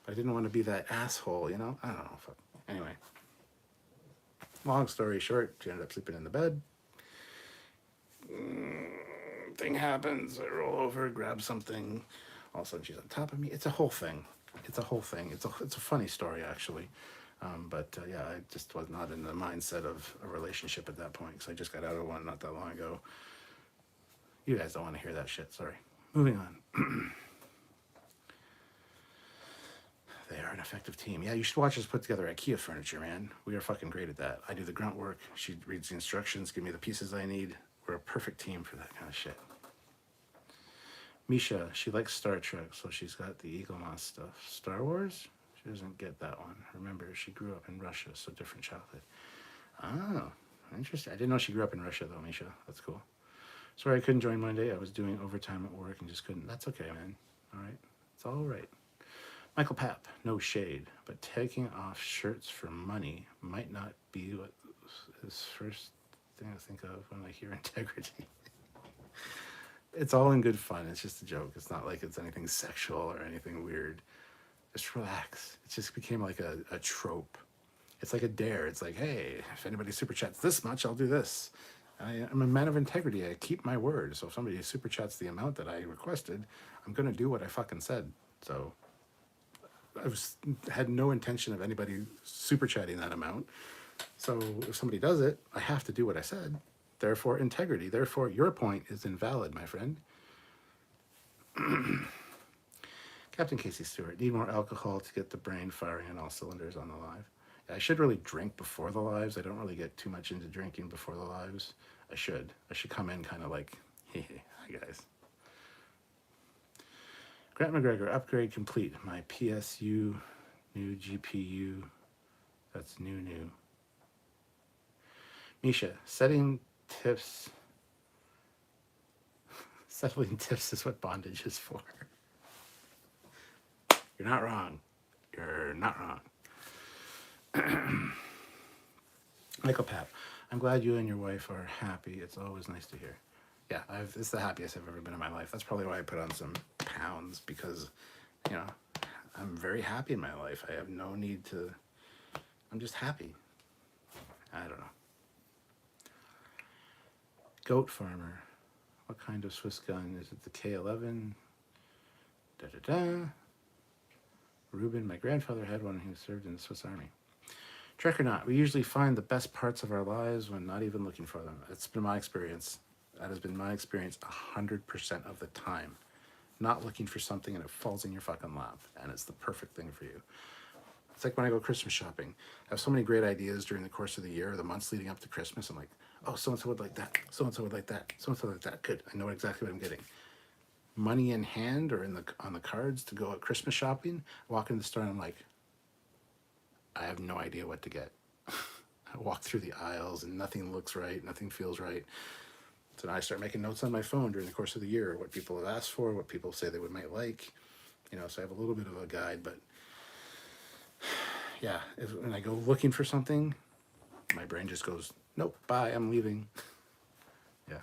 But I didn't want to be that asshole, you know? I don't know. Fuck. Anyway. Long story short, she ended up sleeping in the bed. Thing happens. I roll over, grab something. All of a sudden, she's on top of me. It's a whole thing. It's a whole thing. It's a funny story, actually. But yeah, I just was not in the mindset of a relationship at that point, because I just got out of one not that long ago. You guys don't want to hear that shit. Sorry. Moving on. They are an effective team. Yeah, you should watch us put together IKEA furniture, man. We are fucking great at that. I do the grunt work. She reads the instructions, give me the pieces I need. We're a perfect team for that kind of shit. Misha, she likes Star Trek, so she's got the Eagle Moss stuff. Star Wars? She doesn't get that one. Remember, she grew up in Russia, so different childhood. Oh, interesting. I didn't know she grew up in Russia, though, Misha. That's cool. Sorry I couldn't join Monday. I was doing overtime at work and just couldn't. That's okay, man. All right. It's all right. Michael Papp, no shade, but taking off shirts for money might not be what is first thing I think of when I hear integrity. It's all in good fun. It's just a joke. It's not like it's anything sexual or anything weird. Just relax. It just became like a trope. It's like a dare. It's like, hey, if anybody super chats this much, I'll do this. I'm a man of integrity. I keep my word. So if somebody super chats the amount that I requested, I'm going to do what I fucking said. So had no intention of anybody super chatting that amount. So if somebody does it, I have to do what I said. Therefore, integrity. Therefore, your point is invalid, my friend. Captain Casey Stewart, need more alcohol to get the brain firing on all cylinders on the live. Yeah, I should really drink before the lives. I don't really get too much into drinking before the lives. I should come in kind of like, hey, hi guys. Grant McGregor, upgrade complete. My PSU, new GPU. That's new. Misha, settling tips is what bondage is for. You're not wrong. You're not wrong. Michael Papp, I'm glad you and your wife are happy. It's always nice to hear. Yeah, it's the happiest I've ever been in my life. That's probably why I put on some pounds, because, you know, I'm very happy in my life. I have no need to, I'm just happy. I don't know. Goat farmer. What kind of Swiss gun? Is it the K11? Reuben, my grandfather had one who served in the Swiss Army. Trek or not, we usually find the best parts of our lives when not even looking for them. It's been my experience. That has been my experience 100% of the time. Not looking for something and it falls in your fucking lap and it's the perfect thing for you. It's like when I go Christmas shopping. I have so many great ideas during the course of the year, the months leading up to Christmas. I'm like, oh, so-and-so would like that. So-and-so would like that. So-and-so would like that. Good. I know exactly what I'm getting. Money in hand or on the cards to go at Christmas shopping. I walk in the store and I'm like, I have no idea what to get. I walk through the aisles and nothing looks right. Nothing feels right. So now I start making notes on my phone during the course of the year, what people have asked for, what people say they might like. You know, so I have a little bit of a guide, but yeah, when I go looking for something, my brain just goes, nope, bye, I'm leaving. Yeah.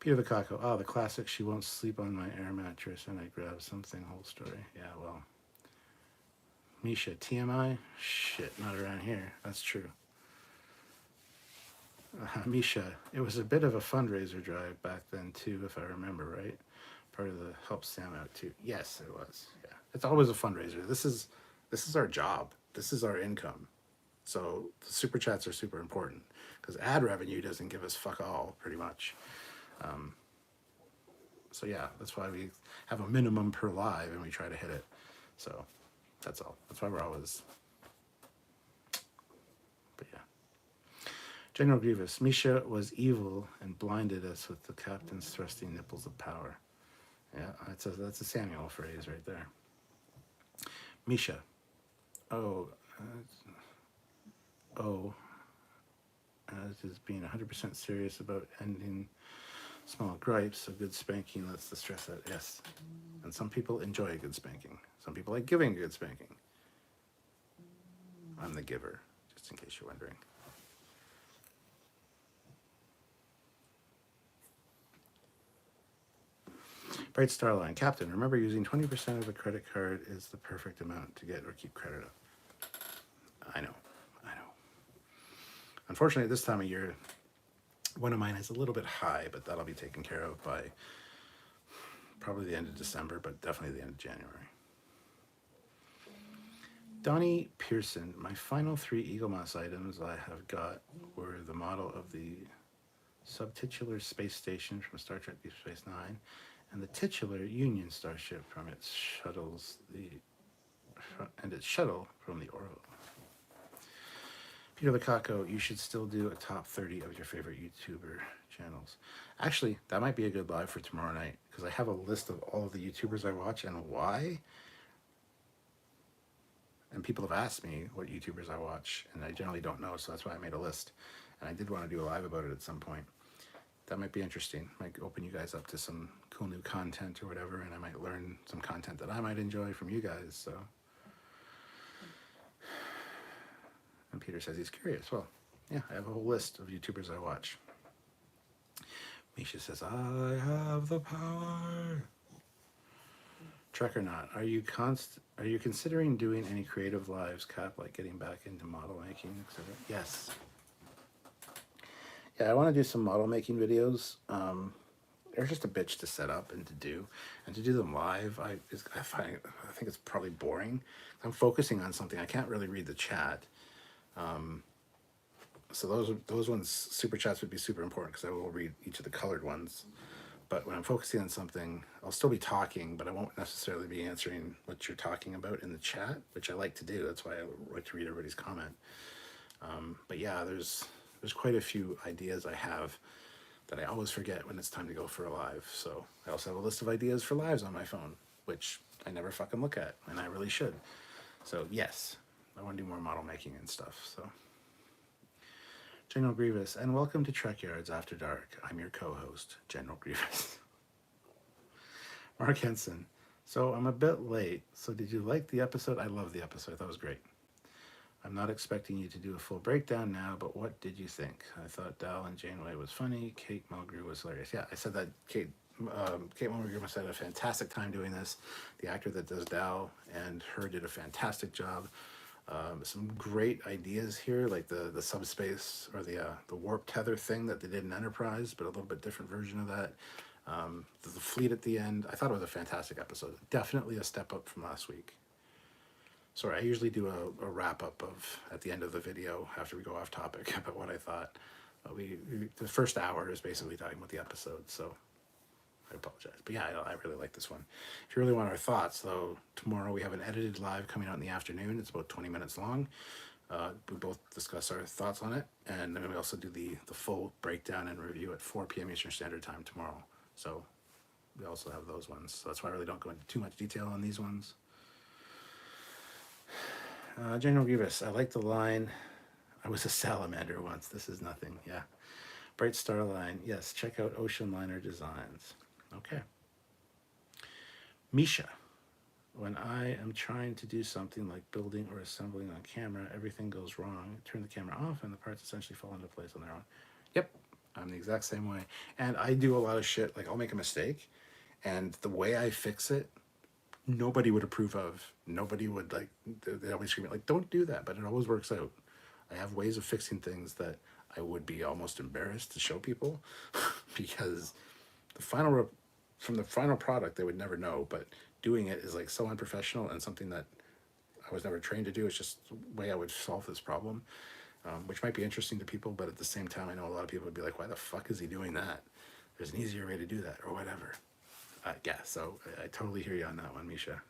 Peter the Coco, oh, the classic, she won't sleep on my air mattress and I grab something, whole story. Yeah, well. Misha, TMI? Shit, not around here. That's true. Misha, it was a bit of a fundraiser drive back then too, if I remember right. Part of the help Sam out too. Yes, it was. Yeah, it's always a fundraiser. This is our job. This is our income. So the super chats are super important because ad revenue doesn't give us fuck all, pretty much. So yeah, that's why we have a minimum per live and we try to hit it. So that's all. That's why we're always. But yeah. General Grievous, Misha was evil and blinded us with the captain's thrusting nipples of power. Yeah, that's a Samuel phrase right there. Misha, oh, as is being 100% serious about ending small gripes, a good spanking lets the stress out. Yes, and some people enjoy a good spanking. Some people like giving a good spanking. I'm the giver, just in case you're wondering. Bright Starline, Captain, remember using 20% of a credit card is the perfect amount to get or keep credit up. I know. Unfortunately, this time of year, one of mine is a little bit high, but that'll be taken care of by probably the end of December, but definitely the end of January. Donnie Pearson, my final 3 Eagle Moss items I have got were the model of the subtitular space station from Star Trek Deep Space Nine and the titular Union starship from its shuttles, its shuttle from the Orville. Peter Lukaku, you should still do a top 30 of your favorite YouTuber channels. Actually, that might be a good live for tomorrow night because I have a list of all of the YouTubers I watch and why. And people have asked me what YouTubers I watch, and I generally don't know, so that's why I made a list. And I did want to do a live about it at some point. That might be interesting. Might open you guys up to some cool new content or whatever, and I might learn some content that I might enjoy from you guys. So, and Peter says he's curious. Well, yeah, I have a whole list of YouTubers I watch. Misha says, I have the power. Trek or not, are you considering doing any creative lives, Cap, like getting back into model making, etc.? Yes. Yeah, I want to do some model making videos. They're just a bitch to set up and to do them live. I think it's probably boring. I'm focusing on something. I can't really read the chat. So those ones, super chats would be super important because I will read each of the colored ones. But when I'm focusing on something, I'll still be talking, but I won't necessarily be answering what you're talking about in the chat, which I like to do. That's why I like to read everybody's comment. But yeah, there's quite a few ideas I have that I always forget when it's time to go for a live. So I also have a list of ideas for lives on my phone, which I never fucking look at, and I really should. So yes, I want to do more model making and stuff. So General Grievous, and welcome to Trekyards After Dark. I'm your co-host, General Grievous. Mark Henson, so I'm a bit late. So did you like the episode? I love the episode. That was great. I'm not expecting you to do a full breakdown now, but what did you think? I thought Dal and Janeway was funny. Kate Mulgrew was hilarious. Yeah, I said that Kate Mulgrew must have had a fantastic time doing this. The actor that does Dal and her did a fantastic job. Some great ideas here, like the subspace or the warp tether thing that they did in Enterprise, but a little bit different version of that. The fleet at the end. I thought it was a fantastic episode. Definitely a step up from last week. Sorry, I usually do a wrap up at the end of the video after we go off topic about what I thought. The first hour is basically talking about the episode, so I apologize. But yeah, I really like this one. If you really want our thoughts, though, tomorrow we have an edited live coming out in the afternoon. It's about 20 minutes long. We both discuss our thoughts on it, and then we also do the full breakdown and review at 4 p.m. Eastern Standard Time tomorrow. So we also have those ones. So that's why I really don't go into too much detail on these ones. General Grievous, I like the line, I was a salamander once, this is nothing. Yeah. Bright Star Line, yes, check out Ocean Liner Designs. Okay. Misha, When I am trying to do something like building or assembling on camera, everything goes wrong. Turn the camera off and the parts essentially fall into place on their own. Yep, I'm the exact same way. And I do a lot of shit, like I'll make a mistake, and the way I fix it, nobody would approve of. Nobody would like, they always scream like, don't do that, but it always works out. I have ways of fixing things that I would be almost embarrassed to show people because from the final product, they would never know, but doing it is like so unprofessional and something that I was never trained to do. It's just the way I would solve this problem, which might be interesting to people, but at the same time, I know a lot of people would be like, why the fuck is he doing that? There's an easier way to do that or whatever. Yeah, so I totally hear you on that one, Misha.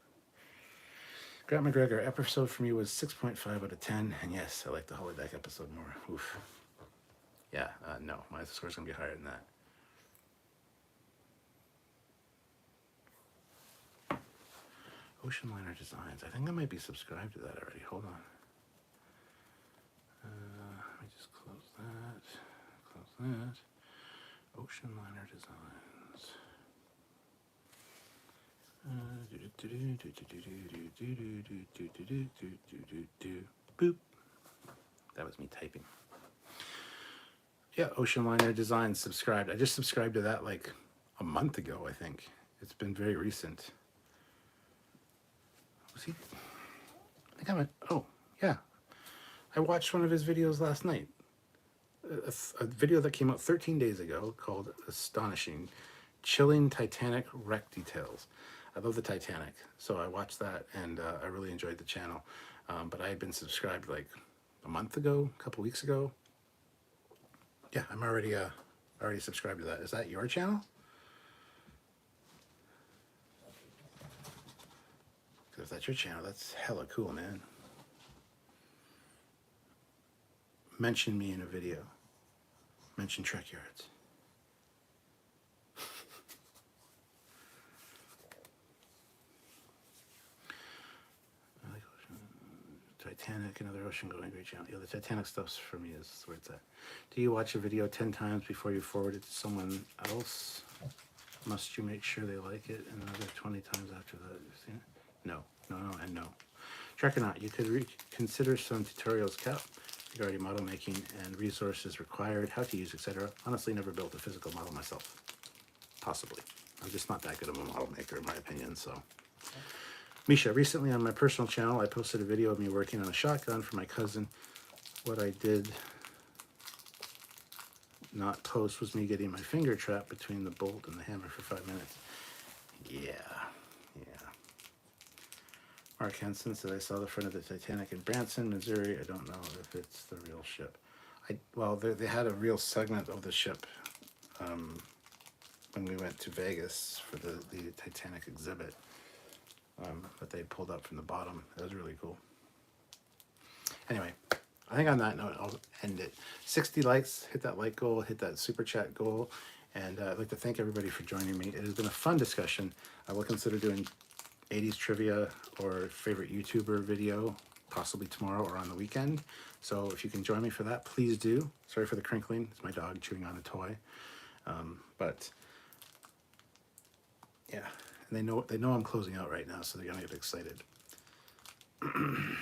Grant McGregor, episode for me was 6.5 out of 10, and yes, I like the holodeck episode more. Oof. Yeah, no, my score's gonna be higher than that. Ocean Liner Designs. I think I might be subscribed to that already. Hold on. Let me just close that. Close that. Ocean Liner Designs. Boop. That was me typing. Yeah, Ocean Liner Designs subscribed. I just subscribed to that like a month ago, I think. It's been very recent. Was he? I think I went, oh, yeah. I watched one of his videos last night. A video that came out 13 days ago called Astonishing, Chilling Titanic Wreck Details. I love the Titanic, so I watched that and I really enjoyed the channel. But I had been subscribed like a month ago, a couple weeks ago. Yeah, I'm already subscribed to that. Is that your channel? Because if that's your channel, that's hella cool, man. Mention me in a video. Mention Trekyards. Titanic, another ocean going great channel. Yeah, the Titanic stuff's for me is where it's at. Do you watch a video 10 times before you forward it to someone else? Must you make sure they like it and another 20 times after that? You've seen it? No, and no. Trekyards, you could consider some tutorials regarding model making and resources required, how to use, etc. Honestly, never built a physical model myself. Possibly. I'm just not that good of a model maker, in my opinion, so. Misha, recently on my personal channel, I posted a video of me working on a shotgun for my cousin. What I did not post was me getting my finger trapped between the bolt and the hammer for 5 minutes. Yeah. Mark Henson said, I saw the front of the Titanic in Branson, Missouri. I don't know if it's the real ship. Well, they had a real segment of the ship when we went to Vegas for the Titanic exhibit. That they pulled up from the bottom. That was really cool. Anyway, I think on that note, I'll end it. 60 likes, hit that like goal, hit that super chat goal, and I'd like to thank everybody for joining me. It has been a fun discussion. I will consider doing 80s trivia or favorite YouTuber video, possibly tomorrow or on the weekend. So if you can join me for that, please do. Sorry for the crinkling. It's my dog chewing on a toy. But yeah. They know I'm closing out right now, so they're gonna get excited. I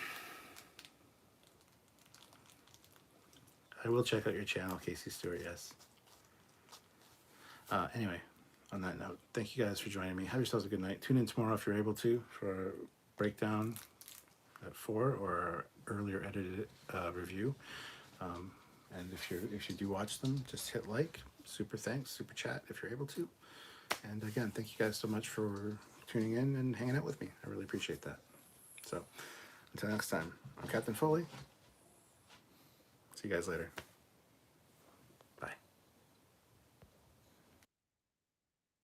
will check out your channel, Casey Stewart, yes. Anyway, on that note, thank you guys for joining me. Have yourselves a good night. Tune in tomorrow if you're able to for a breakdown at 4 or our earlier edited review. And if you do watch them, just hit like, super thanks, super chat if you're able to. And again, thank you guys so much for tuning in and hanging out with me. I really appreciate that. So, until next time, I'm Captain Foley. See you guys later.